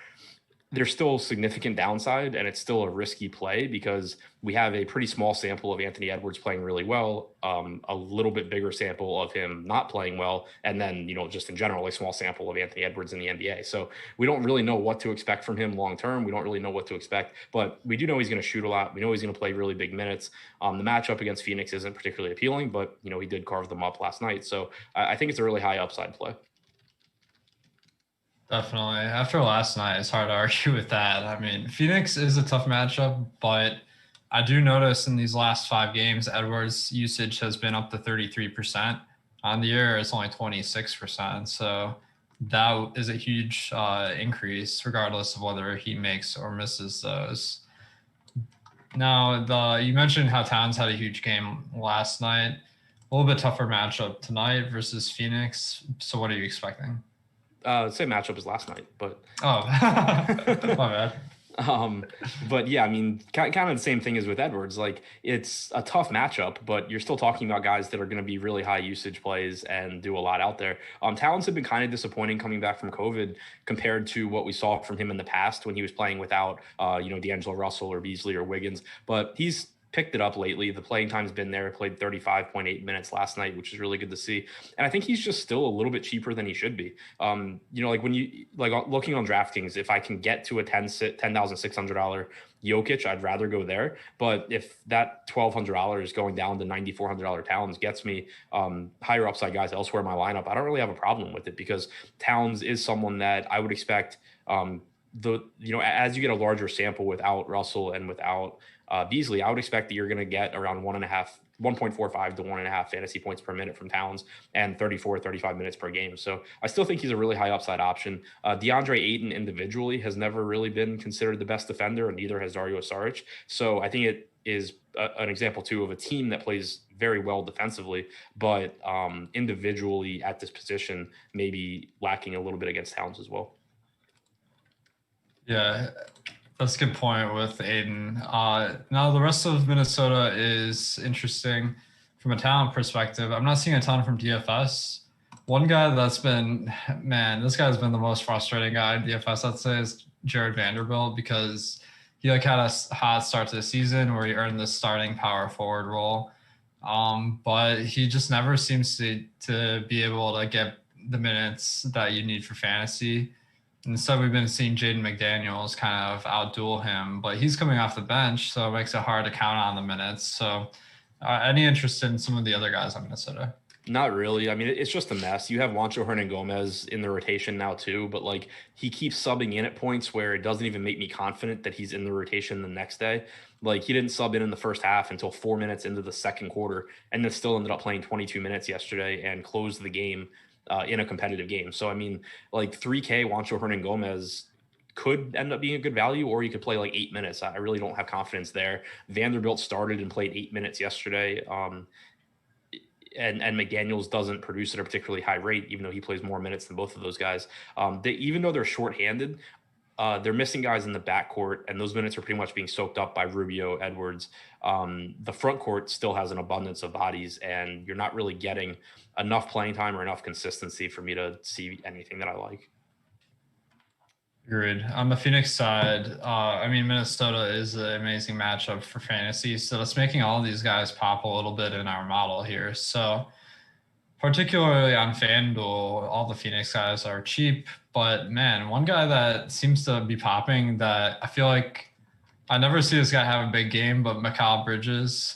there's still significant downside, and it's still a risky play because we have a pretty small sample of Anthony Edwards playing really well, a little bit bigger sample of him not playing well, and then, just in general, a small sample of Anthony Edwards in the NBA. So we don't really know what to expect from him long term. We don't really know what to expect, but we do know he's going to shoot a lot. We know he's going to play really big minutes. The matchup against Phoenix isn't particularly appealing, but he did carve them up last night. So I think it's a really high upside play. Definitely. After last night, it's hard to argue with that. I mean, Phoenix is a tough matchup, but I do notice in these last 5 games, Edwards' usage has been up to 33%. On the year, it's only 26%. So that is a huge increase, regardless of whether he makes or misses those. Now, you mentioned how Towns had a huge game last night. A little bit tougher matchup tonight versus Phoenix. So what are you expecting? Same matchup as last night, but my bad. But yeah, I mean, kind of the same thing as with Edwards. Like, it's a tough matchup, but you're still talking about guys that are going to be really high usage plays and do a lot out there. Towns have been kind of disappointing coming back from COVID compared to what we saw from him in the past when he was playing without, D'Angelo Russell or Beasley or Wiggins. But he's picked it up lately. The playing time's been there. Played 35.8 minutes last night, which is really good to see. And I think he's just still a little bit cheaper than he should be. When you looking on DraftKings, if I can get to a $10,600 Jokic, I'd rather go there. But if that $1,200 is going down to $9,400 Towns gets me higher upside guys elsewhere in my lineup, I don't really have a problem with it because Towns is someone that I would expect. As you get a larger sample without Russell and without Beasley, I would expect that you're going to get around 1.45 to 1.5 fantasy points per minute from Towns and 35 minutes per game. So I still think he's a really high upside option. DeAndre Ayton individually has never really been considered the best defender, and neither has Dario Saric. So I think it is an example too of a team that plays very well defensively, but individually at this position, maybe lacking a little bit against Towns as well. Yeah, that's a good point with Aiden. Now, the rest of Minnesota is interesting from a talent perspective. I'm not seeing a ton from DFS. One guy this guy's been the most frustrating guy in DFS, I'd say, is Jared Vanderbilt, because he had a hot start to the season where he earned the starting power forward role. But he just never seems to be able to get the minutes that you need for fantasy. Instead, we've been seeing Jaden McDaniels kind of outduel him, but he's coming off the bench, so it makes it hard to count on the minutes. So any interest in some of the other guys on Minnesota? Not really. I mean, it's just a mess. You have Juancho Hernan-Gomez in the rotation now too, but he keeps subbing in at points where it doesn't even make me confident that he's in the rotation the next day. He didn't sub in the first half until 4 minutes into the second quarter, and then still ended up playing 22 minutes yesterday and closed the game in a competitive game. So, I mean, 3K Juancho Hernan-Gomez could end up being a good value, or you could play 8 minutes. I really don't have confidence there. Vanderbilt started and played 8 minutes yesterday. And McDaniels doesn't produce at a particularly high rate, even though he plays more minutes than both of those guys. Even though they're shorthanded, they're missing guys in the backcourt, and those minutes are pretty much being soaked up by Rubio, Edwards. The front court still has an abundance of bodies, and you're not really getting enough playing time or enough consistency for me to see anything that I like. Agreed. On the Phoenix side, Minnesota is an amazing matchup for fantasy, so it's making all these guys pop a little bit in our model here. So particularly on FanDuel, all the Phoenix guys are cheap, but man, one guy that seems to be popping that I feel like I never see this guy have a big game, but Mikal Bridges,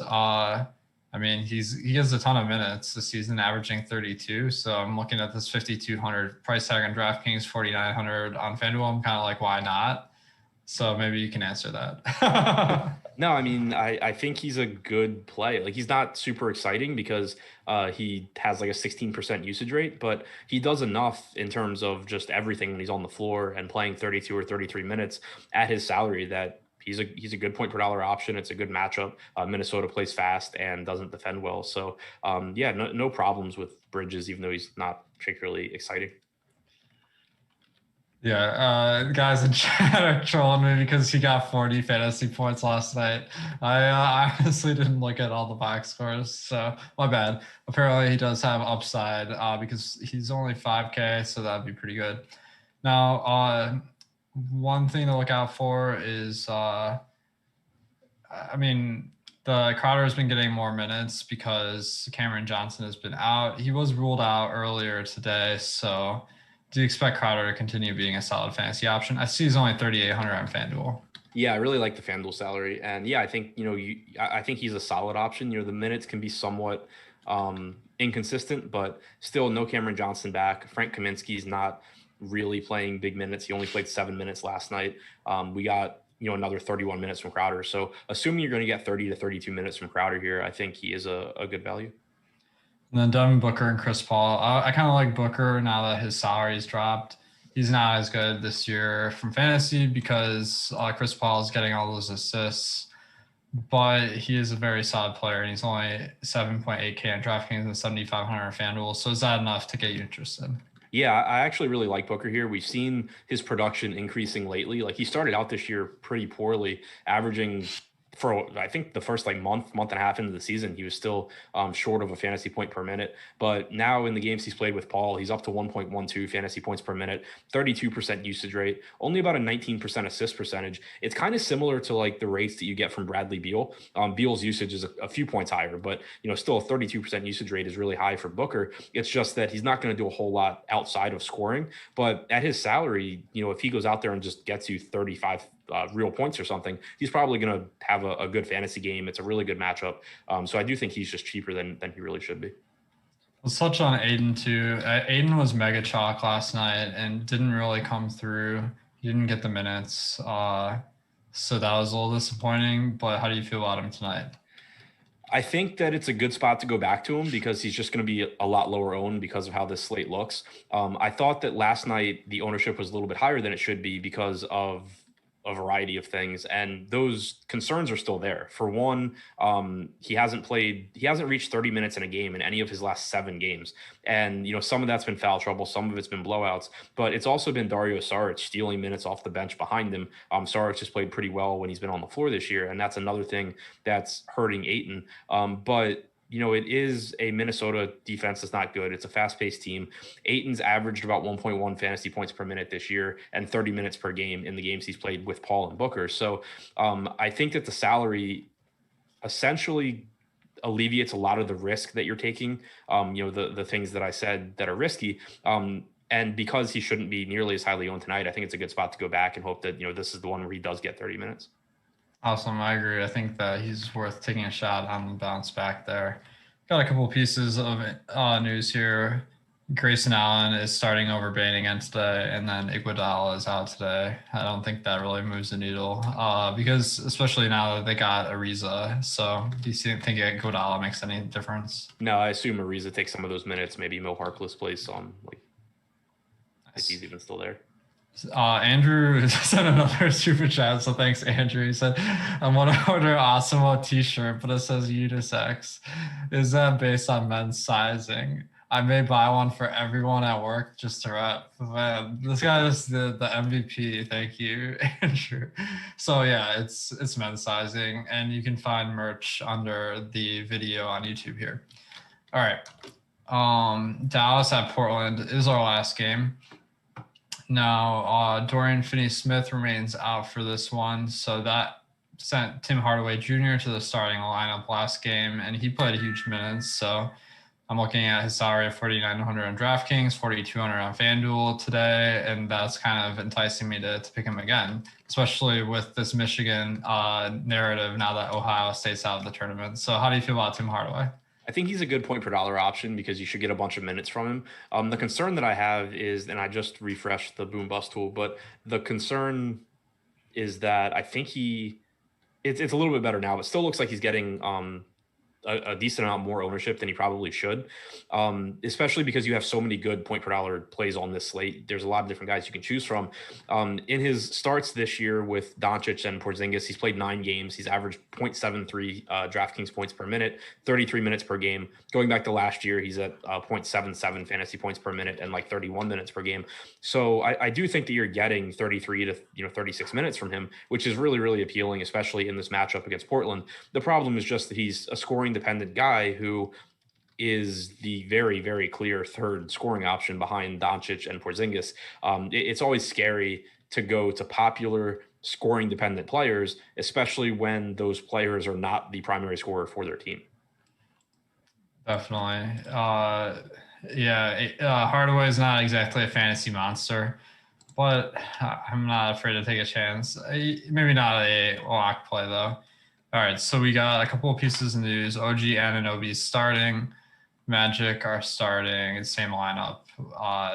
he has a ton of minutes this season, averaging 32. So I'm looking at this 5,200 price tag on DraftKings, 4,900 on FanDuel. I'm kind of like, why not? So maybe you can answer that. No, I think he's a good play. He's not super exciting because he has a 16% usage rate, but he does enough in terms of just everything when he's on the floor and playing 32 or 33 minutes at his salary that he's a good point per dollar option. It's a good matchup. Minnesota plays fast and doesn't defend well. So no problems with Bridges, even though he's not particularly exciting. Yeah, guys in chat are trolling me because he got 40 fantasy points last night. I honestly didn't look at all the box scores, so my bad. Apparently he does have upside because he's only 5K, so that'd be pretty good. Now, one thing to look out for is, the Crowder has been getting more minutes because Cameron Johnson has been out. He was ruled out earlier today, so do you expect Crowder to continue being a solid fantasy option? I see he's only 3,800 on FanDuel. Yeah, I really like the FanDuel salary. And yeah, I think, I think he's a solid option. The minutes can be somewhat inconsistent, but still no Cameron Johnson back. Frank Kaminsky's not really playing big minutes. He only played 7 minutes last night. We got, another 31 minutes from Crowder. So assuming you're going to get 30 to 32 minutes from Crowder here, I think he is a good value. And then Devin Booker and Chris Paul. I kind of like Booker now that his salary's dropped. He's not as good this year from fantasy because Chris Paul is getting all those assists, but he is a very solid player, and he's only 7.8K on DraftKings and 7,500 on FanDuel. So is that enough to get you interested? Yeah, I actually really like Booker here. We've seen his production increasing lately. Like, he started out this year pretty poorly, averaging for, I think, the first month and a half into the season, he was still short of a fantasy point per minute. But now in the games he's played with Paul, he's up to 1.12 fantasy points per minute, 32% usage rate, only about a 19% assist percentage. It's kind of similar to like the rates that you get from Bradley Beal. Beal's usage is a few points higher, but still a 32% usage rate is really high for Booker. It's just that he's not going to do a whole lot outside of scoring. But at his salary, if he goes out there and just gets you 35 real points or something, he's probably going to have a good fantasy game. It's a really good matchup. So I do think he's just cheaper than he really should be. Let's touch on Aiden too. Aiden was mega chalk last night and didn't really come through. He didn't get the minutes. So that was a little disappointing, but how do you feel about him tonight? I think that it's a good spot to go back to him because he's just going to be a lot lower owned because of how this slate looks. I thought that last night the ownership was a little bit higher than it should be because of a variety of things, and those concerns are still there. For one, he hasn't reached 30 minutes in a game in any of his last 7 games. And, some of that's been foul trouble. Some of it's been blowouts, but it's also been Dario Saric stealing minutes off the bench behind him. Saric has played pretty well when he's been on the floor this year. And that's another thing that's hurting Ayton. But it is a Minnesota defense that's not good. It's a fast-paced team. Ayton's averaged about 1.1 fantasy points per minute this year and 30 minutes per game in the games he's played with Paul and Booker. So I think that the salary essentially alleviates a lot of the risk that you're taking, the things that I said that are risky. And because he shouldn't be nearly as highly owned tonight, I think it's a good spot to go back and hope that, this is the one where he does get 30 minutes. Awesome. I agree. I think that he's worth taking a shot on the bounce back there. Got a couple of pieces of news here. Grayson Allen is starting over Bain again today, and then Iguodala is out today. I don't think that really moves the needle because especially now that they got Ariza. So do you think Iguodala makes any difference? No, I assume Ariza takes some of those minutes. Maybe Mo Harkless plays some, if he's even still there. Andrew sent another super chat, so thanks, Andrew. He said, I want to order Awesemo t-shirt, but it says unisex. Is that based on men's sizing? I may buy one for everyone at work just to rep. Man, this guy is the MVP. Thank you, Andrew. So yeah, it's men's sizing, and you can find merch under the video on YouTube here. All right. Dallas at Portland is our last game. Now, Dorian Finney-Smith remains out for this one, so that sent Tim Hardaway Jr. to the starting lineup last game, and he played huge minutes. So I'm looking at his salary of 4,900 on DraftKings, 4,200 on FanDuel today, and that's kind of enticing me to pick him again, especially with this Michigan narrative now that Ohio State's out of the tournament. So how do you feel about Tim Hardaway? I think he's a good point per dollar option because you should get a bunch of minutes from him. The concern that I have is, and I just refreshed the boom bust tool, but the concern is that I think it's a little bit better now, but still looks like he's getting a decent amount more ownership than he probably should, especially because you have so many good point per dollar plays on this slate. There's a lot of different guys you can choose from. In his starts this year with Doncic and Porzingis, he's played 9 games. He's averaged 0.73 DraftKings points per minute, 33 minutes per game. Going back to last year, he's at 0.77 fantasy points per minute and 31 minutes per game. So I do think that you're getting 33 to 36 minutes from him, which is really, really appealing, especially in this matchup against Portland. The problem is just that he's a scoring dependent guy who is the very, very clear third scoring option behind Doncic and Porzingis. It's always scary to go to popular scoring dependent players, especially when those players are not the primary scorer for their team. Definitely. Hardaway is not exactly a fantasy monster, but I'm not afraid to take a chance. Maybe not a lock play, though. All right, so we got a couple of pieces of news. OG Anunoby is Magic are starting. It's same lineup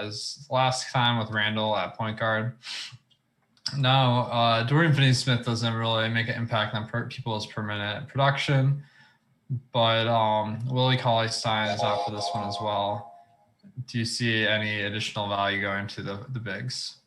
as last time with Randall at point guard. Now, Dorian Finney-Smith doesn't really make an impact on people's per minute production, but Willie Cauley-Stein is out for this one as well. Do you see any additional value going to the bigs?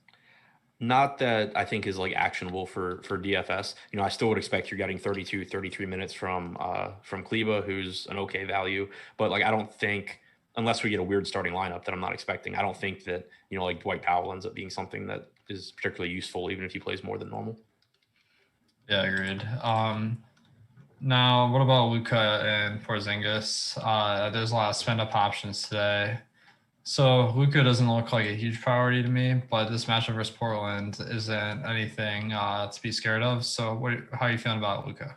Not that I think is like actionable for DFS. I still would expect you're getting 32, 33 minutes from Kleba, who's an okay value. But like, I don't think, unless we get a weird starting lineup that I'm not expecting, I don't think that, like Dwight Powell ends up being something that is particularly useful, even if he plays more than normal. Yeah, agreed. Now, what about Luka and Porzingis? There's a lot of spend up options today. So Luka doesn't look like a huge priority to me, but this matchup versus Portland isn't anything to be scared of. So how are you feeling about Luka?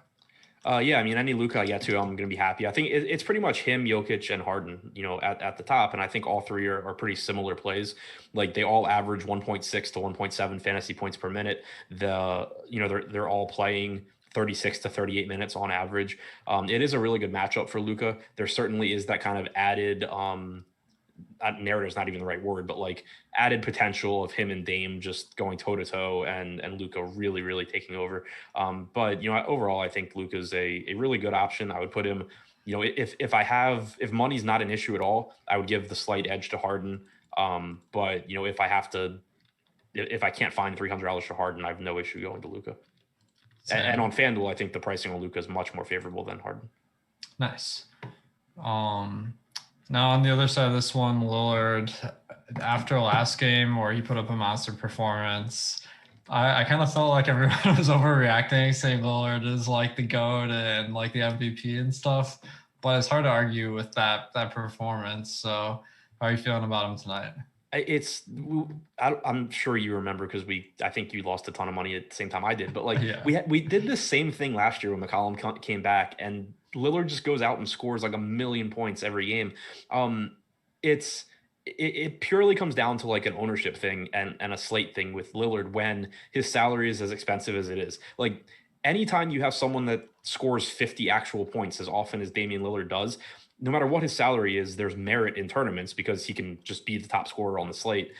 Any Luka I get to, I'm going to be happy. I think it's pretty much him, Jokic, and Harden, at the top. And I think all three are pretty similar plays. Like they all average 1.6 to 1.7 fantasy points per minute. They're all playing 36 to 38 minutes on average. It is a really good matchup for Luka. There certainly is that kind of added narrative is not even the right word, but like added potential of him and Dame just going toe to toe and Luka really, really taking over. But overall, I think Luka's a really good option. I would put him, if money's not an issue at all, I would give the slight edge to Harden. But if I can't find $300 for Harden, I have no issue going to Luka. And on FanDuel, I think the pricing on Luka is much more favorable than Harden. Nice. Now, on the other side of this one, Lillard, after last game where he put up a monster performance, I kind of felt like everyone was overreacting, saying Lillard is like the GOAT and like the MVP and stuff. But it's hard to argue with that performance. So how are you feeling about him tonight? I'm sure you remember because I think you lost a ton of money at the same time I did. But like yeah. we did the same thing last year when McCollum came back and Lillard just goes out and scores like 1 million points every game. It purely comes down to like an ownership thing and a slate thing with Lillard when his salary is as expensive as it is. Like anytime you have someone that scores 50 actual points as often as Damian Lillard does, no matter what his salary is, there's merit in tournaments because he can just be the top scorer on the slate.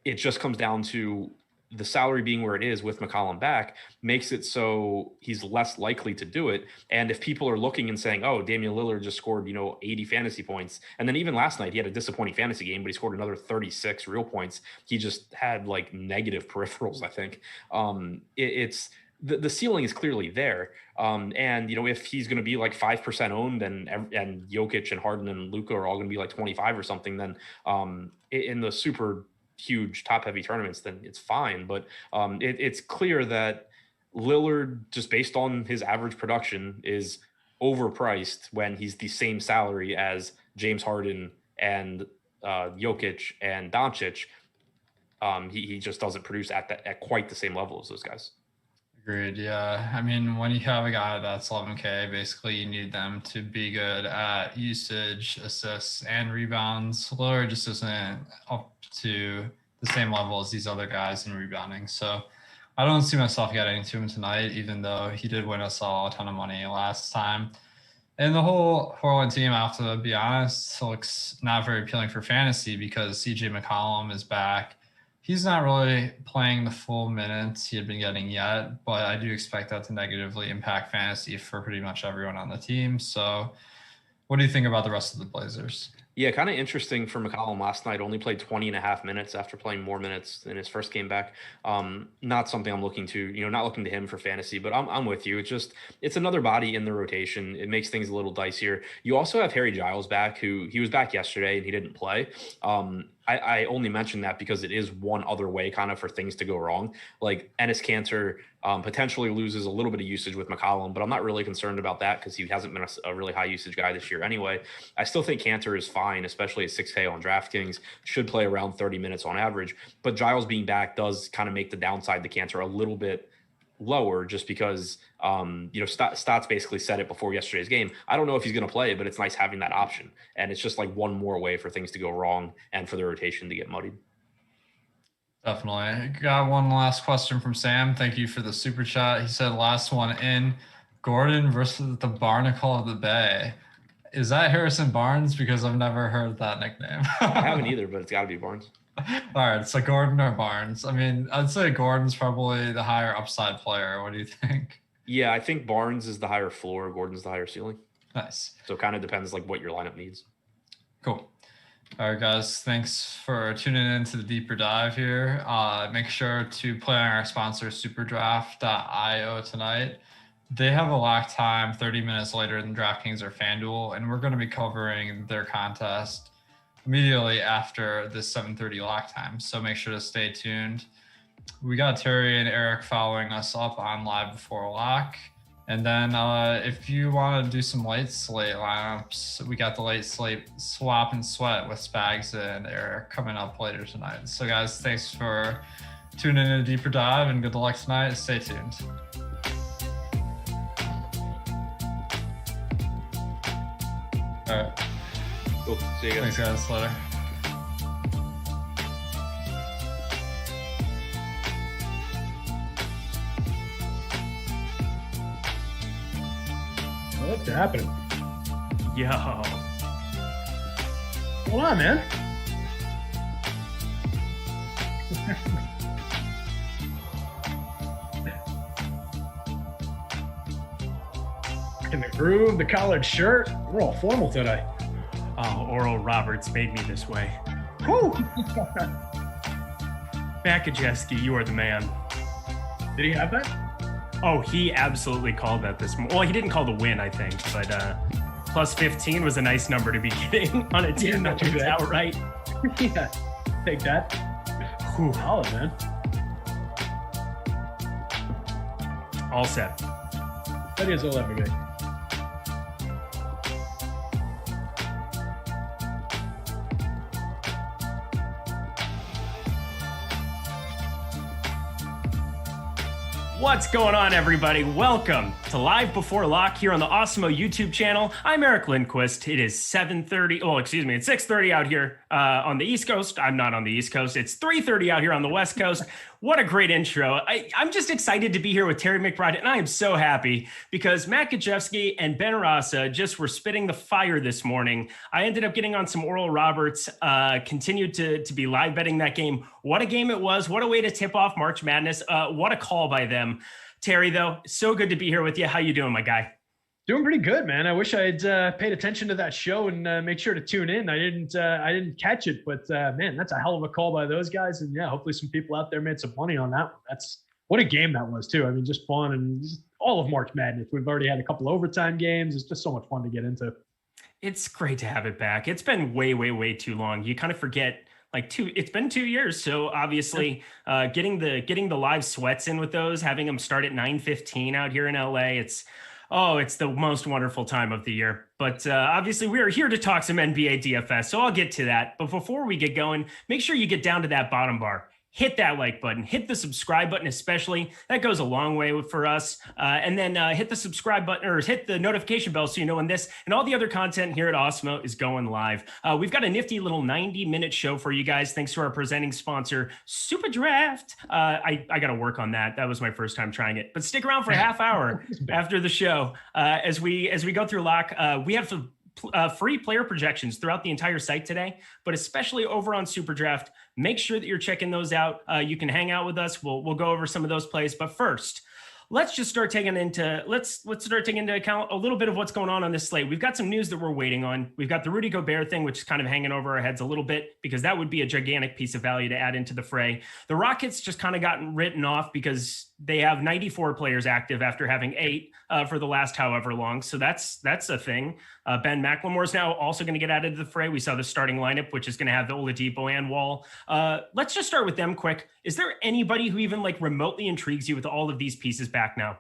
It just comes down to the salary being where it is with McCollum back makes it so he's less likely to do it. And if people are looking and saying, oh, Damian Lillard just scored, 80 fantasy points. And then even last night, he had a disappointing fantasy game, but he scored another 36 real points. He just had like negative peripherals, I think. The ceiling is clearly there. And if he's going to be like 5% owned and Jokic and Harden and Luka are all going to be like 25 or something, then in the super huge top heavy tournaments, then it's fine. But it's clear that Lillard, just based on his average production, is overpriced when he's the same salary as James Harden and Jokic and Doncic. He just doesn't produce at quite the same level as those guys. Agreed. Yeah. I mean, when you have a guy that's 11K, basically you need them to be good at usage, assists, and rebounds. Lillard just isn't up to the same level as these other guys in rebounding. So I don't see myself getting to him tonight, even though he did win us all a ton of money last time. And the whole Portland team, I have to be honest, looks not very appealing for fantasy because CJ McCollum is back. He's not really playing the full minutes he had been getting yet, but I do expect that to negatively impact fantasy for pretty much everyone on the team. So what do you think about the rest of the Blazers? Yeah, kind of interesting for McCollum last night. Only played 20 and a half minutes after playing more minutes in his first game back. Not something I'm looking to, not looking to him for fantasy, but I'm with you. It's another body in the rotation. It makes things a little dicier. You also have Harry Giles back, who he was back yesterday and he didn't play. I only mention that because it is one other way kind of for things to go wrong. Like Enes Kanter potentially loses a little bit of usage with McCollum, but I'm not really concerned about that because he hasn't been a really high usage guy this year anyway. I still think Kanter is fine fine, especially at 6K on DraftKings. Should play around 30 minutes on average. But Giles being back does kind of make the downside, the cancer, a little bit lower, just because Stotts basically said it before yesterday's game. I don't know if he's going to play, but it's nice having that option, and it's just like one more way for things to go wrong and for the rotation to get muddied. Definitely. Got one last question from Sam. Thank you for the super chat. He said, last one in, Gordon versus the Barnacle of the Bay. Is that Harrison Barnes? Because I've never heard that nickname. I haven't either, but it's got to be Barnes. All right, so Gordon or Barnes? I mean, I'd say Gordon's probably the higher upside player. What do you think? Yeah, I think Barnes is the higher floor, Gordon's the higher ceiling. Nice. So it kind of depends like what your lineup needs. Cool. All right, guys, thanks for tuning in to the deeper dive here. Make sure to play on our sponsor, SuperDraft.io tonight. They have a lock time 30 minutes later than DraftKings or FanDuel, and we're going to be covering their contest immediately after this 7:30 lock time. So make sure to stay tuned. We got Terry and Eric following us up on Live Before Lock. And then if you want to do some late slate lineups, we got the late slate swap and sweat with Spags and Eric coming up later tonight. So guys, thanks for tuning in to Deeper Dive, and good luck tonight. Stay tuned. All right. Cool. See you guys. Thanks, guys. Later. What's happening? Yo. What's going on, man? In the groove, the collared shirt. We're all formal today. Oh, Oral Roberts made me this way. Woo! Makajeski, you are the man. Did he have that? Oh, he absolutely called that this morning. Well, he didn't call the win, I think, but plus 15 was a nice number to be getting on a team that wins outright. Yeah, take that. Whew. Solid, man. All set. That is all ever good. What's going on, everybody? Welcome to Live Before Lock here on the Awesemo YouTube channel. I'm Eric Lindquist. It is 7:30. Oh, excuse me. It's 6:30 out here on the East Coast. I'm not on the East Coast. It's 3:30 out here on the West Coast. What a great intro. I'm just excited to be here with Terry McBride, and I am so happy because Makajeski and Ben Ariza just were spitting the fire this morning. I ended up getting on some Oral Roberts, continued to be live betting that game. What a game it was. What a way to tip off March Madness. What a call by them. Terry, though, so good to be here with you. How you doing, my guy? Doing pretty good, man. I wish I'd paid attention to that show and make sure to tune in. I didn't catch it, but man, that's a hell of a call by those guys. And yeah, hopefully some people out there made some money on that one. What a game that was too. I mean, just fun and just all of March Madness. We've already had a couple overtime games. It's just so much fun to get into. It's great to have it back. It's been way, way, way too long. You kind of forget. It's been 2 years. So obviously getting the live sweats in with those, having them start at 9:15 out here in LA. It's the most wonderful time of the year. But obviously we are here to talk some NBA DFS. So I'll get to that. But before we get going, make sure you get down to that bottom bar. Hit that like button, hit the subscribe button, especially that goes a long way for us. And then hit the subscribe button or hit the notification bell so you know when this and all the other content here at Awesemo is going live. We've got a nifty little 90-minute show for you guys. Thanks to our presenting sponsor, SuperDraft. I got to work on that. That was my first time trying it. But stick around for a half hour after the show as we go through lock. We have some free player projections throughout the entire site today, but especially over on SuperDraft. Make sure that you're checking those out. You can hang out with us. We'll go over some of those plays, but first, let's start taking into account a little bit of what's going on this slate. We've got some news that we're waiting on. We've got the Rudy Gobert thing, which is kind of hanging over our heads a little bit because that would be a gigantic piece of value to add into the fray. The Rockets just kind of gotten written off because they have 94 players active after having 8 for the last however long. So that's a thing. Ben McLemore is now also going to get added to the fray. We saw the starting lineup, which is going to have the Oladipo and Wall. Let's just start with them quick. Is there anybody who even remotely intrigues you with all of these pieces back now?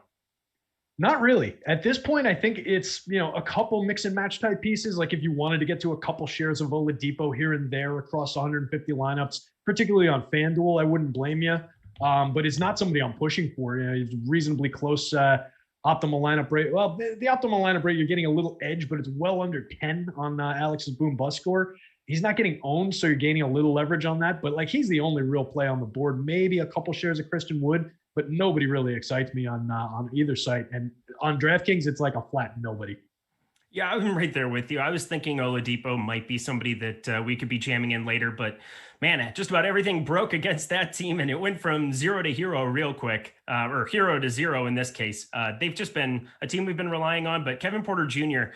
Not really. At this point, I think it's, a couple mix and match type pieces. Like if you wanted to get to a couple shares of Oladipo here and there across 150 lineups, particularly on FanDuel, I wouldn't blame you. But it's not somebody I'm pushing for. He's reasonably close optimal lineup rate. Well, the optimal lineup rate, you're getting a little edge, but it's well under 10 on Alex's boom bust score. He's not getting owned, so you're gaining a little leverage on that. But he's the only real play on the board. Maybe a couple shares of Christian Wood, but nobody really excites me on either site. And on DraftKings, it's like a flat nobody. Yeah, I'm right there with you. I was thinking Oladipo might be somebody that we could be jamming in later, but man, just about everything broke against that team, and it went from 0 to hero real quick, or hero to 0 in this case. They've just been a team we've been relying on, but Kevin Porter Jr.,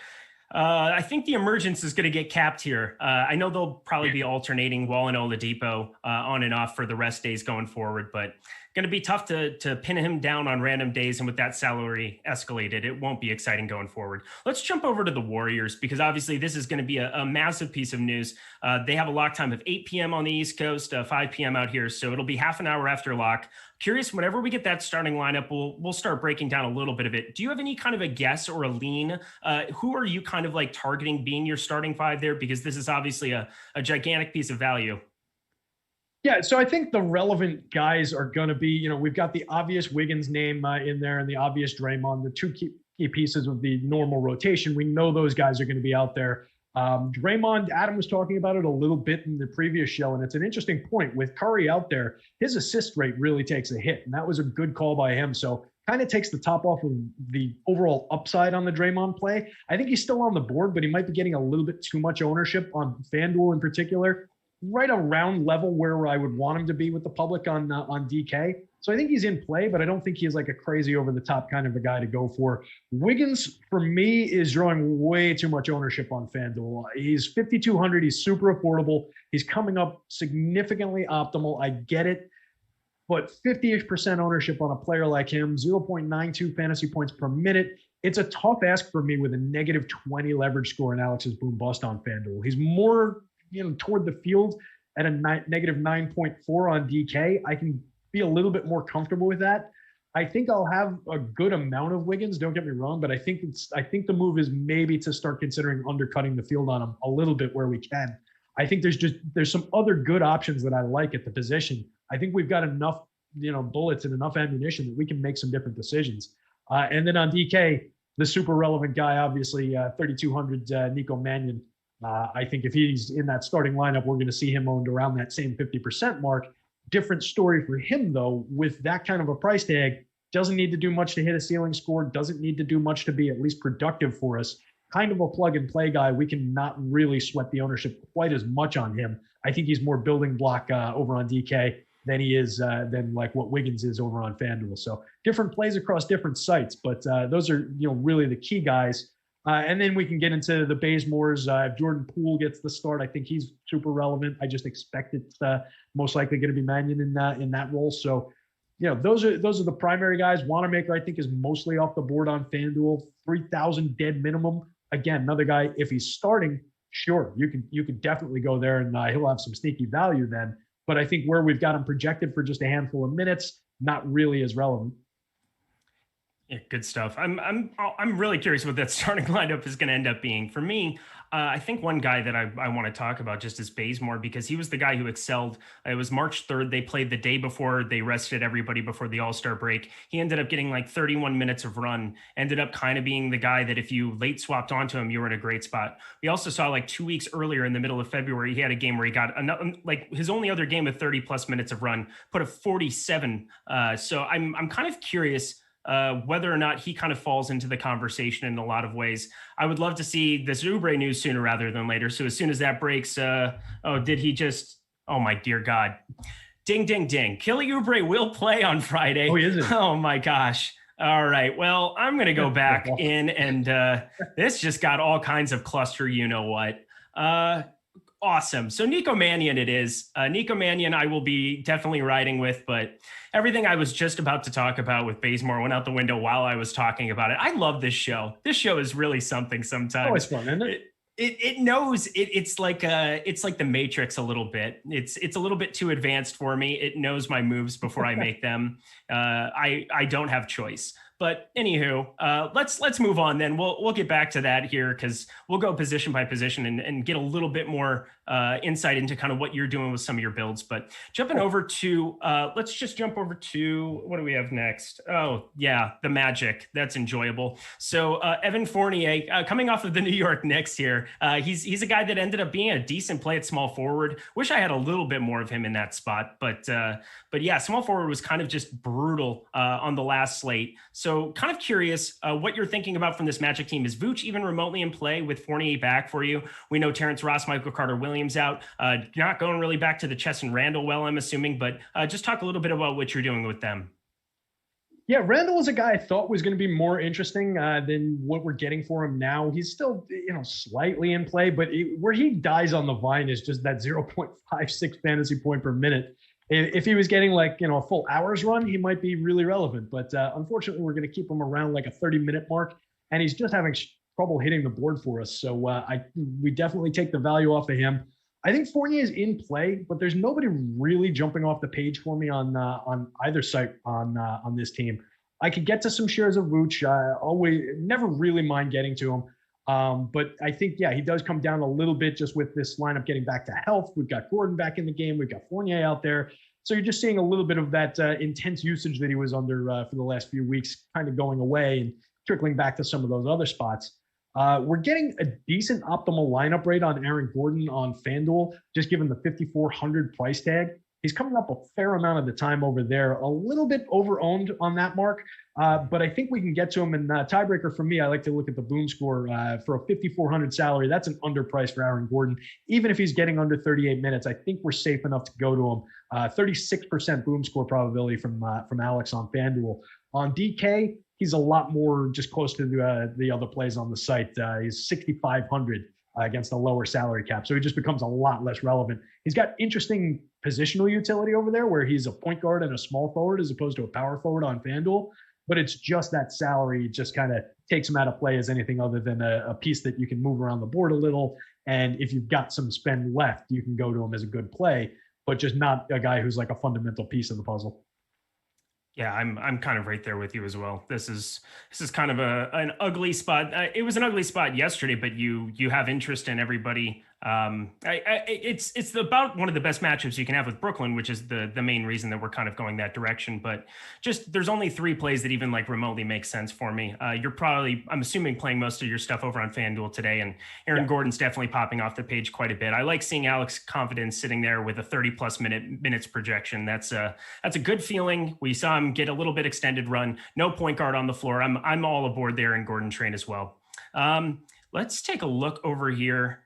I think the emergence is going to get capped here. I know they'll probably be alternating Wall and Oladipo on and off for the rest days going forward, but going to be tough to pin him down on random days. And with that salary escalated, it won't be exciting going forward. Let's jump over to the Warriors, because obviously this is going to be a massive piece of news. They have a lock time of 8 p.m. on the East Coast, 5 p.m. out here. So it'll be half an hour after lock. Curious, whenever we get that starting lineup, we'll start breaking down a little bit of it. Do you have any kind of a guess or a lean? Who are you kind of like targeting being your starting five there? Because this is obviously a gigantic piece of value. Yeah, so I think the relevant guys are going to be, we've got the obvious Wiggins name in there and the obvious Draymond, the two key pieces of the normal rotation. We know those guys are going to be out there. Draymond, Adam was talking about it a little bit in the previous show, and it's an interesting point. With Curry out there, his assist rate really takes a hit, and that was a good call by him. So kind of takes the top off of the overall upside on the Draymond play. I think he's still on the board, but he might be getting a little bit too much ownership on FanDuel in particular. Right around level where I would want him to be with the public on DK. So I think he's in play, but I don't think he's like a crazy over the top kind of a guy to go for. Wiggins, for me, is drawing way too much ownership on FanDuel. He's 5,200. He's super affordable. He's coming up significantly optimal. I get it. But 50-ish% ownership on a player like him, 0.92 fantasy points per minute. It's a tough ask for me with a negative 20 leverage score in Alex's boom bust on FanDuel. He's more toward the field at a negative 9.4 on DK. I can be a little bit more comfortable with that. I think I'll have a good amount of Wiggins. Don't get me wrong, but I think the move is maybe to start considering undercutting the field on him a little bit where we can. I think there's some other good options that I like at the position. I think we've got enough, bullets and enough ammunition that we can make some different decisions. And then on DK, the super relevant guy, obviously 3,200 Nico Mannion. I think if he's in that starting lineup, we're going to see him owned around that same 50% mark. Different story for him, though, with that kind of a price tag. Doesn't need to do much to hit a ceiling score. Doesn't need to do much to be at least productive for us. Kind of a plug and play guy. We can not really sweat the ownership quite as much on him. I think he's more building block over on DK than he is than like what Wiggins is over on FanDuel. So different plays across different sites, but those are really the key guys. And then we can get into the Bazemores. If Jordan Poole gets the start, I think he's super relevant. I just expect it's most likely going to be Mannion in that role. So, those are the primary guys. Wanamaker, I think, is mostly off the board on FanDuel. 3,000 dead minimum. Again, another guy. If he's starting, sure, you could definitely go there, and he'll have some sneaky value then. But I think where we've got him projected for just a handful of minutes, not really as relevant. Yeah, good stuff. I'm really curious what that starting lineup is going to end up being. For me, I think one guy that I want to talk about just is Bazemore, because he was the guy who excelled. It was March 3rd. They played the day before they rested everybody before the All-Star break. He ended up getting like 31 minutes of run, ended up kind of being the guy that if you late swapped onto him, you were in a great spot. We also saw like 2 weeks earlier in the middle of February, he had a game where he got like his only other game of 30 plus minutes of run, put a 47. So I'm kind of curious whether or not he kind of falls into the conversation in a lot of ways. I would love to see this Oubre news sooner rather than later. So as soon as that breaks, oh my dear God. Ding, ding, ding. Kelly Oubre will play on Friday. Oh, is it? Oh my gosh. All right. Well, I'm going to go back in and this just got all kinds of cluster, Awesome. So Nico Mannion it is. Nico Mannion I will be definitely riding with, but everything I was just about to talk about with Bazemore went out the window while I was talking about it. I love this show. This show is really something sometimes. Oh, it's fun, isn't it? It knows it's like the Matrix a little bit. It's a little bit too advanced for me. It knows my moves before I make them. I don't have choice. But anywho, let's move on then. We'll get back to that here because we'll go position by position and get a little bit more insight into kind of what you're doing with some of your builds. But jumping over to, let's just jump over to, what do we have next? Oh yeah, the Magic. That's enjoyable. So Evan Fournier, coming off of the New York Knicks here, he's a guy that ended up being a decent play at small forward. Wish I had a little bit more of him in that spot, but yeah, small forward was kind of just brutal on the last slate. So kind of curious what you're thinking about from this Magic team. Is Vooch even remotely in play with Fournier back for you? We know Terrence Ross, Michael Carter-Williams out. Not going really back to the Chess and Randall well, I'm assuming, but just talk a little bit about what you're doing with them. Yeah, Randall is a guy I thought was going to be more interesting than what we're getting for him now. He's still, slightly in play, but where he dies on the vine is just that 0.56 fantasy point per minute. If he was getting a full hour's run, he might be really relevant. But unfortunately, we're going to keep him around like a 30-minute mark, and he's just having trouble hitting the board for us. So we definitely take the value off of him. I think Fournier is in play, but there's nobody really jumping off the page for me on either site on this team. I could get to some shares of Vooch. Never really mind getting to him. But I think, he does come down a little bit just with this lineup getting back to health. We've got Gordon back in the game. We've got Fournier out there. So you're just seeing a little bit of that intense usage that he was under for the last few weeks kind of going away and trickling back to some of those other spots. We're getting a decent optimal lineup rate on Aaron Gordon on FanDuel, just given the 5,400 price tag. He's coming up a fair amount of the time over there, a little bit over-owned on that mark, but I think we can get to him. And tiebreaker for me, I like to look at the boom score for a 5,400 salary. That's an underprice for Aaron Gordon. Even if he's getting under 38 minutes, I think we're safe enough to go to him. 36% boom score probability from Alex on FanDuel. On DK, he's a lot more just close to the other plays on the site. He's 6,500 against a lower salary cap. So he just becomes a lot less relevant. He's got interesting positional utility over there where he's a point guard and a small forward as opposed to a power forward on FanDuel. But it's just that salary just kind of takes him out of play as anything other than a piece that you can move around the board a little. And if you've got some spend left, you can go to him as a good play, but just not a guy who's like a fundamental piece of the puzzle. Yeah, I'm kind of right there with you as well. This is kind of an ugly spot. It was an ugly spot yesterday, but you have interest in everybody. It's about one of the best matchups you can have with Brooklyn, which is the main reason that we're kind of going that direction. But just there's only 3 plays that even like remotely make sense for me. You're probably, I'm assuming, playing most of your stuff over on FanDuel today, and Aaron Gordon's definitely popping off the page quite a bit. I like seeing Alex Confidence sitting there with a 30+ minutes projection. That's a good feeling. We saw him get a little bit extended run. No point guard on the floor. I'm all aboard there in Gordon train as well. Let's take a look over here.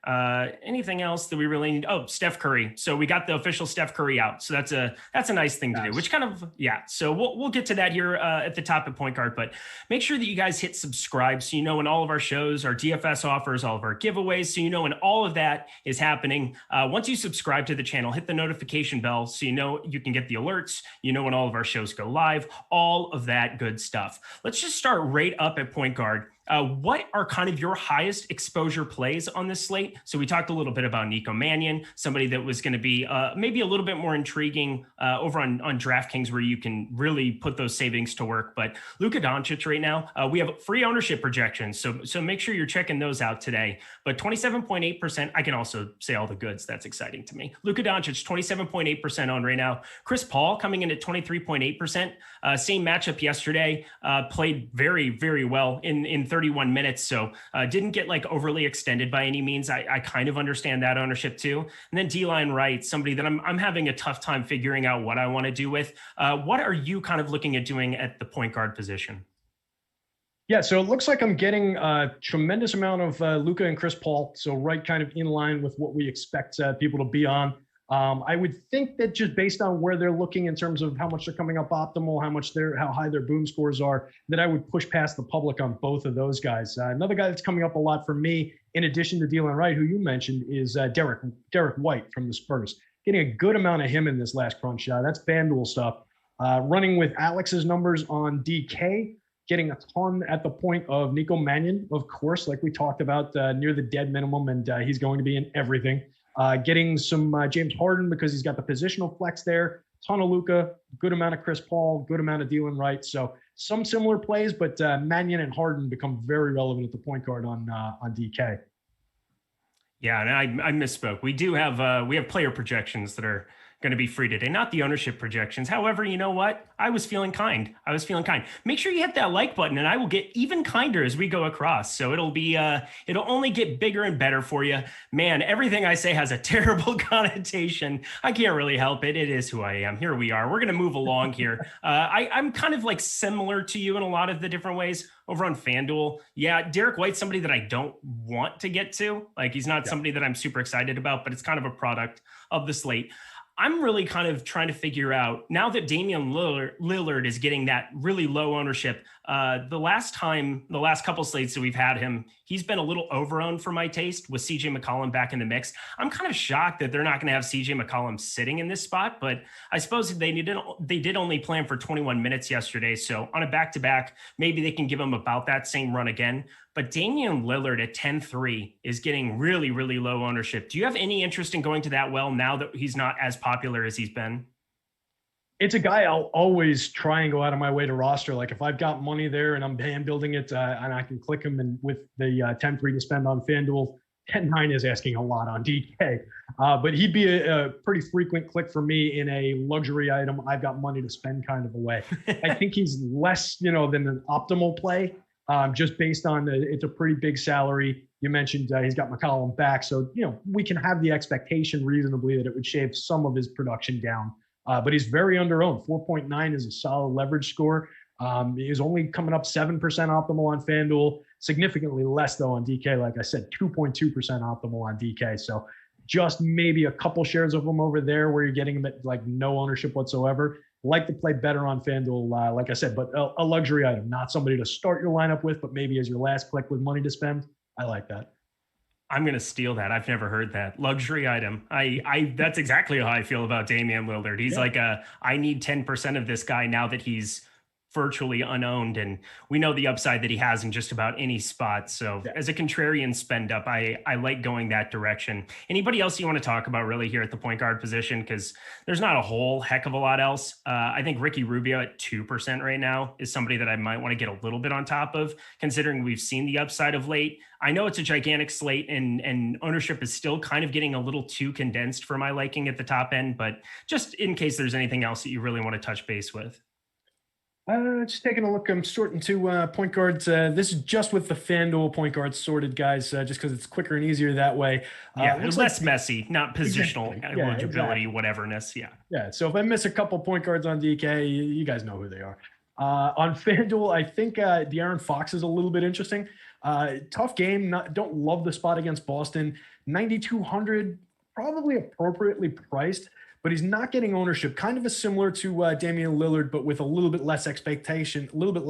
Anything else that we really need? Oh, Steph Curry. So we got the official Steph Curry out. So that's a nice thing to do, which kind of, So we'll get to that here at the top of point guard, but make sure that you guys hit subscribe so you know when all of our shows, our DFS offers, all of our giveaways, so you know when all of that is happening. Once you subscribe to the channel, hit the notification bell so you know you can get the alerts, you know when all of our shows go live, all of that good stuff. Let's just start right up at point guard. What are kind of your highest exposure plays on this slate? So we talked a little bit about Nico Mannion, somebody that was going to be maybe a little bit more intriguing over on DraftKings where you can really put those savings to work. But Luka Doncic right now, we have free ownership projections. So make sure you're checking those out today. But 27.8%, I can also say all the goods. That's exciting to me. Luka Doncic, 27.8% on right now. Chris Paul coming in at 23.8%. Same matchup yesterday, played very, very well in 31 minutes. So didn't get like overly extended by any means. I kind of understand that ownership too. And then D-Line Wright, somebody that I'm having a tough time figuring out what I want to do with. What are you kind of looking at doing at the point guard position? Yeah, so it looks like I'm getting a tremendous amount of Luka and Chris Paul. So right kind of in line with what we expect people to be on. I would think that just based on where they're looking in terms of how much they're coming up optimal, how high their boom scores are, that I would push past the public on both of those guys. Another guy that's coming up a lot for me, in addition to D-Line Wright, who you mentioned, is Derek White from the Spurs. Getting a good amount of him in this last crunch. That's FanDuel stuff. Running with Alex's numbers on DK, getting a ton at the point of Nico Mannion, of course, like we talked about, near the dead minimum, and he's going to be in everything. Getting some James Harden because he's got the positional flex there. Ton of Luka, good amount of Chris Paul, good amount of D-Line Wright. So some similar plays, but Mannion and Harden become very relevant at the point guard on DK. Yeah, and I misspoke. We have player projections that are going to be free today, not the ownership projections. However, you know what? I was feeling kind. Make sure you hit that like button, and I will get even kinder as we go across. So it'll only get bigger and better for you. Man, everything I say has a terrible connotation. I can't really help it. It is who I am. Here we are. We're going to move along here. I'm kind of like similar to you in a lot of the different ways over on FanDuel. Yeah, Derek White's somebody that I don't want to get to. Like, he's not somebody that I'm super excited about, but it's kind of a product of the slate. I'm really kind of trying to figure out, now that Damian Lillard is getting that really low ownership, the last couple slates that we've had him, he's been a little overowned for my taste with CJ McCollum back in the mix. I'm kind of shocked that they're not going to have CJ McCollum sitting in this spot, but I suppose they did only plan for 21 minutes yesterday. So on a back-to-back, maybe they can give him about that same run again. But Damian Lillard at 10-3 is getting really, really low ownership. Do you have any interest in going to that well now that he's not as popular as he's been? It's a guy I'll always try and go out of my way to roster. Like, if I've got money there and I'm hand building it and I can click him, and with the 10-3 to spend on FanDuel, 10-9 is asking a lot on DK. But he'd be a pretty frequent click for me in a luxury item. I've got money to spend kind of a way. I think he's less, than an optimal play. Just based on it's a pretty big salary. You mentioned he's got McCollum back. So, we can have the expectation reasonably that it would shave some of his production down. But he's very under-owned. 4.9 is a solid leverage score. He's only coming up 7% optimal on FanDuel, significantly less though on DK. Like I said, 2.2% optimal on DK. So just maybe a couple shares of him over there where you're getting him at like no ownership whatsoever. Like to play better on FanDuel, like I said, but a luxury item, not somebody to start your lineup with, but maybe as your last click with money to spend. I like that. I'm going to steal that. I've never heard that. Luxury item. That's exactly how I feel about Damian Lillard. He's like I need 10% of this guy now that he's virtually unowned, and we know the upside that he has in just about any spot. So as a contrarian spend up, I like going that direction. Anybody else you want to talk about really here at the point guard position? Because there's not a whole heck of a lot else. I think Ricky Rubio at 2% right now is somebody that I might want to get a little bit on top of, considering we've seen the upside of late. I know it's a gigantic slate and ownership is still kind of getting a little too condensed for my liking at the top end, but just in case there's anything else that you really want to touch base with. Just taking a look. I'm sorting two point guards. This is just with the FanDuel point guards sorted, guys, just because it's quicker and easier that way. Less messy, not positional eligibility, whateverness. Yeah. So if I miss a couple point guards on DK, you guys know who they are. On FanDuel, I think De'Aaron Fox is a little bit interesting. Tough game. Don't love the spot against Boston. 9,200, probably appropriately priced. But he's not getting ownership, kind of similar to Damian Lillard, but with a little bit less expectation, a little bit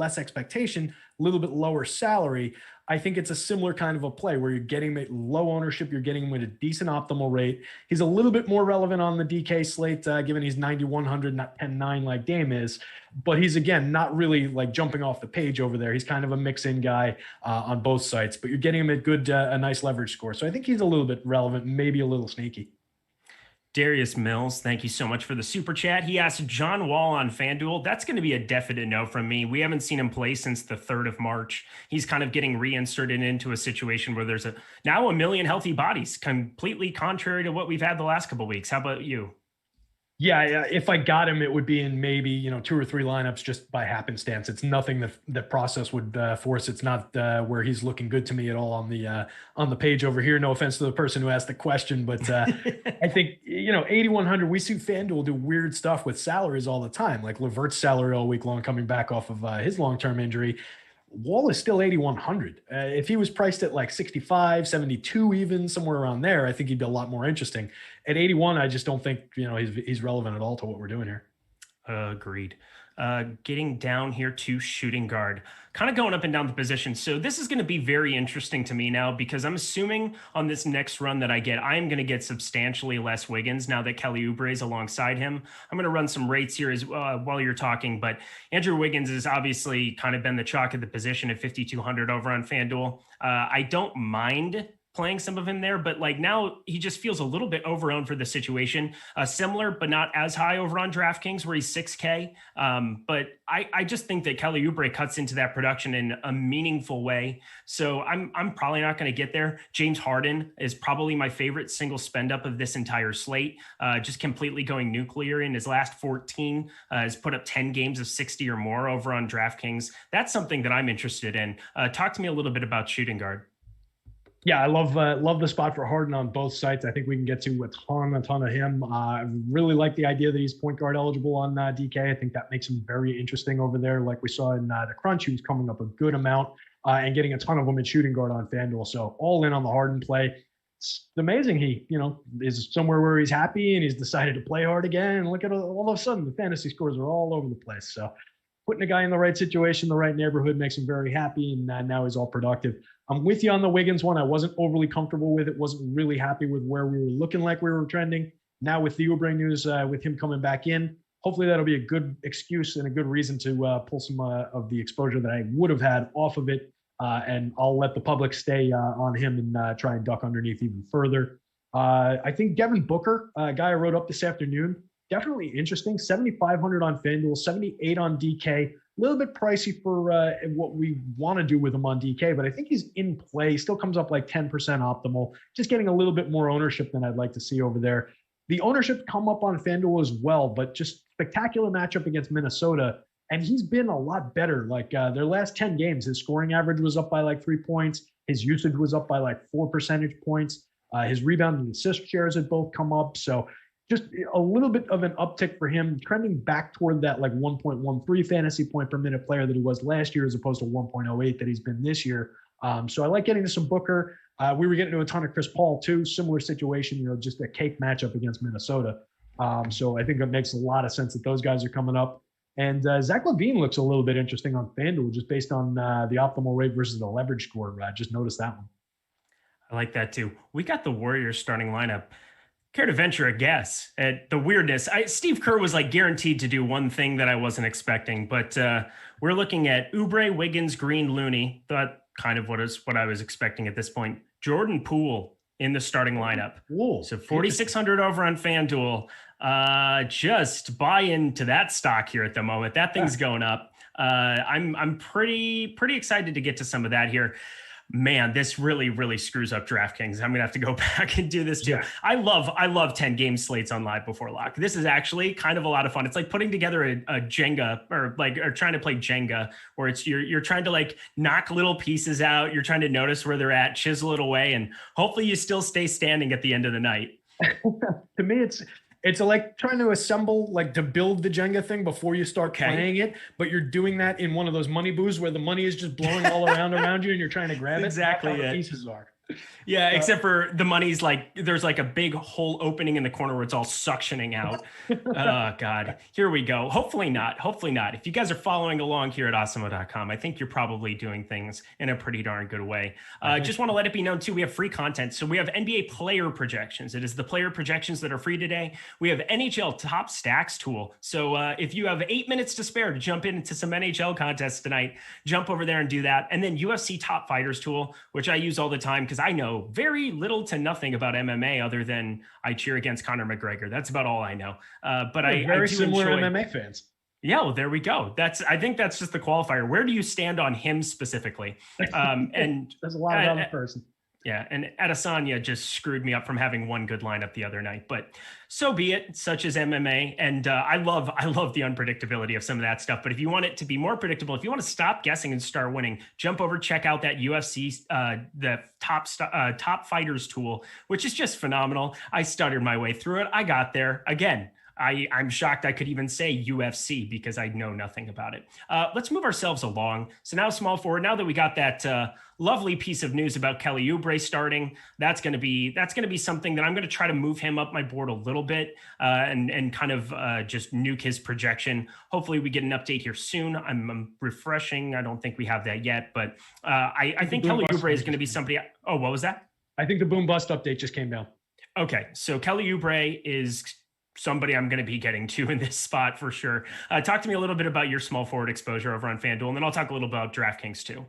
lower salary. I think it's a similar kind of a play where you're getting him at low ownership, you're getting him at a decent optimal rate. He's a little bit more relevant on the DK slate, given he's 9,100, not 10.9 like Dame is. But he's, again, not really like jumping off the page over there. He's kind of a mix-in guy on both sites, but you're getting him at a nice leverage score. So I think he's a little bit relevant, maybe a little sneaky. Darius Mills, thank you so much for the super chat. He asked John Wall on FanDuel. That's going to be a definite no from me. We haven't seen him play since the 3rd of March. He's kind of getting reinserted into a situation where there's now a million healthy bodies, completely contrary to what we've had the last couple of weeks. How about you? Yeah, if I got him, it would be in maybe 2 or 3 lineups just by happenstance. It's nothing that the process would force. It's not where he's looking good to me at all on the page over here. No offense to the person who asked the question, but I think 8,100. We see FanDuel do weird stuff with salaries all the time, like LeVert's salary all week long coming back off of his long-term injury. Wall is still 8,100. If he was priced at like 65, 72, even somewhere around there, I think he'd be a lot more interesting. At 81, I just don't think he's relevant at all to what we're doing here. Agreed. Getting down here to shooting guard, kind of going up and down the position. So this is going to be very interesting to me now, because I'm assuming on this next run that I get, I'm going to get substantially less Wiggins now that Kelly Oubre is alongside him. I'm going to run some rates here as while you're talking, but Andrew Wiggins has obviously kind of been the chalk of the position at 5,200 over on FanDuel. I don't mind playing some of him there, but like now he just feels a little bit overowned for the situation. Similar, but not as high over on DraftKings where he's 6K. But I just think that Kelly Oubre cuts into that production in a meaningful way. So I'm probably not going to get there. James Harden is probably my favorite single spend up of this entire slate. Just completely going nuclear in his last 14, has put up 10 games of 60 or more over on DraftKings. That's something that I'm interested in. Talk to me a little bit about shooting guard. Yeah, I love the spot for Harden on both sites. I think we can get to a ton of him. I really like the idea that he's point guard eligible on DK. I think that makes him very interesting over there. Like we saw in the crunch, he was coming up a good amount and getting a ton of them at shooting guard on FanDuel. So all in on the Harden play. It's amazing he, is somewhere where he's happy and he's decided to play hard again. And look at all of a sudden the fantasy scores are all over the place. So putting a guy in the right situation, the right neighborhood makes him very happy. And now he's all productive. I'm with you on the Wiggins one. I wasn't overly comfortable with it. Wasn't really happy with where we were looking like we were trending. Now with the Oubre news, with him coming back in, hopefully that'll be a good excuse and a good reason to pull some of the exposure that I would have had off of it. And I'll let the public stay on him and try and duck underneath even further. I think Devin Booker, a guy I wrote up this afternoon, definitely interesting. 7,500 on FanDuel, 78 on DK. A little bit pricey for what we want to do with him on DK, but I think he's in play. Still comes up like 10% optimal. Just getting a little bit more ownership than I'd like to see over there. The ownership come up on FanDuel as well, but just spectacular matchup against Minnesota. And he's been a lot better. Like their last 10 games, his scoring average was up by like 3 points. His usage was up by like 4 percentage points. His rebound and assist shares had both come up. So just a little bit of an uptick for him, trending back toward that like 1.13 fantasy point per minute player that he was last year, as opposed to 1.08 that he's been this year. So I like getting to some Booker. We were getting to a ton of Chris Paul too. Similar situation, just a cake matchup against Minnesota. So I think it makes a lot of sense that those guys are coming up. And Zach LaVine looks a little bit interesting on FanDuel, just based on the optimal rate versus the leverage score. Just noticed that one. I like that too. We got the Warriors starting lineup. Care to venture a guess at the weirdness? Steve Kerr was like guaranteed to do one thing that I wasn't expecting, but we're looking at Oubre, Wiggins, Green, Looney. Thought kind of what I was expecting at this point. Jordan Poole in the starting lineup. Whoa. So 4,600 over on FanDuel. Just buy into that stock here at the moment. That thing's going up. I'm pretty excited to get to some of that here. Man, this really, really screws up DraftKings. I'm gonna have to go back and do this too. Yeah. I love 10 game slates on live before lock. This is actually kind of a lot of fun. It's like putting together a Jenga or trying to play Jenga, where it's you're trying to like knock little pieces out. You're trying to notice where they're at, chisel it away, and hopefully you still stay standing at the end of the night. To me, it's like trying to assemble, like to build the Jenga thing before you start playing it, but you're doing that in one of those money booths where the money is just blowing all around you and you're trying to grab it. Exactly. That's how the pieces are. Yeah, except for the money's like, there's like a big hole opening in the corner where it's all suctioning out. Oh, God. Here we go. Hopefully not. If you guys are following along here at Awesemo.com, I think you're probably doing things in a pretty darn good way. Just want to let it be known, too, we have free content. So we have NBA player projections. It is the player projections that are free today. We have NHL Top Stacks tool. So if you have 8 minutes to spare to jump into some NHL contests tonight, jump over there and do that. And then UFC Top Fighters tool, which I use all the time because I know very little to nothing about MMA other than I cheer against Conor McGregor. That's about all I know. But I very do similar enjoy MMA fans. Yeah, well, there we go. I think that's just the qualifier. Where do you stand on him specifically? And there's a lot of other person. Yeah, and Adesanya just screwed me up from having one good lineup the other night, but so be it. Such as MMA, and I love the unpredictability of some of that stuff. But if you want it to be more predictable, if you want to stop guessing and start winning, jump over, check out that UFC the top fighters tool, which is just phenomenal. I stuttered my way through it. I got there again. I'm shocked I could even say UFC because I know nothing about it. Let's move ourselves along. So now small forward, now that we got that lovely piece of news about Kelly Oubre starting, that's going to be something that I'm going to try to move him up my board a little bit and kind of just nuke his projection. Hopefully we get an update here soon. I'm refreshing. I don't think we have that yet, but I think Kelly Oubre is going to be somebody. Oh, what was that? I think the boom bust update just came down. Okay. So Kelly Oubre is somebody I'm going to be getting to in this spot for sure. Talk to me a little bit about your small forward exposure over on FanDuel, and then I'll talk a little about DraftKings too.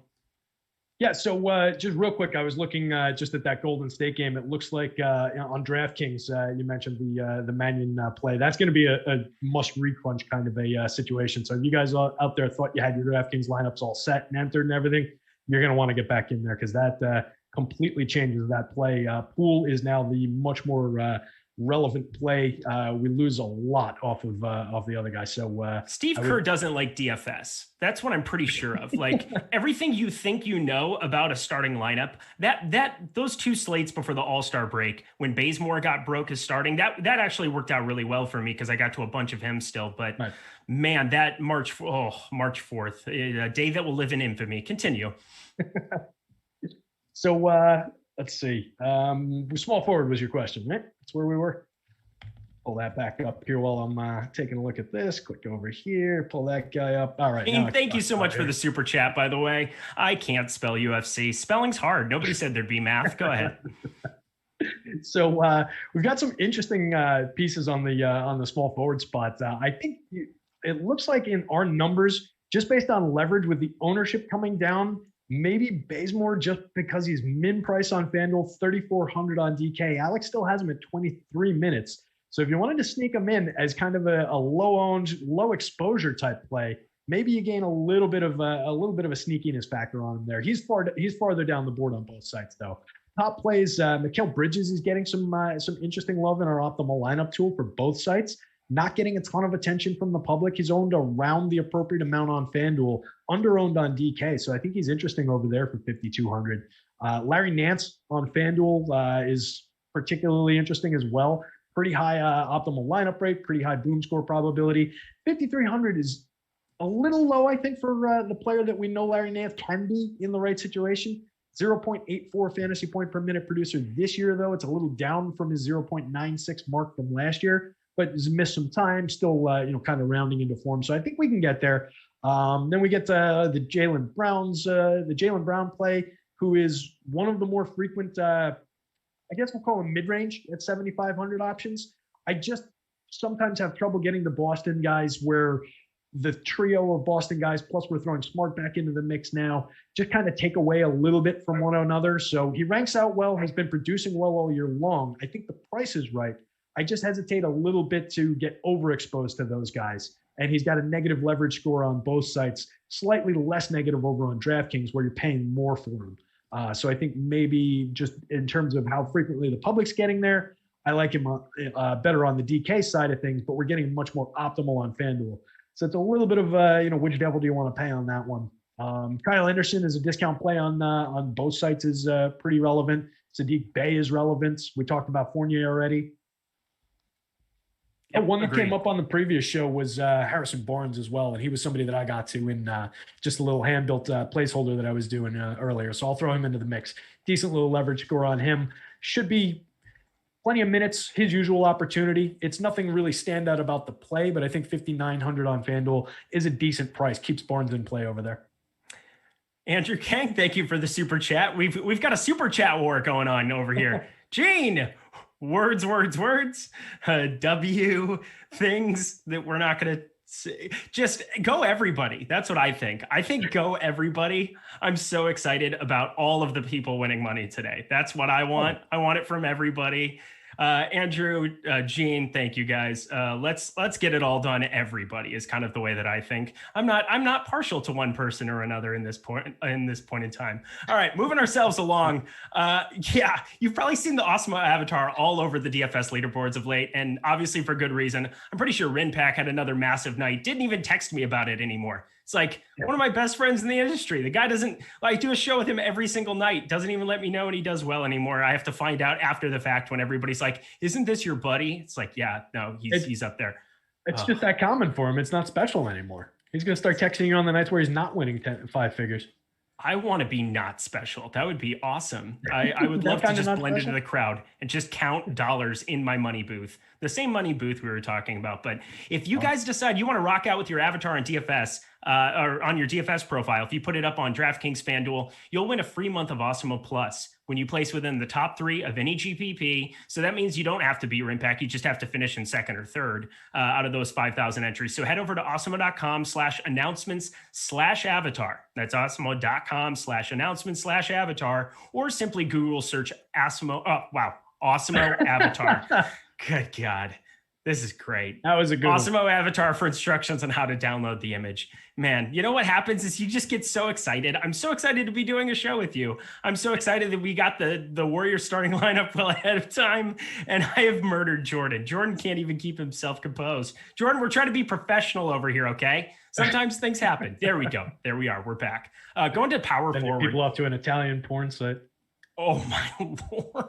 Yeah, so just real quick, I was looking just at that Golden State game. It looks like on DraftKings, you mentioned the Mannion play. That's going to be a must recrunch kind of a situation. So if you guys out there thought you had your DraftKings lineups all set and entered and everything, you're going to want to get back in there because that completely changes that play. Poole is now the much more relevant play. We lose a lot off of the other guy. So Steve Kerr doesn't like DFS. That's what I'm pretty sure of. Like everything you think you know about a starting lineup, that those two slates before the All-Star break, when Bazemore got broke as starting, that actually worked out really well for me because I got to a bunch of him still. But right. Man, that March 4th, a day that will live in infamy. Continue. So let's see. Small forward was your question, right? That's where we were. Pull that back up here while I'm taking a look at this. Click over here. Pull that guy up. All right. Thank you so much for the super chat, by the way. I can't spell UFC. Spelling's hard. Nobody said there'd be math. Go ahead. So we've got some interesting pieces on the small forward spot. I think it looks like in our numbers, just based on leverage with the ownership coming down, maybe Bazemore, just because he's min price on FanDuel, 3,400 on DK. Alex still has him at 23 minutes. So if you wanted to sneak him in as kind of a low-owned, low-exposure type play, maybe you gain a little bit of a sneakiness factor on him there. He's farther down the board on both sides, though. Top plays, Mikal Bridges is getting some interesting love in our optimal lineup tool for both sites. Not getting a ton of attention from the public. He's owned around the appropriate amount on FanDuel, under-owned on DK. So I think he's interesting over there for 5,200. Laurie Nance on FanDuel is particularly interesting as well. Pretty high optimal lineup rate, pretty high boom score probability. 5,300 is a little low, I think, for the player that we know Laurie Nance can be in the right situation. 0.84 fantasy point per minute producer this year, though. It's a little down from his 0.96 mark from last year, but has missed some time, still, kind of rounding into form. So I think we can get there. Then we get the Jaylen Brown play, who is one of the more frequent, I guess we'll call him mid-range at 7,500 options. I just sometimes have trouble getting the Boston guys where the trio of Boston guys, plus we're throwing Smart back into the mix now, just kind of take away a little bit from one another. So he ranks out well, has been producing well all year long. I think the price is right. I just hesitate a little bit to get overexposed to those guys. And he's got a negative leverage score on both sites, slightly less negative over on DraftKings where you're paying more for him. So I think maybe just in terms of how frequently the public's getting there, I like him better on the DK side of things, but we're getting much more optimal on FanDuel. So it's a little bit of, which devil do you want to pay on that one? Kyle Anderson is a discount play on both sites is pretty relevant. Sadiq Bey is relevant. We talked about Fournier already. And one that came up on the previous show was Harrison Barnes as well. And he was somebody that I got to in just a little hand-built placeholder that I was doing earlier. So I'll throw him into the mix. Decent little leverage score on him. Should be plenty of minutes, his usual opportunity. It's nothing really standout about the play, but I think 5,900 on FanDuel is a decent price. Keeps Barnes in play over there. Andrew Kang, thank you for the super chat. We've got a super chat war going on over here. Gene, words, W things that we're not going to say. Just go everybody. That's what I think. I think go everybody. I'm so excited about all of the people winning money today. That's what I want. I want it from everybody. Andrew, Gene, thank you guys. Let's get it all done. Everybody is kind of the way that I think. I'm not partial to one person or another in this point in time. All right, moving ourselves along. Yeah, you've probably seen the Awesemo avatar all over the DFS leaderboards of late, and obviously for good reason. I'm pretty sure Rinpack had another massive night. Didn't even text me about it anymore. It's like one of my best friends in the industry. The guy doesn't do a show with him every single night. Doesn't even let me know when he does well anymore. I have to find out after the fact when everybody's like, "Isn't this your buddy?" It's like, yeah, no, he's up there. It's just that common for him. It's not special anymore. He's going to start texting you on the nights where he's not winning 5 figures. I want to be not special. That would be awesome. I would love to just blend into the crowd and just count dollars in my money booth. The same money booth we were talking about. But if you guys decide you want to rock out with your avatar on DFS or on your DFS profile, if you put it up on DraftKings FanDuel, you'll win a free month of Awesemo Plus when you place within the top 3 of any GPP. So that means you don't have to beat your impact. You just have to finish in second or third out of those 5,000 entries. So head over to awesemo.com/announcements/avatar. That's awesemo.com/announcements/avatar, or simply Google search Awesemo. Oh, wow. Awesemo avatar. Good God. This is great. That was a good Awesemo avatar for instructions on how to download the image. Man, you know what happens is you just get so excited. I'm so excited to be doing a show with you. I'm so excited that we got the Warriors starting lineup well ahead of time, and I have murdered Jordan. Jordan can't even keep himself composed. Jordan, we're trying to be professional over here, okay? Sometimes things happen. There we go. There we are. We're back. Going to power forward. People up to an Italian porn site. Oh my Lord.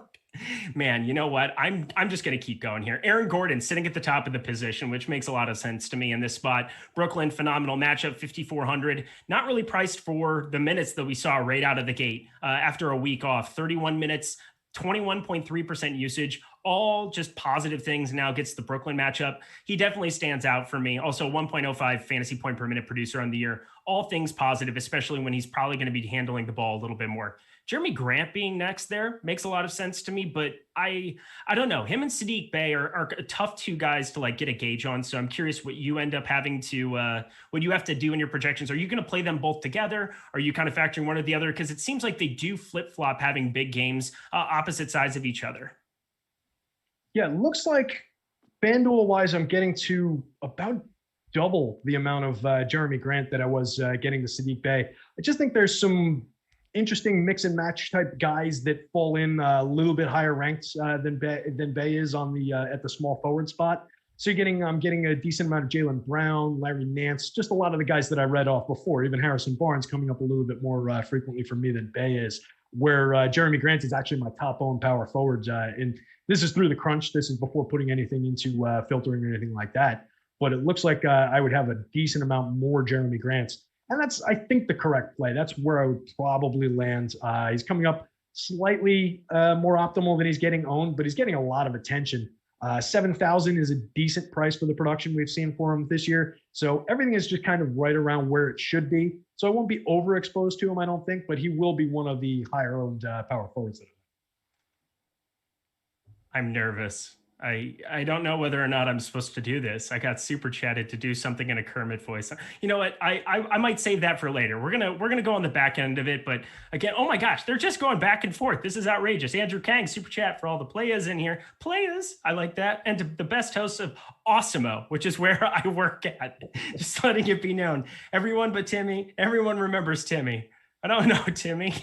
Man, you know what? I'm just going to keep going here. Aaron Gordon sitting at the top of the position, which makes a lot of sense to me in this spot. Brooklyn, phenomenal matchup, 5,400. Not really priced for the minutes that we saw right out of the gate after a week off. 31 minutes, 21.3% usage, all just positive things. Now gets the Brooklyn matchup. He definitely stands out for me. Also 1.05 fantasy point per minute producer on the year. All things positive, especially when he's probably going to be handling the ball a little bit more. Jeremy Grant being next there makes a lot of sense to me, but I don't know. Him and Sadiq Bey are tough 2 guys to like get a gauge on. So I'm curious what you end up having to, what you have to do in your projections. Are you going to play them both together? Are you kind of factoring one or the other? Because it seems like they do flip flop having big games opposite sides of each other. Yeah, it looks like FanDuel wise, I'm getting to about double the amount of Jeremy Grant that I was getting to Sadiq Bey. I just think there's some interesting mix and match type guys that fall in a little bit higher ranked than Bey is on the at the small forward spot. So I'm getting a decent amount of Jaylen Brown, Laurie Nance, just a lot of the guys that I read off before. Even Harrison Barnes coming up a little bit more frequently for me than Bey is. Where Jeremy Grant is actually my top owned power forwards, and this is through the crunch. This is before putting anything into filtering or anything like that. But it looks like I would have a decent amount more Jeremy Grants. And that's, I think, the correct play. That's where I would probably land. He's coming up slightly more optimal than he's getting owned, but he's getting a lot of attention. 7,000 is a decent price for the production we've seen for him this year. So everything is just kind of right around where it should be. So I won't be overexposed to him, I don't think, but he will be one of the higher owned power forwards. I'm nervous. I don't know whether or not I'm supposed to do this. I got super chatted to do something in a Kermit voice. You know what? I might save that for later. We're gonna go on the back end of it. But again, oh my gosh, they're just going back and forth. This is outrageous. Andrew Kang, super chat for all the players in here. Players, I like that. And to the best hosts of Awesemo, which is where I work at. Just letting it be known. Everyone but Timmy. Everyone remembers Timmy. I don't know Timmy.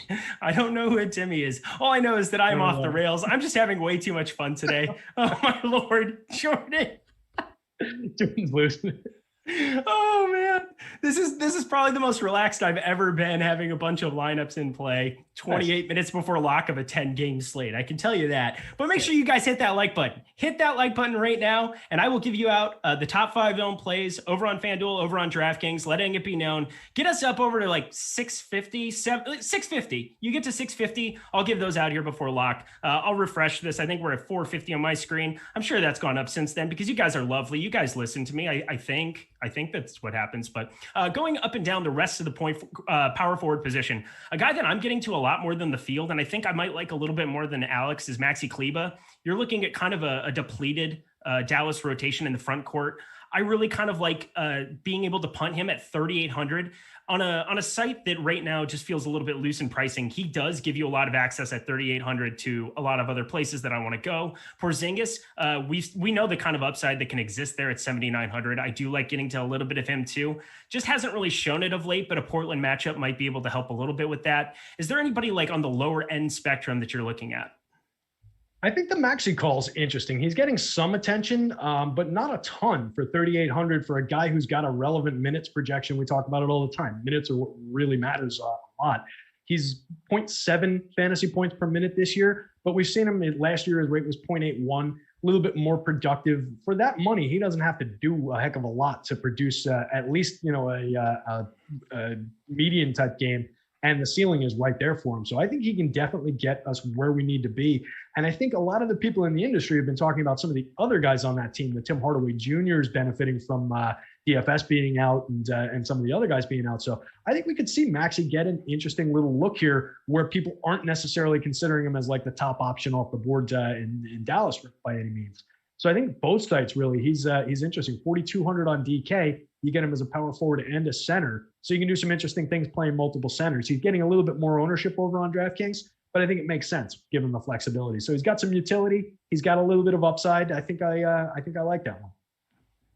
I don't know who Timmy is. All I know is that I'm off the rails. I'm just having way too much fun today. Oh my Lord, Jordan. Jordan's losing. Oh man, this is probably the most relaxed I've ever been, having a bunch of lineups in play 28 minutes before lock of a 10-game slate. I can tell you that. But make sure you guys hit that like button. Hit that like button right now, and I will give you out the top 5 owned plays over on FanDuel, over on DraftKings, letting it be known. Get us up over to like 650. You get to 650. I'll give those out here before lock. I'll refresh this. I think we're at 450 on my screen. I'm sure that's gone up since then because you guys are lovely. You guys listen to me. I think that's what happens. But going up and down the rest of the point power forward position, a guy that I'm getting to a lot more than the field, and I think I might like a little bit more than Alex, is Maxi Kleba. You're looking at kind of a depleted Dallas rotation in the front court. I really kind of like being able to punt him at 3,800 on a site that right now just feels a little bit loose in pricing. He does give you a lot of access at 3,800 to a lot of other places that I want to go. Porzingis, we know the kind of upside that can exist there at 7,900. I do like getting to a little bit of him too. Just hasn't really shown it of late, but a Portland matchup might be able to help a little bit with that. Is there anybody like on the lower end spectrum that you're looking at? I think the Maxi call is interesting. He's getting some attention, but not a ton for 3,800 for a guy who's got a relevant minutes projection. We talk about it all the time. Minutes are what really matters a lot. He's 0.7 fantasy points per minute this year, but we've seen him last year. His rate was 0.81, a little bit more productive. For that money, he doesn't have to do a heck of a lot to produce at least, a median type game. And the ceiling is right there for him. So I think he can definitely get us where we need to be. And I think a lot of the people in the industry have been talking about some of the other guys on that team. The Tim Hardaway Jr. is benefiting from DFS being out and some of the other guys being out. So I think we could see Maxey get an interesting little look here where people aren't necessarily considering him as like the top option off the board in Dallas by any means. So I think both sites really, he's interesting. 4,200 on DK. You get him as a power forward and a center. So you can do some interesting things playing multiple centers. He's getting a little bit more ownership over on DraftKings, but I think it makes sense given the flexibility. So he's got some utility. He's got a little bit of upside. I think I like that one.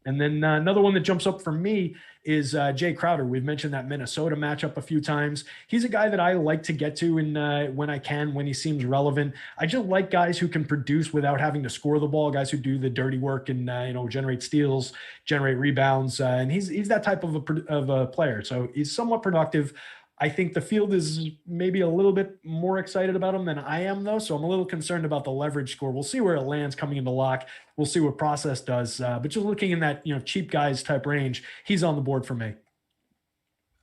And then another one that jumps up for me is Jay Crowder. We've mentioned that Minnesota matchup a few times. He's a guy that I like to get to when I can, when he seems relevant. I just like guys who can produce without having to score the ball, guys who do the dirty work and generate steals, generate rebounds. And he's that type of a player. So he's somewhat productive. I think the field is maybe a little bit more excited about him than I am, though. So I'm a little concerned about the leverage score. We'll see where it lands coming into lock. We'll see what process does. But just looking in that cheap guys type range, he's on the board for me.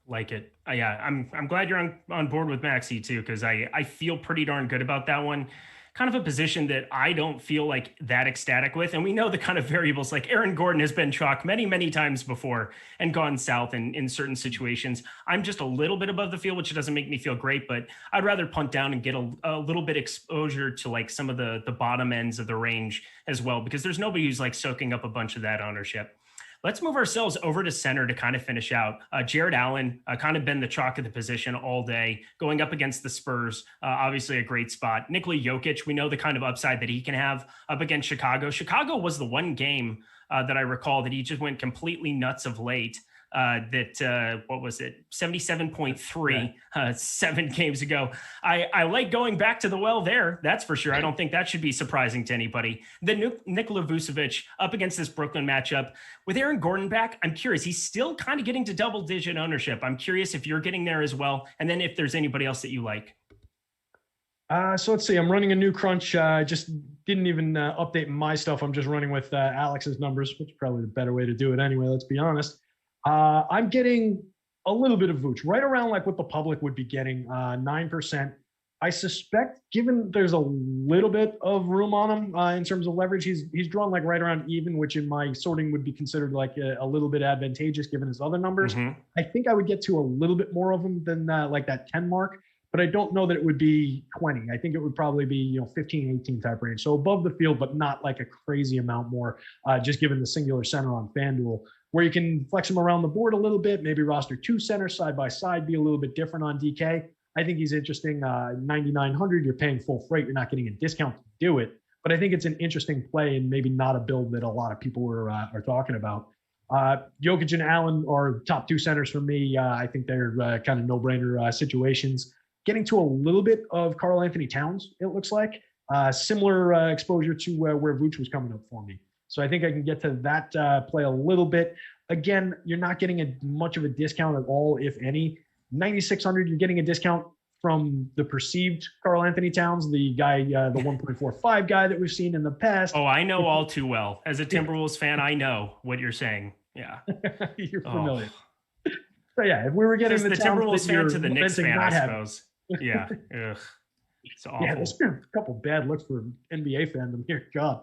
Like it. Yeah, I'm glad you're on board with Maxey too, because I feel pretty darn good about that one. Kind of a position that I don't feel like that ecstatic with. And we know the kind of variables, like Aaron Gordon has been chalk many, many times before and gone south in certain situations. I'm just a little bit above the field, which doesn't make me feel great, but I'd rather punt down and get a little bit exposure to like some of the bottom ends of the range as well, because there's nobody who's like soaking up a bunch of that ownership. Let's move ourselves over to center to kind of finish out. Jared Allen kind of been the chalk of the position all day, going up against the Spurs. Obviously a great spot. Nikola Jokic, we know the kind of upside that he can have up against Chicago. Chicago was the one game that I recall that he just went completely nuts of late. What was it? 77.3 7 games ago. I like going back to the well there. That's for sure. I don't think that should be surprising to anybody. Then Nikola Vucevic up against this Brooklyn matchup with Aaron Gordon back. I'm curious. He's still kind of getting to double digit ownership. I'm curious if you're getting there as well. And then if there's anybody else that you like. So let's see. I'm running a new crunch. I just didn't even update my stuff. I'm just running with Alex's numbers, which is probably the better way to do it anyway. Let's be honest. I'm getting a little bit of Vooch, right around like what the public would be getting, 9%. I suspect, given there's a little bit of room on him in terms of leverage, he's drawn like right around even, which in my sorting would be considered like a little bit advantageous given his other numbers. Mm-hmm. I think I would get to a little bit more of him than like that 10 mark, but I don't know that it would be 20. I think it would probably be 15, 18 type range. So above the field, but not like a crazy amount more, just given the singular center on FanDuel, where you can flex him around the board a little bit, maybe roster 2 centers side by side, be a little bit different on DK. I think he's interesting. 9,900, you're paying full freight. You're not getting a discount to do it. But I think it's an interesting play and maybe not a build that a lot of people are talking about. Jokic and Allen are top 2 centers for me. I think they're kind of no-brainer situations. Getting to a little bit of Karl Anthony Towns, it looks like. Similar exposure to where Vooch was coming up for me. So I think I can get to that play a little bit. Again, you're not getting much of a discount at all, if any. 9,600, you're getting a discount from the perceived Karl Anthony Towns, the guy, the 1.45 guy that we've seen in the past. Oh, I know all too well. As a Timberwolves fan, I know what you're saying. Yeah. You're familiar. So yeah, if we were getting the Timberwolves fan to the Knicks fan, I suppose. Yeah. Ugh. It's awful. Yeah, there's been a couple bad looks for NBA fandom here. God.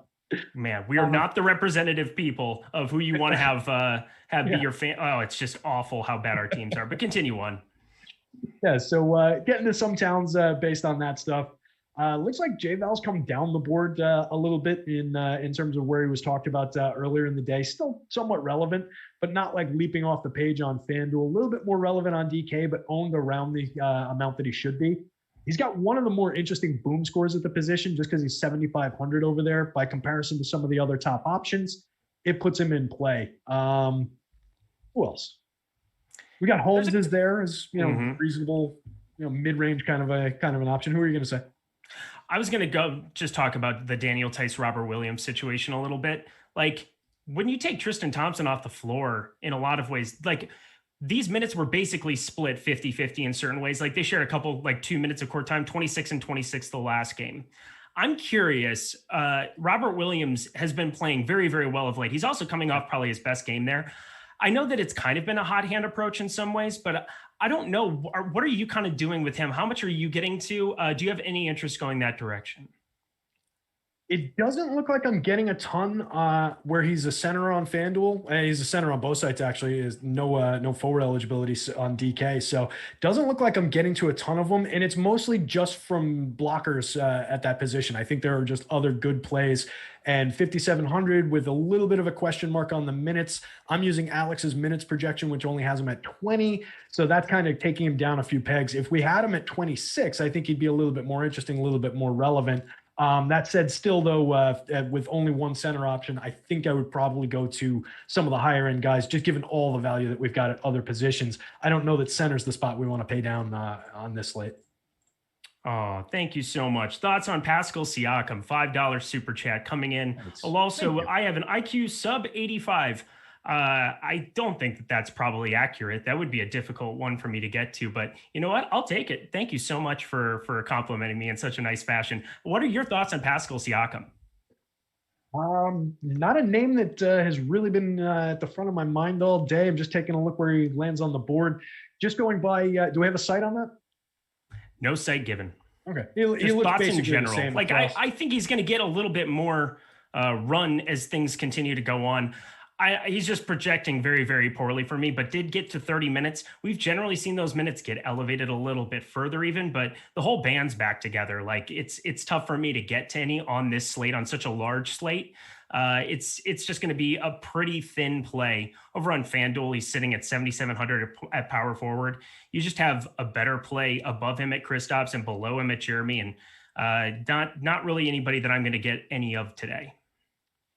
Man, we are not the representative people of who you want to have be your fan. Oh, it's just awful how bad our teams are. But continue on. Yeah, so getting to some towns based on that stuff. Looks like Javal's come down the board a little bit in terms of where he was talked about earlier in the day. Still somewhat relevant, but not like leaping off the page on FanDuel. A little bit more relevant on DK, but owned around the amount that he should be. He's got one of the more interesting boom scores at the position just because he's 7,500 over there by comparison to some of the other top options. It puts him in play. Who else? We got Holmes is there as reasonable, mid-range kind of an option. Who are you going to say? I was going to go just talk about the Daniel Tice Robert Williams situation a little bit. Like when you take Tristan Thompson off the floor in a lot of ways, like these minutes were basically split 50-50 in certain ways. Like they share a couple, like 2 minutes of court time, 26 and 26 the last game. I'm curious. Robert Williams has been playing very, very well of late. He's also coming off probably his best game there. I know that it's kind of been a hot hand approach in some ways, but I don't know. What are you kind of doing with him? How much are you getting to? Do you have any interest going that direction? It doesn't look like I'm getting a ton where he's a center on FanDuel. He's a center on both sites, actually. Is no forward eligibility on DK. So doesn't look like I'm getting to a ton of them. And it's mostly just from blockers at that position. I think there are just other good plays. And 5,700 with a little bit of a question mark on the minutes. I'm using Alex's minutes projection, which only has him at 20. So that's kind of taking him down a few pegs. If we had him at 26, I think he'd be a little bit more interesting, a little bit more relevant. That said, still though, with only one center option, I think I would probably go to some of the higher end guys, just given all the value that we've got at other positions. I don't know that center's the spot we want to pay down on this slate. Oh, thank you so much. Thoughts on Pascal Siakam? $5 super chat coming in. Thanks. Also, I have an IQ sub 85. I don't think that that's probably accurate. That would be a difficult one for me to get to, but you know what? I'll take it. Thank you so much for complimenting me in such a nice fashion. What are your thoughts on Pascal Siakam? Not a name that has really been at the front of my mind all day. I'm just taking a look where he lands on the board. Just going by, do we have a site on that? No site given. Okay. He looks thoughts basically in general. the same Like I think he's going to get a little bit more run as things continue to go on. He's just projecting very, very poorly for me, but did get to 30 minutes. We've generally seen those minutes get elevated a little bit further even, but the whole band's back together. Like it's tough for me to get to any on this slate, on such a large slate. It's just going to be a pretty thin play. Over on FanDuel, he's sitting at 7,700 at power forward. You just have a better play above him at Kristaps and below him at Jeremy, and not really anybody that I'm going to get any of today.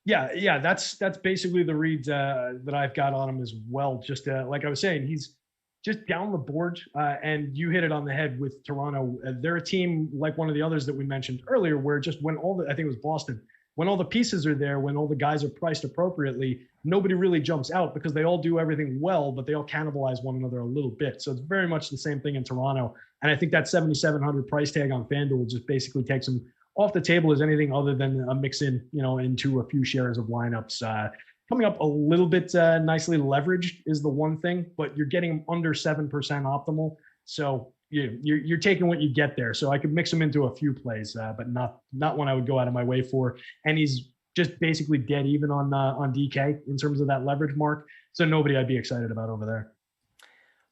Yeah, that's basically the reads that I've got on him as well. Just like I was saying, he's just down the board, and you hit it on the head with Toronto. They're a team like one of the others that we mentioned earlier, where just when I think it was Boston, when all the pieces are there, when all the guys are priced appropriately, nobody really jumps out because they all do everything well, but they all cannibalize one another a little bit. So it's very much the same thing in Toronto. And I think that 7,700 price tag on FanDuel just basically takes them off the table as anything other than a mix in, into a few shares of lineups. Coming up a little bit nicely leveraged is the one thing, but you're getting them under 7% optimal. So you're taking what you get there. So I could mix them into a few plays, but not one I would go out of my way for. And he's just basically dead even on DK in terms of that leverage mark. So nobody I'd be excited about over there.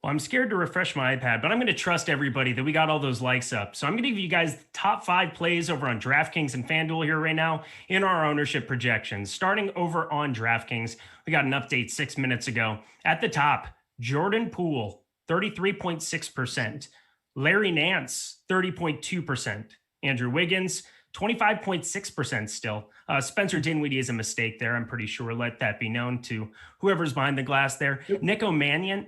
Well, I'm scared to refresh my iPad, but I'm going to trust everybody that we got all those likes up. So I'm going to give you guys the top 5 plays over on DraftKings and FanDuel here right now in our ownership projections. Starting over on DraftKings, we got an update 6 minutes ago. At the top, Jordan Poole, 33.6%. Laurie Nance, 30.2%. Andrew Wiggins, 25.6% still. Spencer Dinwiddie is a mistake there, I'm pretty sure. Let that be known to whoever's behind the glass there. Nico Mannion,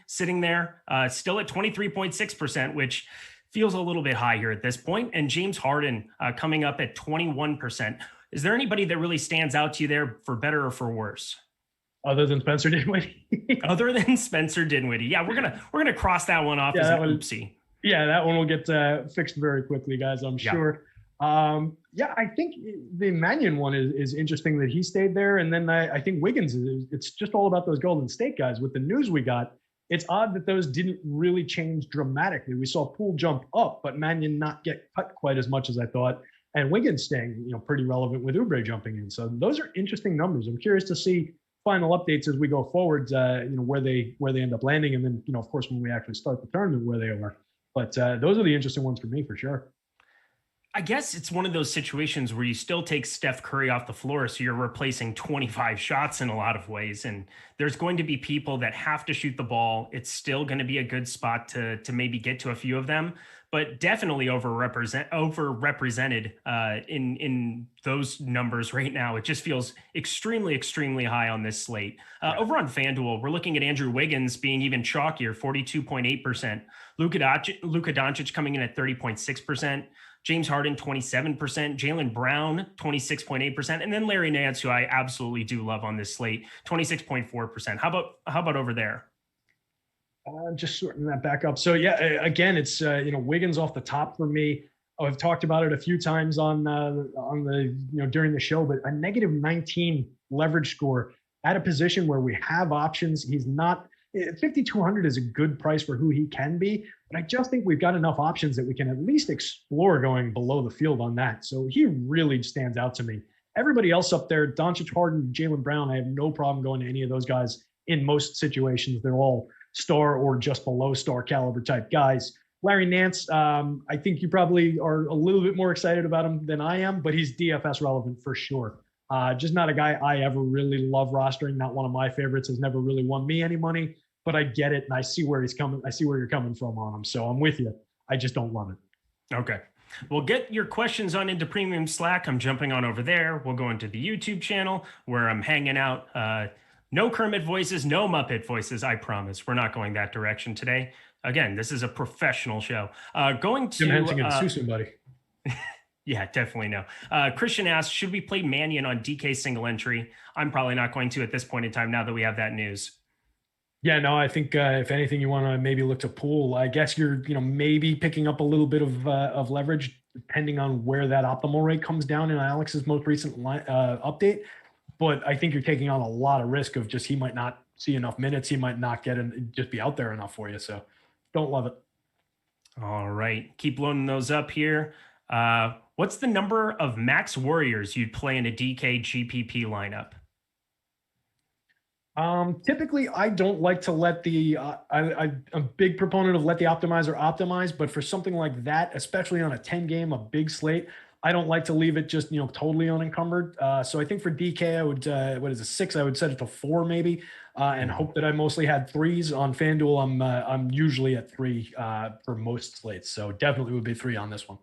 sitting there, still at 23.6%, which feels a little bit high here at this point. And James Harden coming up at 21%. Is there anybody that really stands out to you there for better or for worse? Other than Spencer Dinwiddie? Other than Spencer Dinwiddie. Yeah, we're gonna cross that one off as an oopsie. Yeah, that one will get fixed very quickly, guys, I'm sure. I think the Mannion one is interesting that he stayed there. And then I think Wiggins, it's just all about those Golden State guys. With the news we got, it's odd that those didn't really change dramatically. We saw Poole jump up, but Mannion not get cut quite as much as I thought. And Wiggins staying, pretty relevant with Oubre jumping in. So those are interesting numbers. I'm curious to see final updates as we go forward, where they end up landing. And then, of course, when we actually start the tournament, where they are. But those are the interesting ones for me, for sure. I guess it's one of those situations where you still take Steph Curry off the floor, so you're replacing 25 shots in a lot of ways. And there's going to be people that have to shoot the ball. It's still going to be a good spot to maybe get to a few of them, but definitely overrepresented in those numbers right now. It just feels extremely, extremely high on this slate. Over on FanDuel, we're looking at Andrew Wiggins being even chalkier, 42.8%. Luka Doncic coming in at 30.6%. James Harden, 27%, Jaylen Brown, 26.8%, and then Larry Nance, who I absolutely do love on this slate, 26.4%. How about over there? Just sorting that back up. So yeah, again, it's Wiggins off the top for me. I've talked about it a few times on the during the show, but a negative 19 leverage score at a position where we have options. He's not. 5,200 is a good price for who he can be, But I just think we've got enough options that we can at least explore going below the field on that. So he really stands out to me. Everybody else up there, Doncic, Harden, Jaylen Brown, I have no problem going to any of those guys in most situations. They're all star or just below star caliber type guys. Laurie Nance, I think you probably are a little bit more excited about him than I am, but he's DFS relevant for sure. Just not a guy I ever really love rostering. Not one of my favorites. Has never really won me any money, but I get it. And I see where he's coming. I see where you're coming from on him. So I'm with you. I just don't love it. Okay. Well, get your questions on into Premium Slack. I'm jumping on over there. We'll go into the YouTube channel where I'm hanging out. No Kermit voices, no Muppet voices. I promise. We're not going that direction today. Again, this is a professional show. Going to Jim Hensing and Susan, buddy. Yeah, definitely no. Christian asks, should we play Mannion on DK single entry? I'm probably not going to at this point in time now that we have that news. Yeah, no, I think if anything, you want to maybe look to Poole. I guess you're, maybe picking up a little bit of leverage depending on where that optimal rate comes down in Alex's most recent update. But I think you're taking on a lot of risk of just he might not see enough minutes. He might not just be out there enough for you. So don't love it. All right. Keep loading those up here. What's the number of max Warriors you'd play in a DK GPP lineup? Typically, I don't like to let I'm a big proponent of let the optimizer optimize, but for something like that, especially on a 10 game, a big slate, I don't like to leave it just, totally unencumbered. So I think for DK, I would, 6? I would set it to 4 maybe, and hope that I mostly had 3s on FanDuel. I'm usually at 3 for most slates. So definitely would be 3 on this one.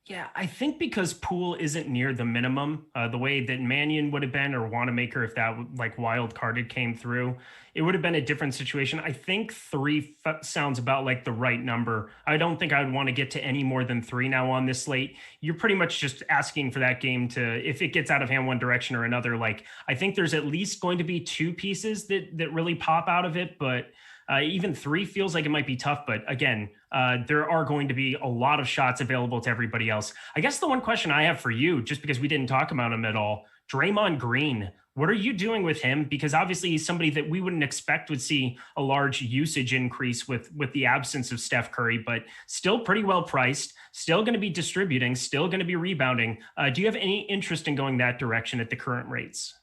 Yeah, I think because Poole isn't near the minimum, the way that Mannion would have been, or Wanamaker, if that wild carded came through, it would have been a different situation. I think 3 sounds about like the right number. I don't think I would want to get to any more than 3 now on this slate. You're pretty much just asking for that game to, if it gets out of hand one direction or another, I think there's at least going to be 2 pieces that really pop out of it, but even 3 feels like it might be tough. But again, there are going to be a lot of shots available to everybody else. I guess the one question I have for you, just because we didn't talk about him at all, Draymond Green, what are you doing with him? Because obviously he's somebody that we wouldn't expect would see a large usage increase with the absence of Steph Curry, but still pretty well priced, still going to be distributing, still going to be rebounding. Do you have any interest in going that direction at the current rates?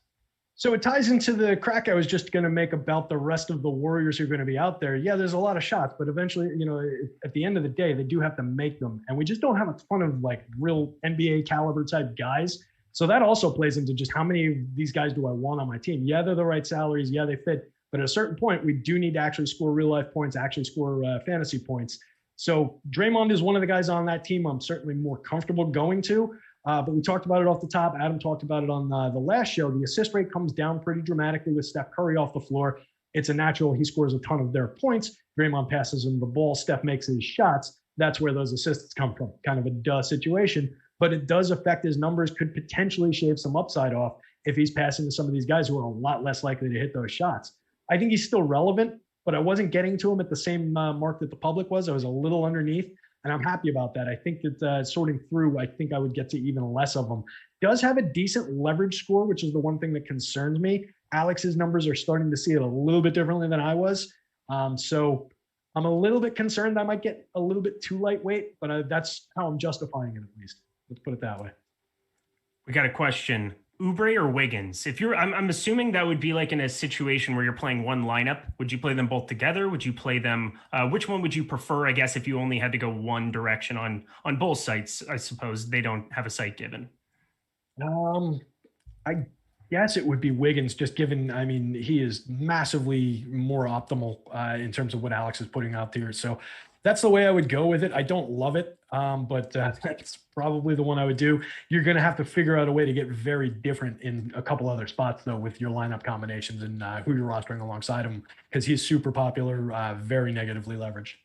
So it ties into the crack I was just going to make about the rest of the Warriors who are going to be out there. Yeah, there's a lot of shots, but eventually, at the end of the day, they do have to make them. And we just don't have a ton of real NBA caliber type guys. So that also plays into just how many of these guys do I want on my team? Yeah, they're the right salaries. Yeah, they fit. But at a certain point, we do need to actually score real life points, actually score fantasy points. So Draymond is one of the guys on that team I'm certainly more comfortable going to. But we talked about it off the top. Adam talked about it on the last show. The assist rate comes down pretty dramatically with Steph Curry off the floor. It's a natural. He scores a ton of their points. Draymond passes him the ball. Steph makes his shots. That's where those assists come from. Kind of a duh situation. But it does affect his numbers, could potentially shave some upside off if he's passing to some of these guys who are a lot less likely to hit those shots. I think he's still relevant, but I wasn't getting to him at the same mark that the public was. I was a little underneath. And I'm happy about that. I think that sorting through, I think I would get to even less of them. Does have a decent leverage score, which is the one thing that concerns me. Alex's numbers are starting to see it a little bit differently than I was. So I'm a little bit concerned I might get a little bit too lightweight, but that's how I'm justifying it, at least. Let's put it that way. We got a question. Oubre or Wiggins? I'm assuming that would be in a situation where you're playing one lineup. Would you play them both together? Would you play them? Which one would you prefer? I guess if you only had to go one direction on both sites, I suppose they don't have a site given. I guess it would be Wiggins, just given. I mean, he is massively more optimal in terms of what Alex is putting out there. So that's the way I would go with it. I don't love it, but that's probably the one I would do. You're going to have to figure out a way to get very different in a couple other spots, though, with your lineup combinations and who you're rostering alongside him, because he's super popular, very negatively leveraged.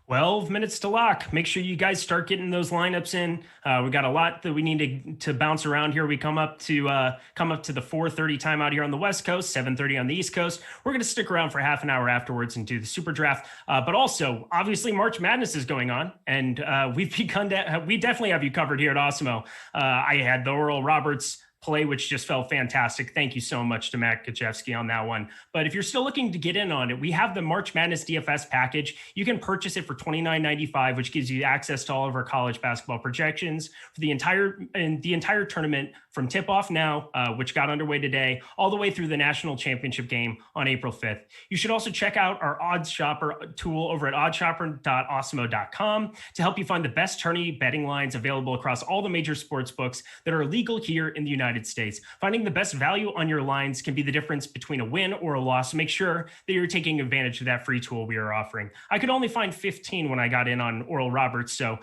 12 minutes to lock. Make sure you guys start getting those lineups in. We got a lot that we need to bounce around here. We come up to the 4:30 time out here on the West Coast, 7:30 on the East Coast. We're going to stick around for half an hour afterwards and do the super draft. But also, obviously, March Madness is going on, and we definitely have you covered here at Awesemo. I had the Oral Roberts play, which just felt fantastic. Thank you so much to Matt Kachevsky on that one. But if you're still looking to get in on it, we have the March Madness DFS package. You can purchase it for $29.95, which gives you access to all of our college basketball projections for the entire tournament from tip-off now, which got underway today, all the way through the national championship game on April 5th. You should also check out our odds shopper tool over at oddshopper.awesemo.com to help you find the best tourney betting lines available across all the major sports books that are legal here in the United States. Finding the best value on your lines can be the difference between a win or a loss. So make sure that you're taking advantage of that free tool we are offering. I could only find 15 when I got in on Oral Roberts, so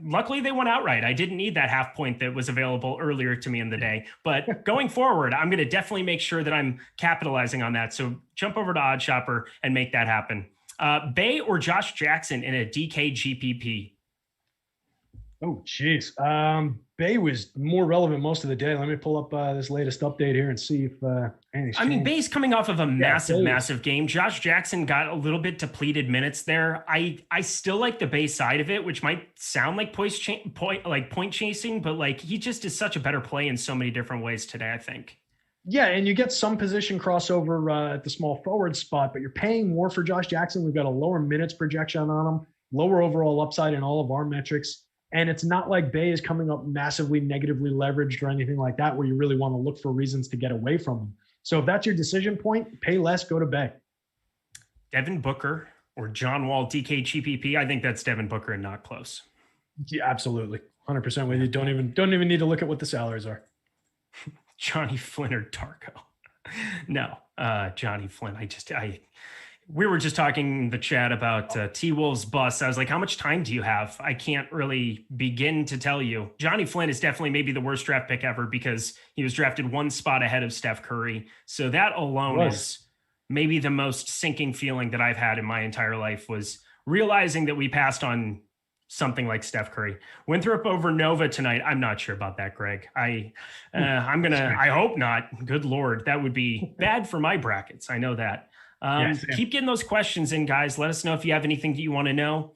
luckily they went outright. I didn't need that half point that was available earlier to me in the day. But going forward, I'm going to definitely make sure that I'm capitalizing on that. So jump over to OddsShopper and make that happen. Bay or Josh Jackson in a DK GPP? Oh, geez. Bay was more relevant most of the day. Let me pull up this latest update here and see if anything's changed. Bay's coming off of a massive game. Josh Jackson got a little bit depleted minutes there. I still like the Bay side of it, which might sound like point chasing, but like he just is such a better play in so many different ways today, I think. Yeah, and you get some position crossover at the small forward spot, but you're paying more for Josh Jackson. We've got a lower minutes projection on him, lower overall upside in all of our metrics. And it's not like Bay is coming up massively negatively leveraged or anything like that, where you really want to look for reasons to get away from him. So if that's your decision point, pay less, go to Bay. Devin Booker or John Wall DK GPP. I think that's Devin Booker and not close. Yeah, absolutely. 100% with you. Don't even need to look at what the salaries are. Johnny Flynn or Darko. No, Johnny Flynn. We were just talking in the chat about T-Wolves bust. I was like, how much time do you have? I can't really begin to tell you. Johnny Flynn is definitely maybe the worst draft pick ever because he was drafted one spot ahead of Steph Curry. So that alone is maybe the most sinking feeling that I've had in my entire life, was realizing that we passed on something like Steph Curry. Winthrop over Nova tonight. I'm not sure about that, Greg. I hope not. Good Lord. That would be bad for my brackets. I know that. Keep getting those questions in, guys. Let us know if you have anything that you want to know.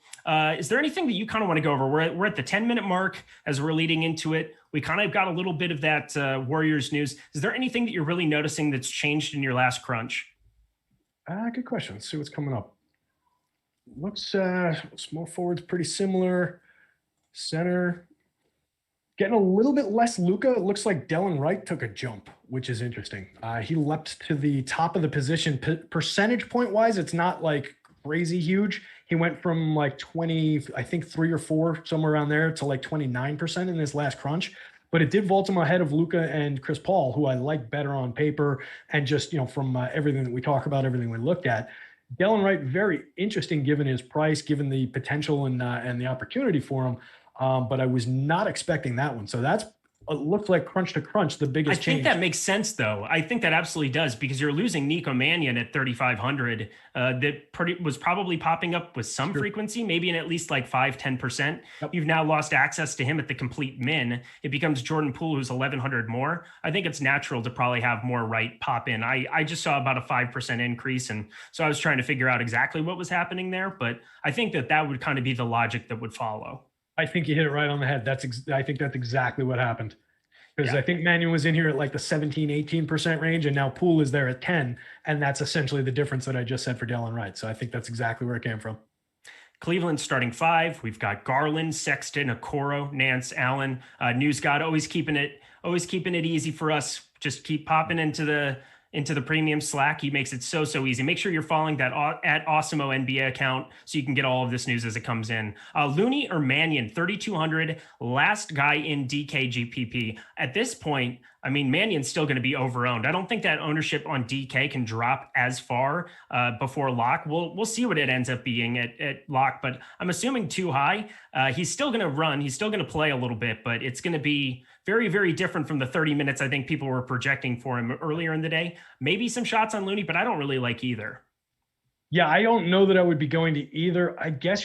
Is there anything that you kind of want to go over? We're at the 10-minute mark as we're leading into it. We kind of got a little bit of that Warriors news. Is there anything that you're really noticing that's changed in your last crunch? Good question. Let's see what's coming up. Looks small forwards pretty similar. Center getting a little bit less Luka. It looks like Delon Wright took a jump, which is interesting. He leapt to the top of the position. Percentage point wise, it's not like crazy huge. He went from like 20, I think 3 or 4, somewhere around there, to like 29% in this last crunch. But it did vault him ahead of Luka and Chris Paul, who I like better on paper. And just, from everything that we talk about, everything we looked at, Delon Wright, very interesting given his price, given the potential and the opportunity for him. But I was not expecting that one. So it looked like crunch to crunch, the biggest change. I think that makes sense, though. I think that absolutely does, because you're losing Nico Mannion at 3,500. Was probably popping up with some frequency, maybe in at least like 5-10%. Yep. You've now lost access to him at the complete min. It becomes Jordan Poole, who's 1,100 more. I think it's natural to probably have more Wright pop in. I just saw about a 5% increase. And so I was trying to figure out exactly what was happening there. But I think that would kind of be the logic that would follow. I think you hit it right on the head. I think that's exactly what happened. Because I think Mannion was in here at like the 17-18% range, and now Poole is there at 10, and that's essentially the difference that I just said for Delon Wright. So I think that's exactly where it came from. Cleveland starting 5. We've got Garland, Sexton, Okoro, Nance, Allen. News God always keeping it easy for us. Just keep popping into the premium Slack. He makes it so easy. Make sure you're following that at Awesemo NBA account so you can get all of this news as it comes in. Looney or Mannion, 3,200, last guy in DK GPP. At this point, I mean, Mannion's still going to be overowned. I don't think that ownership on DK can drop as far before lock. We'll see what it ends up being at lock, but I'm assuming too high. He's still going to run. He's still going to play a little bit, but it's going to be very, very different from the 30 minutes I think people were projecting for him earlier in the day. Maybe some shots on Looney, but I don't really like either. Yeah, I don't know that I would be going to either. I guess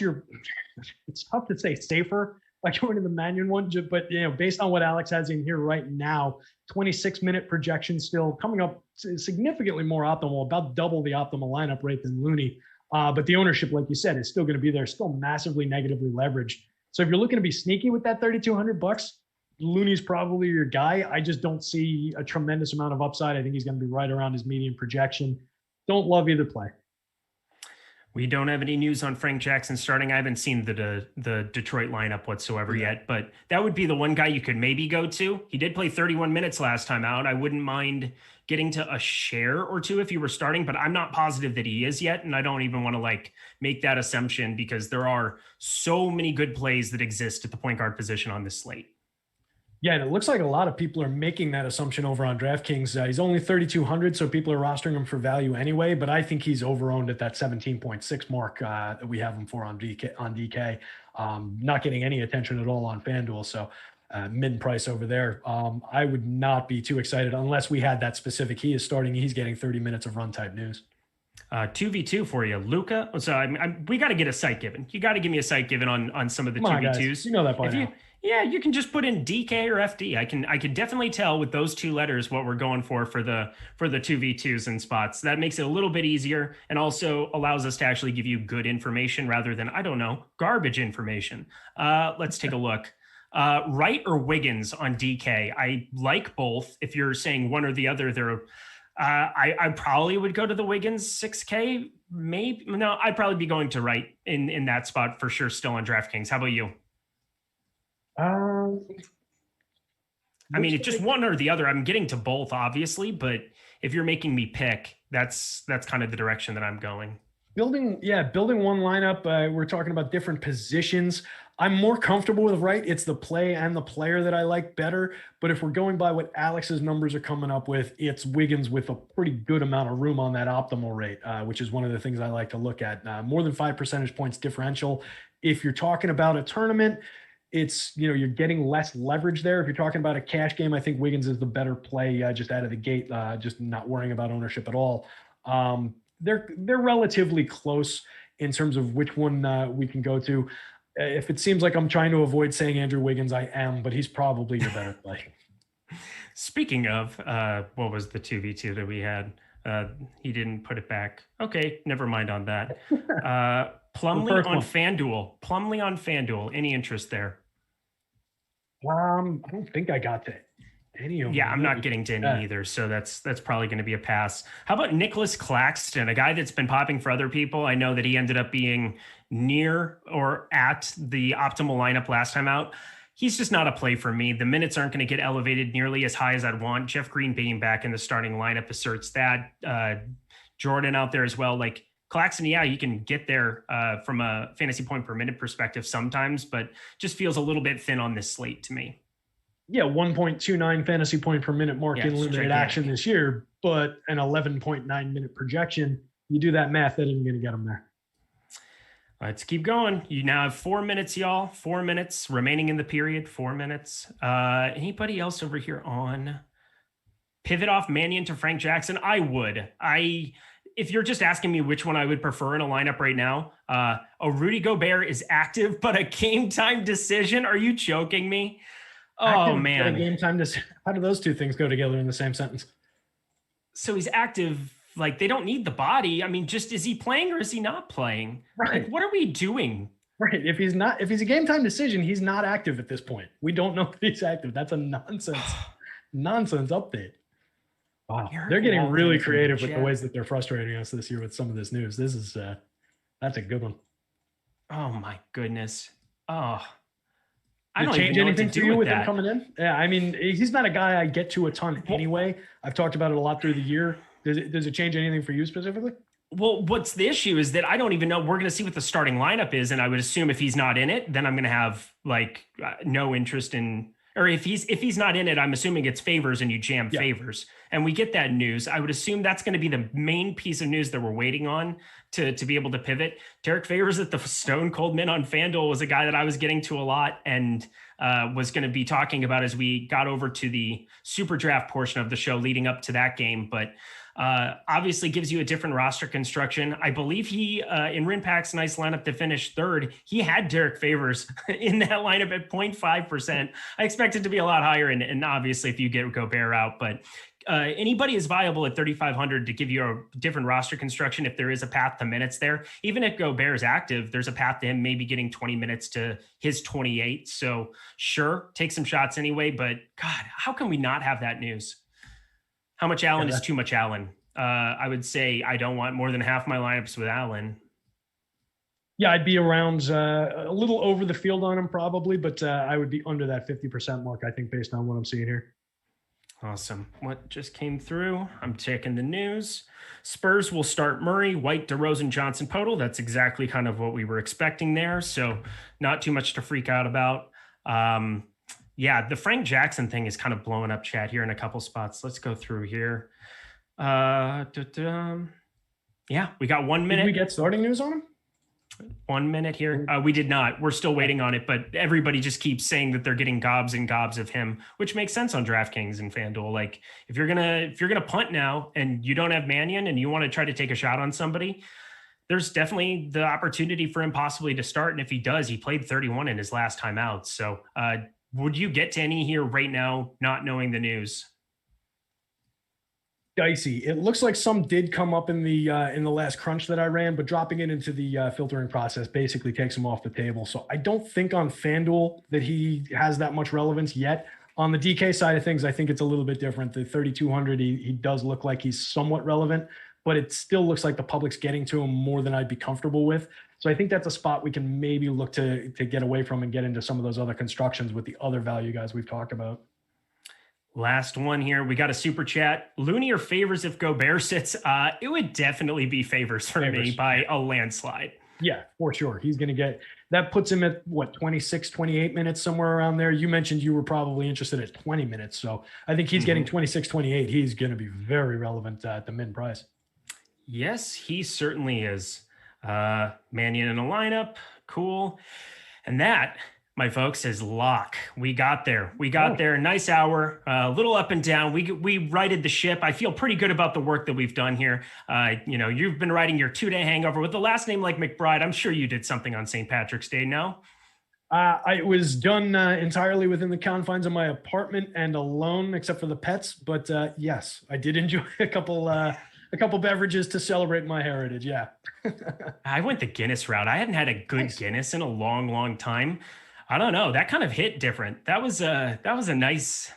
it's tough to say safer, like going to the Mannion one, but based on what Alex has in here right now, 26-minute projection still coming up significantly more optimal, about double the optimal lineup rate than Looney. But the ownership, like you said, is still going to be there, still massively negatively leveraged. So if you're looking to be sneaky with that $3,200, Looney's probably your guy. I just don't see a tremendous amount of upside. I think he's going to be right around his median projection. Don't love either play. We don't have any news on Frank Jackson starting. I haven't seen the Detroit lineup whatsoever yet, but that would be the one guy you could maybe go to. He did play 31 minutes last time out. I wouldn't mind getting to a share or two if he were starting, but I'm not positive that he is yet. And I don't even want to like make that assumption because there are so many good plays that exist at the point guard position on this slate. Yeah, and it looks like a lot of people are making that assumption over on DraftKings. He's only 3,200, so people are rostering him for value anyway, but I think he's over-owned at that 17.6 mark that we have him for on DK. Not getting any attention at all on FanDuel, so mid price over there. I would not be too excited unless we had that specific. He is starting. He's getting 30 minutes of run type news. 2v2 for you, Luca. So we got to get a site given. You got to give me a site given on some of the 2v2s. Guys, you know that by now. Yeah, you can just put in DK or FD. I can definitely tell with those two letters what we're going for the 2v2s and spots. That makes it a little bit easier and also allows us to actually give you good information rather than, I don't know, garbage information. Let's take a look. Wright or Wiggins on DK. I like both. If you're saying one or the other, I probably would go to the Wiggins 6K. Maybe no, I'd probably be going to Wright in that spot for sure. Still on DraftKings. How about you? I mean, it's just one or the other. I'm getting to both, obviously, but if you're making me pick, that's kind of the direction that I'm going. Building one lineup. We're talking about different positions. I'm more comfortable with Wright. It's the play and the player that I like better. But if we're going by what Alex's numbers are coming up with, it's Wiggins with a pretty good amount of room on that optimal rate, which is one of the things I like to look at. More than 5 percentage points differential. If you're talking about a tournament, it's, you're getting less leverage there. If you're talking about a cash game, I think Wiggins is the better play just out of the gate, just not worrying about ownership at all. They're relatively close in terms of which one we can go to. If it seems like I'm trying to avoid saying Andrew Wiggins, I am, but he's probably your better play. Speaking of, what was the 2v2 that we had? He didn't put it back. Okay, never mind on that. Plumlee on FanDuel. Plumlee on FanDuel. Any interest there? I don't think I got to any of them. Yeah, I'm not getting to any either. So that's probably going to be a pass. How about Nicholas Claxton, a guy that's been popping for other people? I know that he ended up being near or at the optimal lineup last time out. He's just not a play for me. The minutes aren't going to get elevated nearly as high as I'd want. Jeff Green being back in the starting lineup asserts that. Jordan out there as well. Like Claxton, yeah, you can get there from a fantasy point per minute perspective sometimes, but just feels a little bit thin on this slate to me. Yeah, 1.29 fantasy point per minute mark in limited action this year, but an 11.9 minute projection. You do that math, that isn't going to get him there. Let's keep going. You now have 4 minutes, y'all. 4 minutes remaining in the period. 4 minutes. Anybody else over here on pivot off Mannion to Frank Jackson? I would. If you're just asking me which one I would prefer in a lineup right now, Rudy Gobert is active, but a game time decision. Are you joking me? Oh, man. Game time decision. How do those two things go together in the same sentence? So he's active. Like, they don't need the body. I mean, just, is he playing or is he not playing? Right. Like, what are we doing? Right. If he's a game time decision, he's not active at this point. We don't know if he's active. That's a nonsense update. Wow. They're getting really creative with the ways that they're frustrating us this year with some of this news. This is, that's a good one. Oh my goodness. Oh, I don't change anything for you with him coming in. Yeah. I mean, he's not a guy I get to a ton anyway. I've talked about it a lot through the year. Does it change anything for you specifically? Well, what's the issue is that I don't even know. We're going to see what the starting lineup is. And I would assume if he's not in it, then I'm going to have like no interest in, or if he's not in it, I'm assuming it's favors and you jam favors. And we get that news. I would assume that's going to be the main piece of news that we're waiting on to be able to pivot. Derek Favors at the Stone Cold Mint on FanDuel was a guy that I was getting to a lot and was going to be talking about as we got over to the SuperDraft portion of the show leading up to that game. But obviously gives you a different roster construction. I believe he, in Rinpack's nice lineup to finish third, he had Derek Favors in that lineup at 0.5%. I expect it to be a lot higher. And obviously if you get Gobert out, but anybody is viable at 3,500 to give you a different roster construction if there is a path to minutes there. Even if Gobert is active, there's a path to him maybe getting 20 minutes to his 28. So sure, take some shots anyway. But God, how can we not have that news? How much Allen is too much Allen? I would say I don't want more than half my lineups with Allen. Yeah, I'd be around a little over the field on him probably, but I would be under that 50% mark, I think, based on what I'm seeing here. Awesome. What just came through? I'm checking the news. Spurs will start Murray, White, DeRozan, Johnson, Pirtle. That's exactly kind of what we were expecting there. So not too much to freak out about. Yeah, the Frank Jackson thing is kind of blowing up chat here in a couple spots. Let's go through here. Yeah, we got 1 minute. Did we get starting news on him? 1 minute here. We did not. We're still waiting on it, but everybody just keeps saying that they're getting gobs and gobs of him, which makes sense on DraftKings and FanDuel. Like if you're gonna punt now and you don't have Mannion and you want to try to take a shot on somebody, there's definitely the opportunity for him possibly to start. And if he does, he played 31 in his last time out. So would you get to any here right now, not knowing the news? Dicey. It looks like some did come up in the last crunch that I ran, but dropping it into the filtering process basically takes him off the table. So I don't think on FanDuel that he has that much relevance yet. On the DK side of things, I think it's a little bit different. The 3,200, he does look like he's somewhat relevant, but it still looks like the public's getting to him more than I'd be comfortable with. So I think that's a spot we can maybe look to get away from and get into some of those other constructions with the other value guys we've talked about. Last one here. We got a super chat. Looney or Favors if Gobert sits? It would definitely be Favors for me by a landslide. Yeah, for sure. He's going to get – that puts him at, 26, 28 minutes, somewhere around there. You mentioned you were probably interested at 20 minutes. So I think he's getting 26, 28. He's going to be very relevant at the min price. Yes, he certainly is. Mannion in a lineup. Cool. And that – my folks, is lock. We got there. There. Nice hour. A little up and down. We righted the ship. I feel pretty good about the work that we've done here. You've been riding your 2-day hangover with the last name like McBride. I'm sure you did something on St. Patrick's Day. No? It was done entirely within the confines of my apartment and alone, except for the pets. But yes, I did enjoy a couple beverages to celebrate my heritage. Yeah. I went the Guinness route. I hadn't had a good Guinness in a long, long time. I don't know. That kind of hit different. That was a nice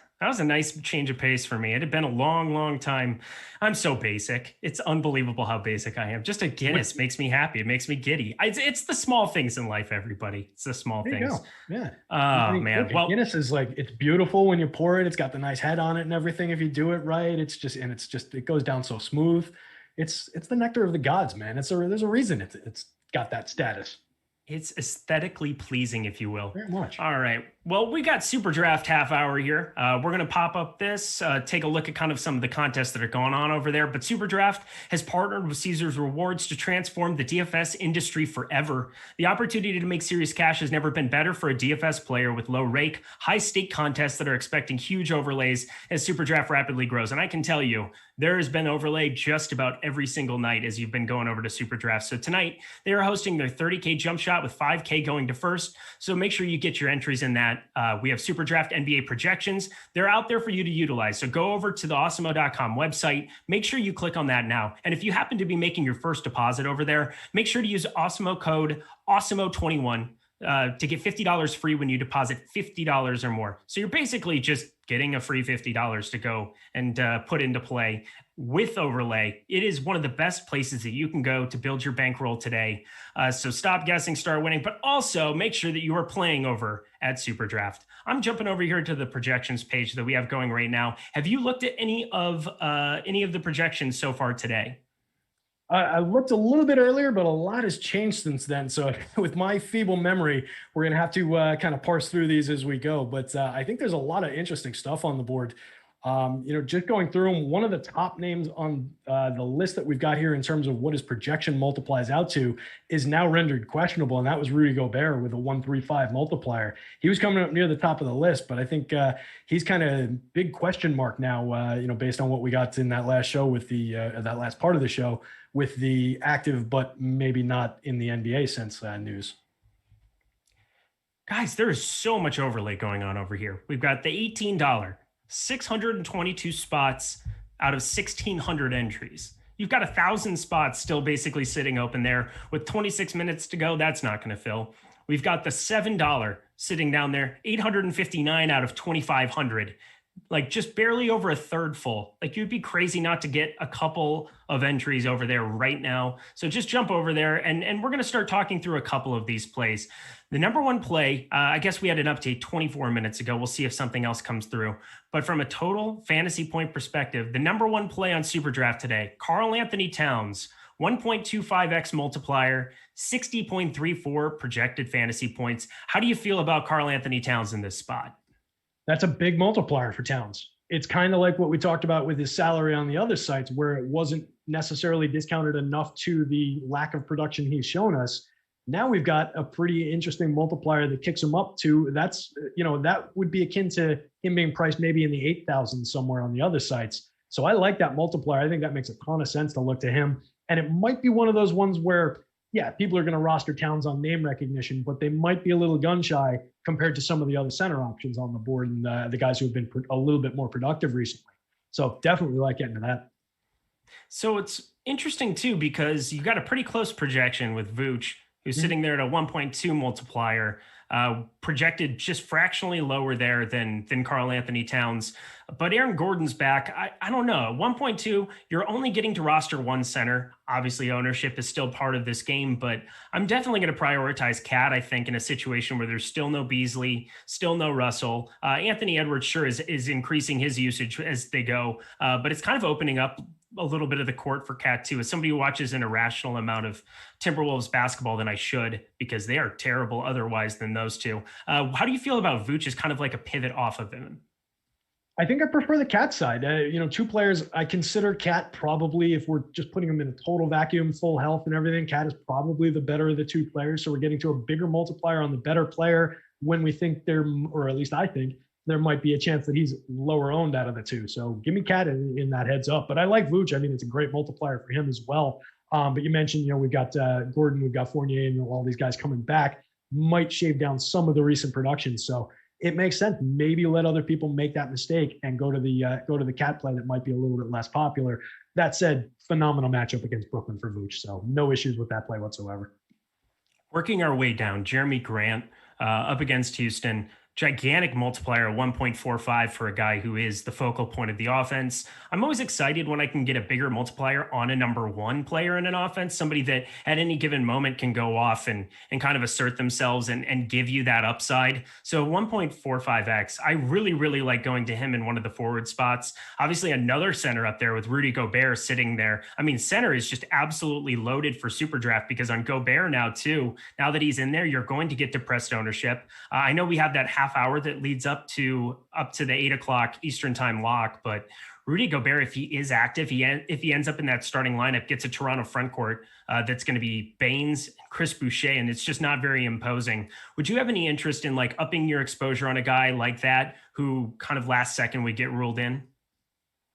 change of pace for me. It had been a long, long time. I'm so basic. It's unbelievable how basic I am. Just a Guinness makes me happy. It makes me giddy. It's the small things in life, everybody. It's the small things. Yeah. Oh, man. Well, Guinness is like, it's beautiful when you pour it. It's got the nice head on it and everything. If you do it right, it goes down so smooth. It's the nectar of the gods, man. There's a reason it's got that status. It's aesthetically pleasing, if you will. Very much. All right. Well, we got SuperDraft half hour here. We're going to pop up this, take a look at kind of some of the contests that are going on over there. But SuperDraft has partnered with Caesars Rewards to transform the DFS industry forever. The opportunity to make serious cash has never been better for a DFS player with low rake, high stake contests that are expecting huge overlays as SuperDraft rapidly grows. And I can tell you, there has been overlay just about every single night as you've been going over to SuperDraft. So tonight, they are hosting their 30K jump shot with 5K going to first. So make sure you get your entries in that. We have SuperDraft NBA projections. They're out there for you to utilize. So go over to the Awesemo.com website. Make sure you click on that now. And if you happen to be making your first deposit over there, make sure to use Awesemo code Awesemo21 to get $50 free when you deposit $50 or more. So you're basically just getting a free $50 to go and put into play with overlay. It is one of the best places that you can go to build your bankroll today. So stop guessing, start winning, but also make sure that you are playing over at SuperDraft. I'm jumping over here to the projections page that we have going right now. Have you looked at any of the projections so far today? I looked a little bit earlier, but a lot has changed since then. So with my feeble memory, we're going to have to kind of parse through these as we go. But I think there's a lot of interesting stuff on the board. Just going through them, one of the top names on the list that we've got here in terms of what his projection multiplies out to is now rendered questionable. And that was Rudy Gobert with a 135 multiplier. He was coming up near the top of the list, but I think he's kind of big question mark now, based on what we got in that last show with that last part of the show with the active, but maybe not in the NBA sense news. Guys, there is so much overlay going on over here. We've got the $18, 622 spots, out of 1,600 entries. You've got 1,000 spots still basically sitting open there with 26 minutes to go. That's not going to fill. We've got the $7 sitting down there, 859 out of 2,500. Like just barely over a third full. Like you'd be crazy not to get a couple of entries over there right now. So just jump over there and we're going to start talking through a couple of these plays. The number one play, I guess we had an update 24 minutes ago. We'll see if something else comes through. But from a total fantasy point perspective, the number one play on SuperDraft today, Karl-Anthony Towns, 1.25x multiplier, 60.34 projected fantasy points. How do you feel about Karl-Anthony Towns in this spot? That's a big multiplier for Towns. It's kind of like what we talked about with his salary on the other sites, where it wasn't necessarily discounted enough to the lack of production he's shown us. Now we've got a pretty interesting multiplier that kicks him up to, that's, that would be akin to him being priced maybe in the 8,000 somewhere on the other sites. So I like that multiplier. I think that makes a ton of sense to look to him. And it might be one of those ones where, yeah, people are going to roster Towns on name recognition, but they might be a little gun shy compared to some of the other center options on the board and the guys who have been a little bit more productive recently. So definitely like getting to that. So it's interesting too, because you got a pretty close projection with Vooch, who's sitting there at a 1.2 multiplier, projected just fractionally lower there than Karl-Anthony Towns. But Aaron Gordon's back. I don't know. 1.2, you're only getting to roster one center. Obviously, ownership is still part of this game, but I'm definitely going to prioritize Cat, I think, in a situation where there's still no Beasley, still no Russell. Anthony Edwards sure is increasing his usage as they go, but it's kind of opening up a little bit of the court for Cat too. As somebody who watches an irrational amount of Timberwolves basketball than I should, because they are terrible otherwise than those two. How do you feel about Vooch as kind of like a pivot off of him? I think I prefer the Cat side. Two players, I consider Cat probably, if we're just putting him in a total vacuum, full health and everything, Cat is probably the better of the two players. So we're getting to a bigger multiplier on the better player when we think or at least I think, there might be a chance that he's lower owned out of the two. So give me Cat in that heads up. But I like Vooch. I mean, it's a great multiplier for him as well. But you mentioned, we've got Gordon, we've got Fournier, and all these guys coming back might shave down some of the recent production. So it makes sense. Maybe let other people make that mistake and go to the Cat play that might be a little bit less popular. That said, phenomenal matchup against Brooklyn for Vooch. So no issues with that play whatsoever. Working our way down, Jeremy Grant up against Houston. Gigantic multiplier, 1.45 for a guy who is the focal point of the offense. I'm always excited when I can get a bigger multiplier on a number one player in an offense, somebody that at any given moment can go off and kind of assert themselves and give you that upside. So 1.45x, I really, really like going to him in one of the forward spots. Obviously another center up there with Rudy Gobert sitting there. I mean, center is just absolutely loaded for SuperDraft because on Gobert now too, now that he's in there, you're going to get depressed ownership. I know we have that half hour that leads up to the 8 o'clock Eastern time lock, but Rudy Gobert, if he is active, if he ends up in that starting lineup, gets a Toronto front court that's going to be Baines, Chris Boucher, and it's just not very imposing. Would you have any interest in like upping your exposure on a guy like that who kind of last second would get ruled in?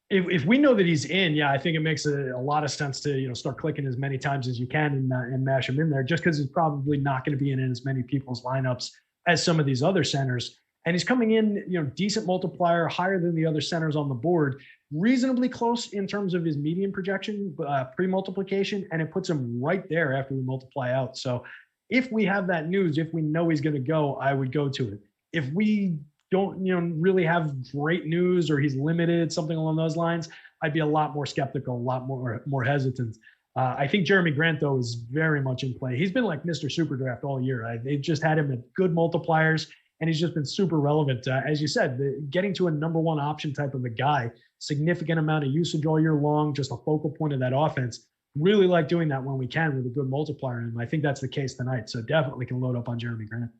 If we know that he's in, yeah, I think it makes a lot of sense to start clicking as many times as you can and mash him in there, just because he's probably not going to be in as many people's lineups as some of these other centers. And he's coming in, decent multiplier, higher than the other centers on the board, reasonably close in terms of his median projection, pre-multiplication, and it puts him right there after we multiply out. So if we have that news, if we know he's going to go, I would go to it. If we don't, really have great news or he's limited, something along those lines, I'd be a lot more skeptical, a lot more hesitant. I think Jeremy Grant, though, is very much in play. He's been like Mr. SuperDraft all year. They've just had him at good multipliers, and he's just been super relevant. As you said, getting to a number one option type of a guy, significant amount of usage all year long, just a focal point of that offense. Really like doing that when we can with a good multiplier, and I think that's the case tonight. So definitely can load up on Jeremy Grant.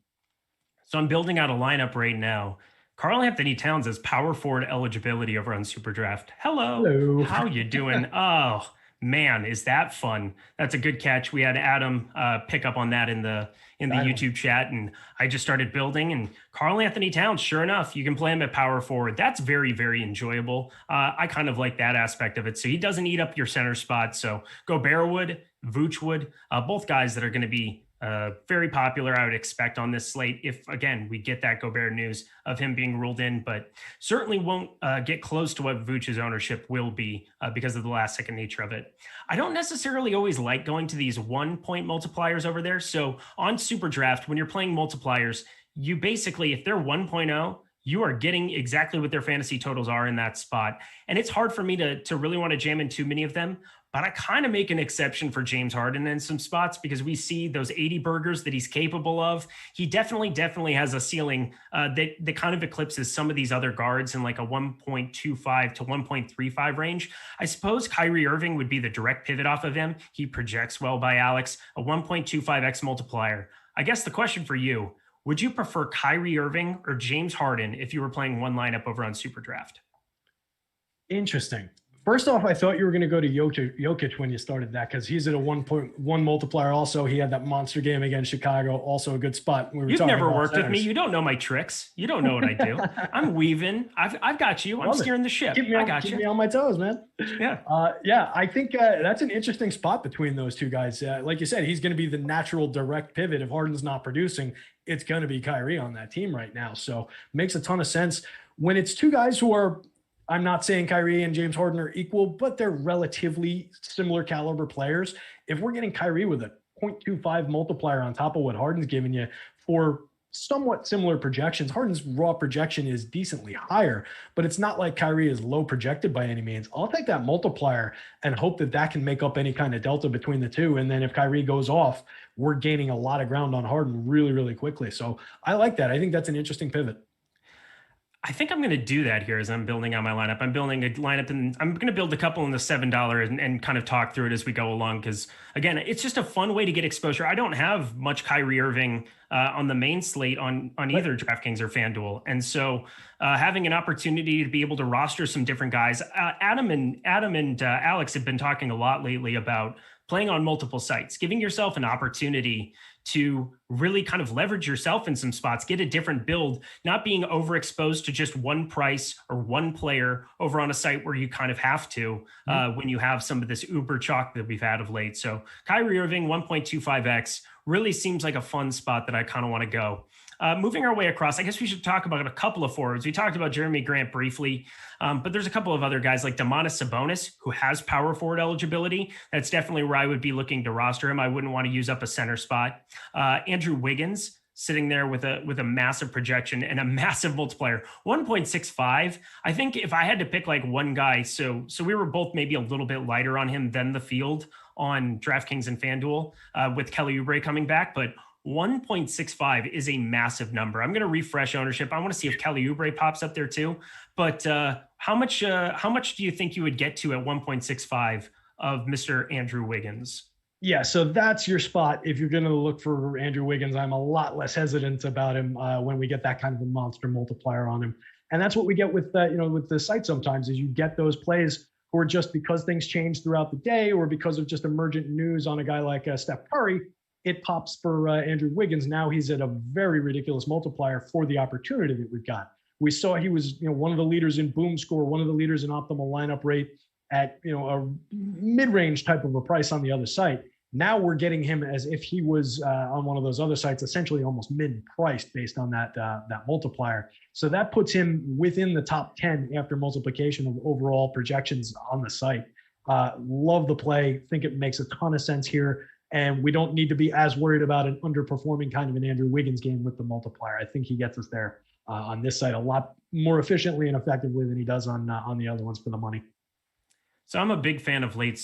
So I'm building out a lineup right now. Karl-Anthony Towns has power forward eligibility over on SuperDraft. Hello. How you doing? Oh, man, is that fun? That's a good catch. We had Adam pick up on that in the YouTube chat, and I just started building. And Karl-Anthony Towns, sure enough, you can play him at power forward. That's very, very enjoyable. I kind of like that aspect of it. So he doesn't eat up your center spot. So Gobert would, Vooch would, both guys that are going to be Very popular, I would expect, on this slate if, again, we get that Gobert news of him being ruled in, but certainly won't get close to what Vooch's ownership will be because of the last-second nature of it. I don't necessarily always like going to these 1-point multipliers over there. So on SuperDraft, when you're playing multipliers, you basically, if they're 1.0, you are getting exactly what their fantasy totals are in that spot. And it's hard for me to really want to jam in too many of them. But I kind of make an exception for James Harden in some spots because we see those 80 burgers that he's capable of. He definitely has a ceiling that kind of eclipses some of these other guards in like a 1.25 to 1.35 range. I suppose Kyrie Irving would be the direct pivot off of him. He projects well by Alex, a 1.25x multiplier. I guess the question for you, would you prefer Kyrie Irving or James Harden if you were playing one lineup over on SuperDraft? Interesting. First off, I thought you were going to go to Jokic when you started that because he's at a 1.1 multiplier. Also, he had that monster game against Chicago. Also a good spot. You've never worked with me. You don't know my tricks. You don't know what I do. I'm weaving. I've got you. I'm steering the ship. Keep me on my toes, man. Yeah. I think that's an interesting spot between those two guys. Like you said, he's going to be the natural direct pivot. If Harden's not producing, it's going to be Kyrie on that team right now. So makes a ton of sense. When it's two guys who are, I'm not saying Kyrie and James Harden are equal, but they're relatively similar caliber players. If we're getting Kyrie with a 0.25 multiplier on top of what Harden's giving you for somewhat similar projections, Harden's raw projection is decently higher, but it's not like Kyrie is low projected by any means. I'll take that multiplier and hope that can make up any kind of delta between the two. And then if Kyrie goes off, we're gaining a lot of ground on Harden really, really quickly. So I like that. I think that's an interesting pivot. I think I'm going to do that here as I'm building out my lineup. I'm building a lineup and I'm going to build a couple in the $7 and kind of talk through it as we go along. Because again, it's just a fun way to get exposure. I don't have much Kyrie Irving on the main slate on either DraftKings or FanDuel. And so having an opportunity to be able to roster some different guys, Adam and Alex have been talking a lot lately about playing on multiple sites, giving yourself an opportunity to really kind of leverage yourself in some spots, get a different build, not being overexposed to just one price or one player over on a site where you kind of have to when you have some of this uber chalk that we've had of late. So Kyrie Irving, 1.25x really seems like a fun spot that I kind of want to go. Moving our way across, I guess we should talk about a couple of forwards. We talked about Jeremy Grant briefly, but there's a couple of other guys like Domantas Sabonis, who has power forward eligibility. That's definitely where I would be looking to roster him. I wouldn't want to use up a center spot. Andrew Wiggins, sitting there with a massive projection and a massive multiplier, 1.65. I think if I had to pick like one guy, so we were both maybe a little bit lighter on him than the field on DraftKings and FanDuel with Kelly Oubre coming back, but 1.65 is a massive number. I'm going to refresh ownership. I want to see if Kelly Oubre pops up there too. But how much do you think you would get to at 1.65 of Mr. Andrew Wiggins? Yeah, so that's your spot. If you're going to look for Andrew Wiggins, I'm a lot less hesitant about him when we get that kind of a monster multiplier on him. And that's what we get with with the site sometimes is you get those plays who are just because things change throughout the day or because of just emergent news on a guy like Steph Curry, it pops for Andrew Wiggins. Now he's at a very ridiculous multiplier for the opportunity that we've got. We saw he was, one of the leaders in boom score, one of the leaders in optimal lineup rate at, a mid-range type of a price on the other site. Now we're getting him as if he was on one of those other sites, essentially almost mid-priced based on that multiplier. So that puts him within the top 10 after multiplication of overall projections on the site. Love the play. Think it makes a ton of sense here. And we don't need to be as worried about an underperforming kind of an Andrew Wiggins game with the multiplier. I think he gets us there on this site a lot more efficiently and effectively than he does on the other ones for the money. So I'm a big fan of late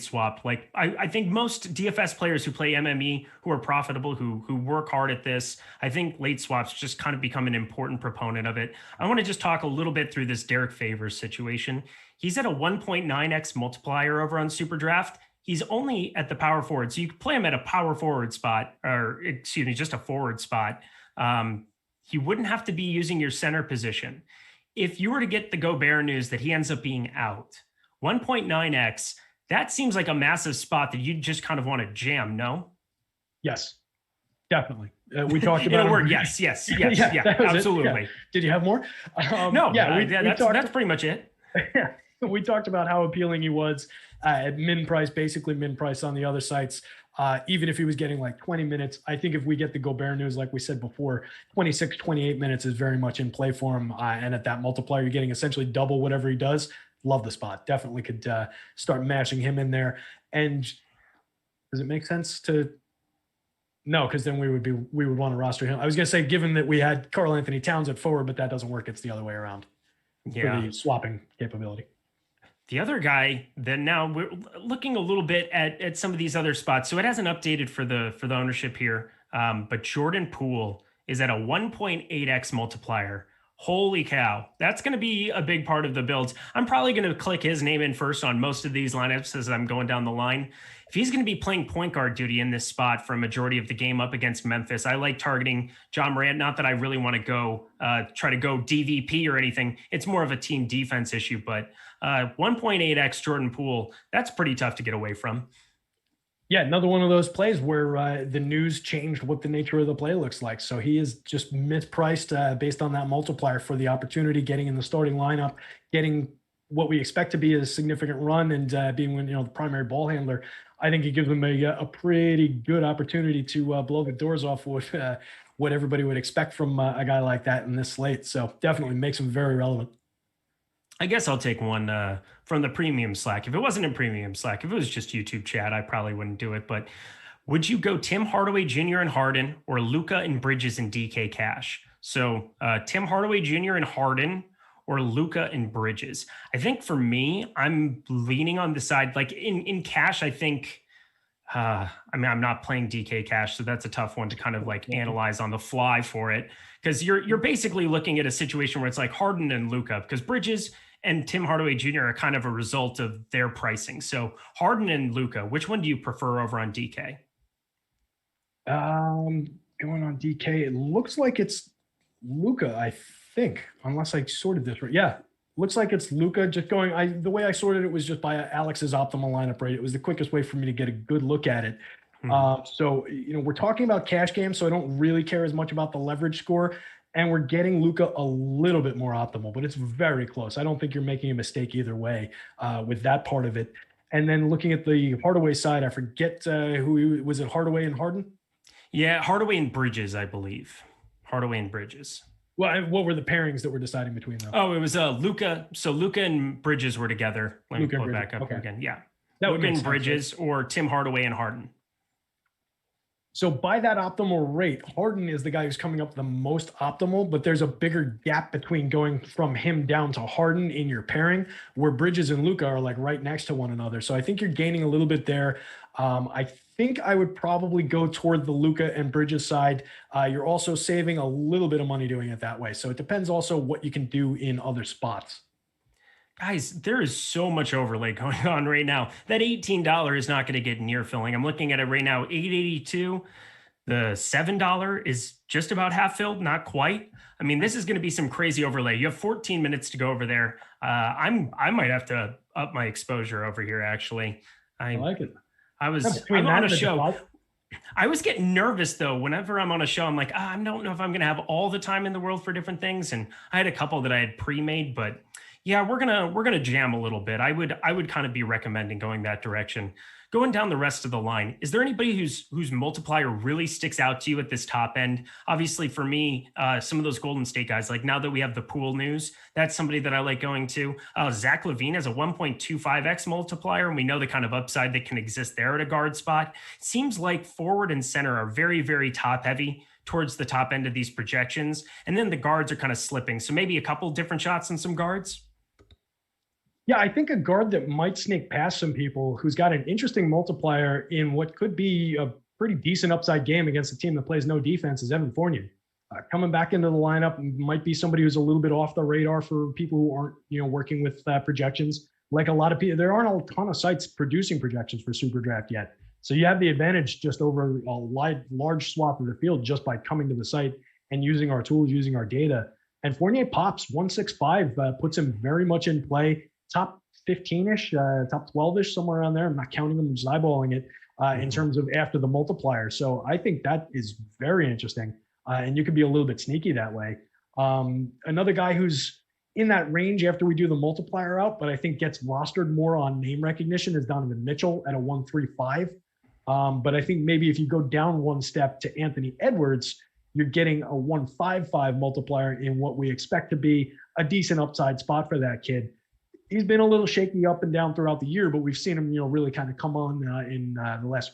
swap. Like I think most DFS players who play MME, who are profitable, who work hard at this, I think late swaps just kind of become an important proponent of it. I want to just talk a little bit through this Derek Favors situation. He's at a 1.9x multiplier over on SuperDraft. He's only at the power forward. So you could play him at a power forward spot, or excuse me, just a forward spot. He wouldn't have to be using your center position. If you were to get the Gobert news that he ends up being out, 1.9x, that seems like a massive spot that you just kind of want to jam, no? Yes, definitely. We talked about yes, absolutely. Yeah. Did you have more? No, that's pretty much it. We talked about how appealing he was at basically min price on the other sites. even if he was getting like 20 minutes. I think if we get the Gobert news, like we said before, 26, 28 minutes is very much in play for him. And at that multiplier, you're getting essentially double whatever he does. Love the spot. Definitely could start mashing him in there. And does it make sense to? No, because then we would want to roster him. I was going to say, given that we had Karl Anthony Towns at forward, but that doesn't work. It's the other way around. Yeah. For the swapping capability. The other guy that now we're looking a little bit at some of these other spots. So it hasn't updated for the ownership here. But Jordan Poole is at a 1.8x multiplier. Holy cow. That's going to be a big part of the builds. I'm probably going to click his name in first on most of these lineups as I'm going down the line. If he's going to be playing point guard duty in this spot for a majority of the game up against Memphis, I like targeting John Morant. Not that I really want to go try to go DVP or anything. It's more of a team defense issue, but 1.8x Jordan Poole, that's pretty tough to get away from. Yeah, another one of those plays where the news changed what the nature of the play looks like. So he is just mispriced based on that multiplier for the opportunity, getting in the starting lineup, getting what we expect to be a significant run, and being the primary ball handler. I think it gives him a pretty good opportunity to blow the doors off with what everybody would expect from a guy like that in this slate. So definitely makes him very relevant. I guess I'll take one from the premium Slack. If it wasn't in premium Slack, if it was just YouTube chat, I probably wouldn't do it. But would you go Tim Hardaway Jr. and Harden, or Luka and Bridges and DK Cash? So Tim Hardaway Jr. and Harden, or Luka and Bridges. I think for me, I'm leaning on the side, like in Cash, I think, I'm not playing DK Cash, so that's a tough one to kind of like analyze on the fly for it. Because you're basically looking at a situation where it's like Harden and Luka, because Bridges and Tim Hardaway Jr. are kind of a result of their pricing. So Harden and Luka, which one do you prefer over on DK? Going on DK, it looks like it's Luka, I think, unless I sorted this right. Yeah, looks like it's Luka. Just going, the way I sorted it was just by Alex's optimal lineup rate. It was the quickest way for me to get a good look at it. So, we're talking about cash games, so I don't really care as much about the leverage score. And we're getting Luka a little bit more optimal, but it's very close. I don't think you're making a mistake either way with that part of it. And then looking at the Hardaway side, I forget who was it, Hardaway and Harden? Yeah, Hardaway and Bridges, I believe. Hardaway and Bridges. Well, what were the pairings that we're deciding between them? Oh, it was Luka. So Luka and Bridges were together. Let me pull it back up again. Yeah. Luka and Bridges, or Tim Hardaway and Harden. So by that optimal rate, Harden is the guy who's coming up the most optimal, but there's a bigger gap between going from him down to Harden in your pairing, where Bridges and Luka are like right next to one another. So I think you're gaining a little bit there. I think I would probably go toward the Luka and Bridges side. You're also saving a little bit of money doing it that way. So it depends also what you can do in other spots. Guys, there is so much overlay going on right now. That $18 is not going to get near filling. I'm looking at it right now, $8.82. The $7 is just about half filled, not quite. I mean, this is going to be some crazy overlay. You have 14 minutes to go over there. I might have to up my exposure over here, actually. I like it. I'm on a show. I was getting nervous though. Whenever I'm on a show, I'm like, I don't know if I'm going to have all the time in the world for different things. And I had a couple that I had pre-made, but yeah, we're gonna jam a little bit. I would kind of be recommending going that direction. Going down the rest of the line, is there anybody whose multiplier really sticks out to you at this top end? Obviously, for me, some of those Golden State guys, like now that we have the Poole news, that's somebody that I like going to. Zach LaVine has a 1.25x multiplier, and we know the kind of upside that can exist there at a guard spot. Seems like forward and center are very, very top heavy towards the top end of these projections, and then the guards are kind of slipping. So maybe a couple different shots on some guards. Yeah, I think a guard that might sneak past some people, who's got an interesting multiplier in what could be a pretty decent upside game against a team that plays no defense, is Evan Fournier. Coming back into the lineup might be somebody who's a little bit off the radar for people who aren't, working with projections. Like a lot of people, there aren't a ton of sites producing projections for SuperDraft yet. So you have the advantage just over a large swath of the field just by coming to the site and using our tools, using our data. And Fournier pops 165, puts him very much in play. Top 15-ish, top 12-ish, somewhere around there. I'm not counting them, I'm just eyeballing it in terms of after the multiplier. So I think that is very interesting. And you could be a little bit sneaky that way. Another guy who's in that range after we do the multiplier out, but I think gets rostered more on name recognition is Donovan Mitchell at a 135. But I think maybe if you go down one step to Anthony Edwards, you're getting a 1.55 multiplier in what we expect to be a decent upside spot for that kid. He's been a little shaky up and down throughout the year, but we've seen him, really kind of come on in the last,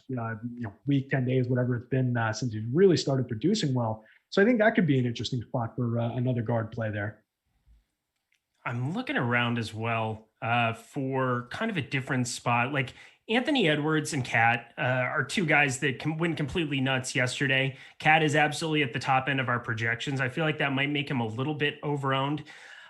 week, 10 days, whatever it's been since he's really started producing well. So I think that could be an interesting spot for another guard play there. I'm looking around as well for kind of a different spot. Like Anthony Edwards and Cat are two guys that went completely nuts yesterday. Cat is absolutely at the top end of our projections. I feel like that might make him a little bit overowned.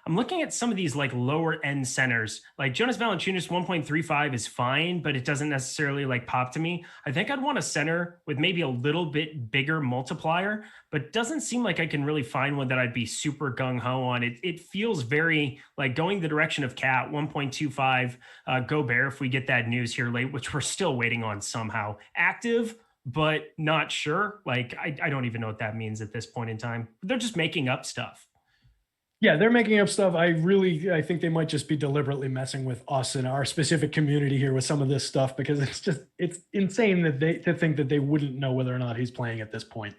I'm looking at some of these like lower end centers, like Jonas Valanciunas 1.35 is fine, but it doesn't necessarily like pop to me. I think I'd want a center with maybe a little bit bigger multiplier, but doesn't seem like I can really find one that I'd be super gung ho on. It feels very like going the direction of Cat 1.25, Gobert if we get that news here late, which we're still waiting on somehow. Active, but not sure. Like I don't even know what that means at this point in time. They're just making up stuff. Yeah, they're making up stuff. I think they might just be deliberately messing with us and our specific community here with some of this stuff, because it's insane that to think that they wouldn't know whether or not he's playing at this point.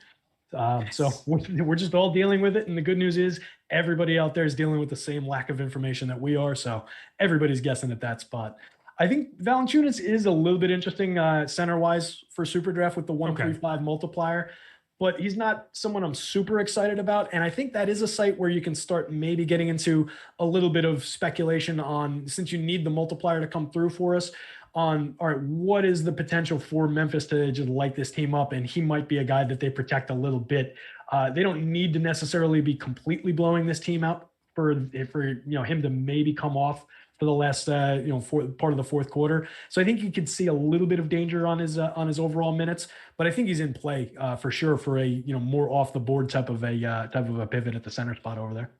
So we're just all dealing with it. And the good news is everybody out there is dealing with the same lack of information that we are. So everybody's guessing at that spot. I think Valanciunas is a little bit interesting center-wise for SuperDraft with the 1.35 multiplier. But he's not someone I'm super excited about. And I think that is a site where you can start maybe getting into a little bit of speculation on, since you need the multiplier to come through for us, on, all right, what is the potential for Memphis to just light this team up? And he might be a guy that they protect a little bit. They don't need to necessarily be completely blowing this team out for him to maybe come off for the last part of the fourth quarter. So I think you could see a little bit of danger on his overall minutes, but I think he's in play for sure for a more off the board type of a pivot at the center spot over there.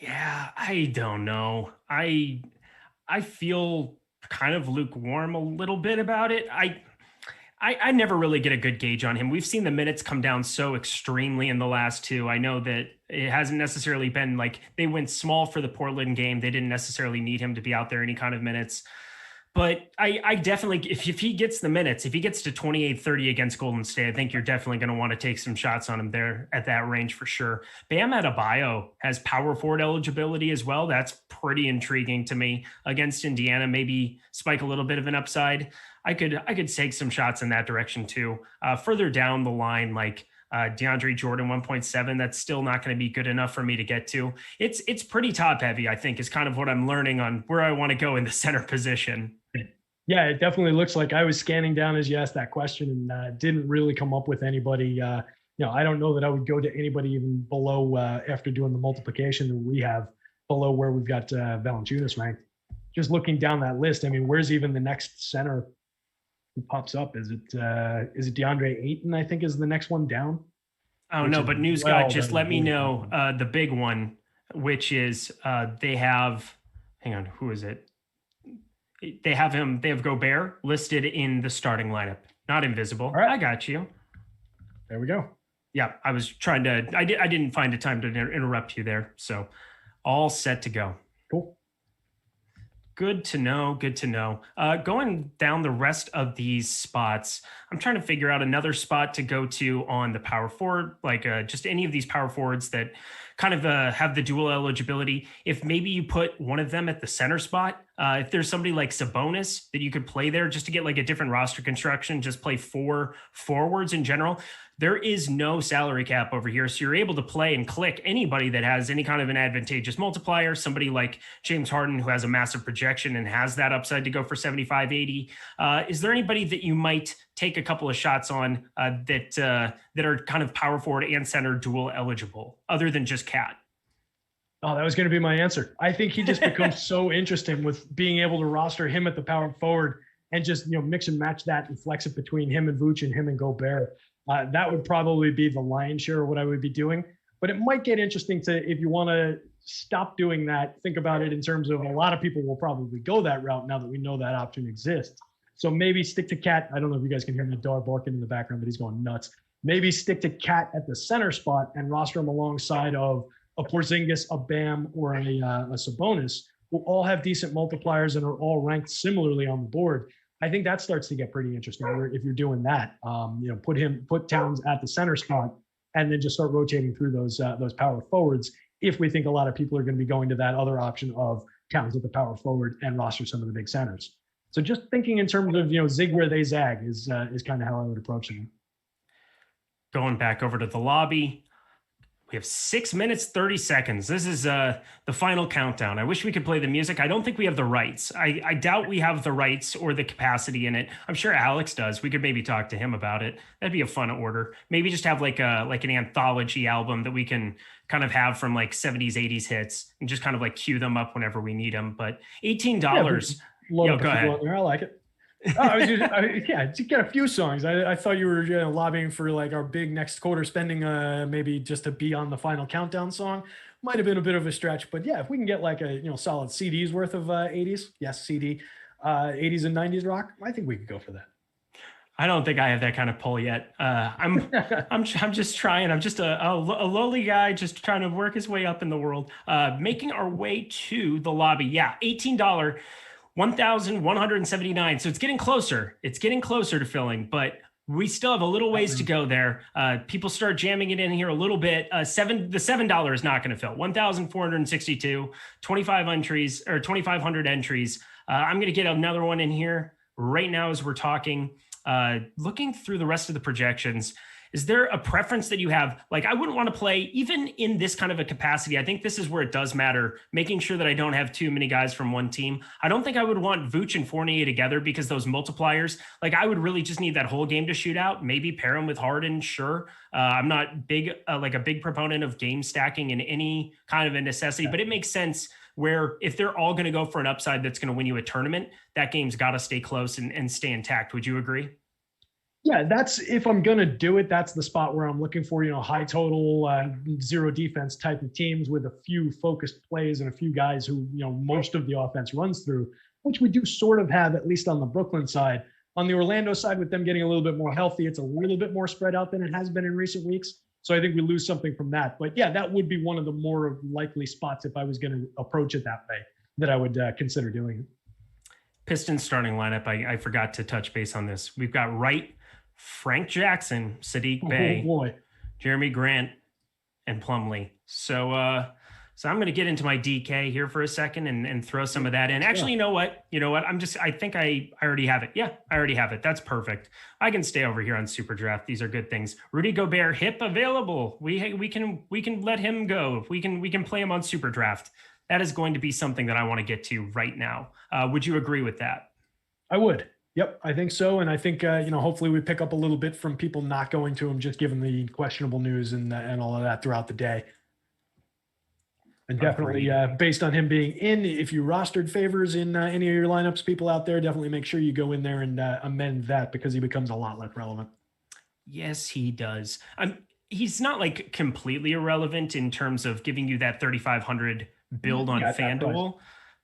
Yeah, I don't know. I feel kind of lukewarm a little bit about it. I never really get a good gauge on him. We've seen the minutes come down so extremely in the last two. I know that it hasn't necessarily been like they went small for the Portland game. They didn't necessarily need him to be out there any kind of minutes. But I definitely, if he gets the minutes, if he gets to 28-30 against Golden State, I think you're definitely going to want to take some shots on him there at that range for sure. Bam Adebayo has power forward eligibility as well. That's pretty intriguing to me against Indiana. Maybe spike a little bit of an upside. I could take some shots in that direction too. Further down the line, like DeAndre Jordan 1.7, that's still not going to be good enough for me to get to. It's pretty top heavy, I think, is kind of what I'm learning on where I want to go in the center position. Yeah, it definitely looks like I was scanning down as you asked that question and didn't really come up with anybody. I don't know that I would go to anybody even below after doing the multiplication that we have below where we've got Valanciunas ranked. Just looking down that list, I mean, where's even the next center who pops up? Is it DeAndre Ayton, I think, is the next one down? Oh, no, but News Guy just let me know the big one, which is they have, hang on, who is it? They have Gobert listed in the starting lineup, not invisible. All right. I got you. There we go. Yeah, I was trying to, I didn't find a time to interrupt you there. So all set to go. Cool. Good to know. Going down the rest of these spots, I'm trying to figure out another spot to go to on the power forward, like just any of these power forwards that kind of have the dual eligibility. If maybe you put one of them at the center spot, if there's somebody like Sabonis that you could play there just to get like a different roster construction, just play 4 forwards in general. There is no salary cap over here. So you're able to play and click anybody that has any kind of an advantageous multiplier, somebody like James Harden, who has a massive projection and has that upside to go for 75, 80. Is there anybody that you might take a couple of shots on that are kind of power forward and center dual eligible other than just Cat? Oh, that was going to be my answer. I think he just becomes so interesting with being able to roster him at the power forward and just, mix and match that and flex it between him and Vooch and him and Gobert. That would probably be the lion's share of what I would be doing. But it might get interesting if you want to stop doing that, think about it in terms of a lot of people will probably go that route now that we know that option exists. So maybe stick to Cat. I don't know if you guys can hear my dog barking in the background, but he's going nuts. Maybe stick to Cat at the center spot and roster him alongside of a Porzingis, a Bam, or a Sabonis, who all have decent multipliers and are all ranked similarly on the board. I think that starts to get pretty interesting if you're doing that. Put Towns at the center spot and then just start rotating through those power forwards. If we think a lot of people are going to be going to that other option of Towns at the power forward and roster some of the big centers. So just thinking in terms of, zig where they zag is kind of how I would approach them. Going back over to the lobby. We have 6 minutes, 30 seconds. This is the final countdown. I wish we could play the music. I don't think we have the rights. I doubt we have the rights or the capacity in it. I'm sure Alex does. We could maybe talk to him about it. That'd be a fun order. Maybe just have like an anthology album that we can kind of have from like 70s, 80s hits and just kind of like cue them up whenever we need them. But $18. Go ahead. I like it. To get a few songs. I thought you were lobbying for like our big next quarter spending, maybe just to be on the final countdown song. Might have been a bit of a stretch, but yeah, if we can get like a solid CD's worth of 80s, yes, CD, 80s and 90s rock, I think we could go for that. I don't think I have that kind of pull yet. I'm just trying. I'm just a lowly guy, just trying to work his way up in the world. Making our way to the lobby. Yeah, $18. 1,179. So it's getting closer. It's getting closer to filling, but we still have a little ways to go there. People start jamming it in here a little bit. The $7 is not going to fill. 1,462, 2,500 entries. I'm going to get another one in here right now as we're talking. Looking through the rest of the projections, is there a preference that you have? Like, I wouldn't want to play even in this kind of a capacity. I think this is where it does matter, making sure that I don't have too many guys from one team. I don't think I would want Vooch and Fournier together because those multipliers, like I would really just need that whole game to shoot out. Maybe pair them with Harden. Sure. I'm not a big proponent of game stacking in any kind of a necessity, but it makes sense where if they're all going to go for an upside that's going to win you a tournament, that game's got to stay close and stay intact. Would you agree? Yeah, that's if I'm going to do it, that's the spot where I'm looking for, high total, zero defense type of teams with a few focused plays and a few guys who, most of the offense runs through, which we do sort of have, at least on the Brooklyn side. On the Orlando side, with them getting a little bit more healthy, it's a little bit more spread out than it has been in recent weeks. So I think we lose something from that. But yeah, that would be one of the more likely spots if I was going to approach it that way that I would consider doing it. Pistons starting lineup. I forgot to touch base on this. We've got Wright, Frank Jackson, Sadiq Bey, Jeremy Grant, and Plumlee. So I'm going to get into my DK here for a second and throw some of that in. Actually, you know what? I think I already have it. Yeah, I already have it. That's perfect. I can stay over here on SuperDraft. These are good things. Rudy Gobert, hip available. We can let him go. We can play him on SuperDraft. That is going to be something that I want to get to right now. Would you agree with that? I would. Yep, I think so. And I think, hopefully we pick up a little bit from people not going to him, just given the questionable news and all of that throughout the day. And definitely based on him being in, if you rostered favors in any of your lineups, people out there, definitely make sure you go in there and amend that because he becomes a lot less relevant. Yes, he does. He's not like completely irrelevant in terms of giving you that 3,500 build on FanDuel,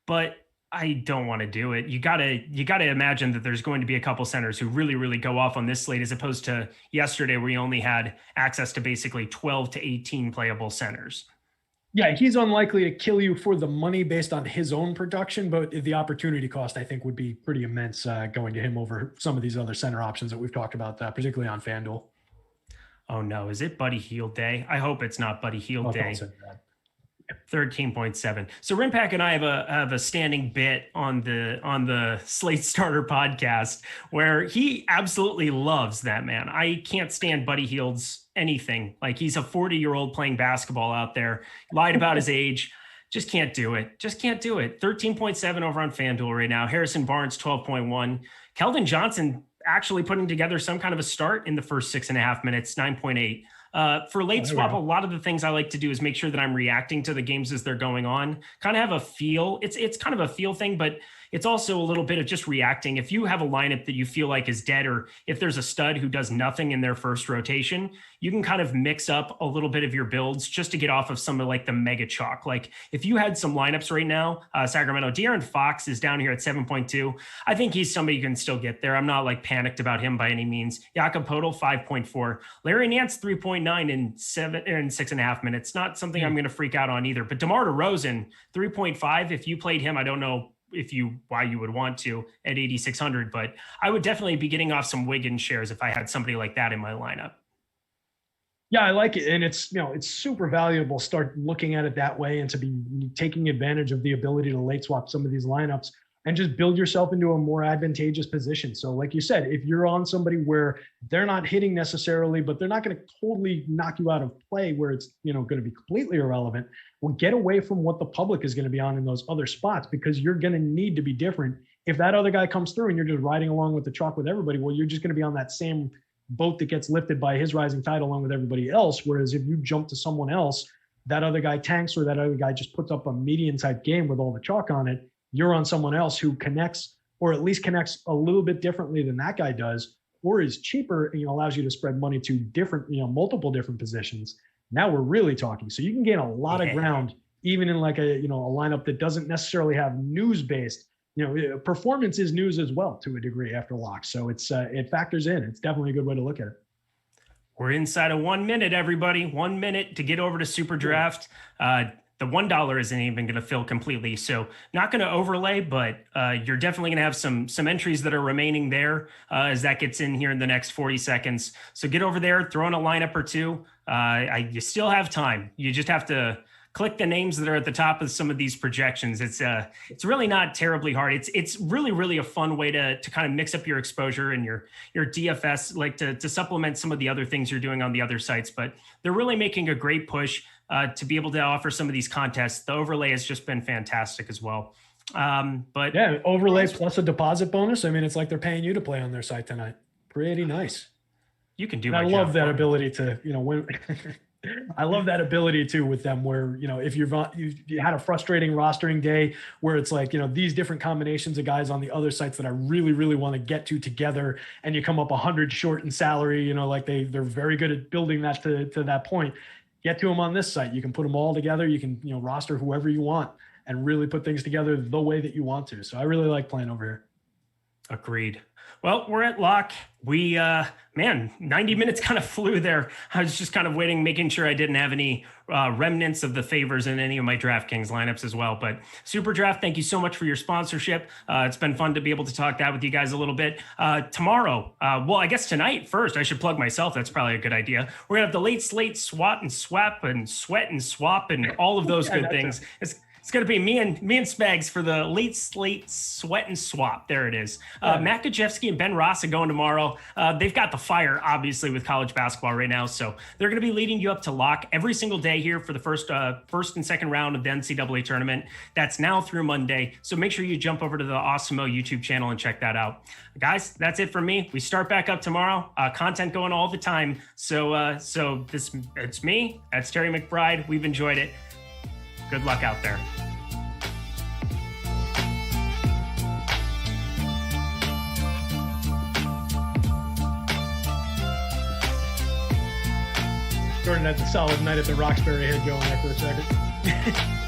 but I don't want to do it. You gotta imagine that there's going to be a couple centers who really, really go off on this slate as opposed to yesterday where you only had access to basically 12 to 18 playable centers. Yeah, he's unlikely to kill you for the money based on his own production, but the opportunity cost, I think, would be pretty immense going to him over some of these other center options that we've talked about, particularly on FanDuel. Oh no, is it Buddy Hield day? I hope it's not Buddy Hield day. 13.7. So Rimpak and I have a standing bit on the Slate Starter podcast where he absolutely loves that man. I can't stand Buddy Hield's anything. Like, he's a 40-year-old playing basketball out there, lied about his age. Just can't do it. 13.7 over on FanDuel right now. Harrison Barnes, 12.1. Keldon Johnson actually putting together some kind of a start in the first 6.5 minutes, 9.8. For late swap, a lot of the things I like to do is make sure that I'm reacting to the games as they're going on, kind of have a feel. It's kind of a feel thing, but it's also a little bit of just reacting. If you have a lineup that you feel like is dead, or if there's a stud who does nothing in their first rotation, you can kind of mix up a little bit of your builds just to get off of some of like the mega chalk. Like if you had some lineups right now, Sacramento, De'Aaron Fox is down here at 7.2. I think he's somebody you can still get there. I'm not like panicked about him by any means. Jakob Poeltl, 5.4. Laurie Nance, 3.9 in 6.5 minutes. Not something I'm going to freak out on either. But DeMar DeRozan, 3.5. If you played him, I don't know why you would want to at 8,600. But I would definitely be getting off some Wiggins shares if I had somebody like that in my lineup. Yeah, I like it. And it's, it's super valuable. Start looking at it that way and to be taking advantage of the ability to late swap some of these lineups and just build yourself into a more advantageous position. So like you said, if you're on somebody where they're not hitting necessarily, but they're not going to totally knock you out of play where it's, going to be completely irrelevant, well, get away from what the public is going to be on in those other spots, because you're going to need to be different. If that other guy comes through and you're just riding along with the truck with everybody, well, you're just going to be on that same boat that gets lifted by his rising tide along with everybody else. Whereas if you jump to someone else, that other guy tanks or that other guy just puts up a median type game with all the chalk on it, you're on someone else who connects, or at least connects a little bit differently than that guy does, or is cheaper and allows you to spread money to different, multiple different positions. Now we're really talking. So you can gain a lot of ground, even in like a lineup that doesn't necessarily have news based. Performance is news as well to a degree after lock. So it factors in. It's definitely a good way to look at it. We're inside of 1 minute, everybody. 1 minute to get over to SuperDraft. The $1 isn't even going to fill completely. So not going to overlay, but you're definitely going to have some entries that are remaining there as that gets in here in the next 40 seconds. So get over there, throw in a lineup or two. You still have time. You just have to click the names that are at the top of some of these projections. It's really not terribly hard. It's really, really a fun way to kind of mix up your exposure and your DFS, like to supplement some of the other things you're doing on the other sites. But they're really making a great push to be able to offer some of these contests. The overlay has just been fantastic as well. But yeah, overlay plus a deposit bonus. I mean, it's like they're paying you to play on their site tonight. Pretty nice. You can do. I love that ability to, when I love that ability too with them where, if you had a frustrating rostering day where it's like, these different combinations of guys on the other sites that I really, really want to get to together, and you come up 100 short in salary, like they're very good at building that to that point. Get to them on this site. You can put them all together. You can, roster whoever you want and really put things together the way that you want to. So I really like playing over here. Agreed. Well, we're at lock. We, 90 minutes kind of flew there. I was just kind of waiting, making sure I didn't have any remnants of the favors in any of my DraftKings lineups as well. But SuperDraft, thank you so much for your sponsorship. It's been fun to be able to talk that with you guys a little bit. Tomorrow, I guess tonight first, I should plug myself. That's probably a good idea. We're going to have the late slate swat and swap and sweat and swap and all of those good things. It's going to be me and Spags for the late slate sweat and swap. There it is. Matt Gajewski and Ben Ross are going tomorrow. They've got the fire, obviously, with college basketball right now. So they're going to be leading you up to lock every single day here for the first and second round of the NCAA tournament. That's now through Monday. So make sure you jump over to the Awesemo YouTube channel and check that out. Guys, that's it for me. We start back up tomorrow. Content going all the time. So it's me. That's Terry McBride. We've enjoyed it. Good luck out there. Jordan had the solid night at the Roxbury Head going there for a second.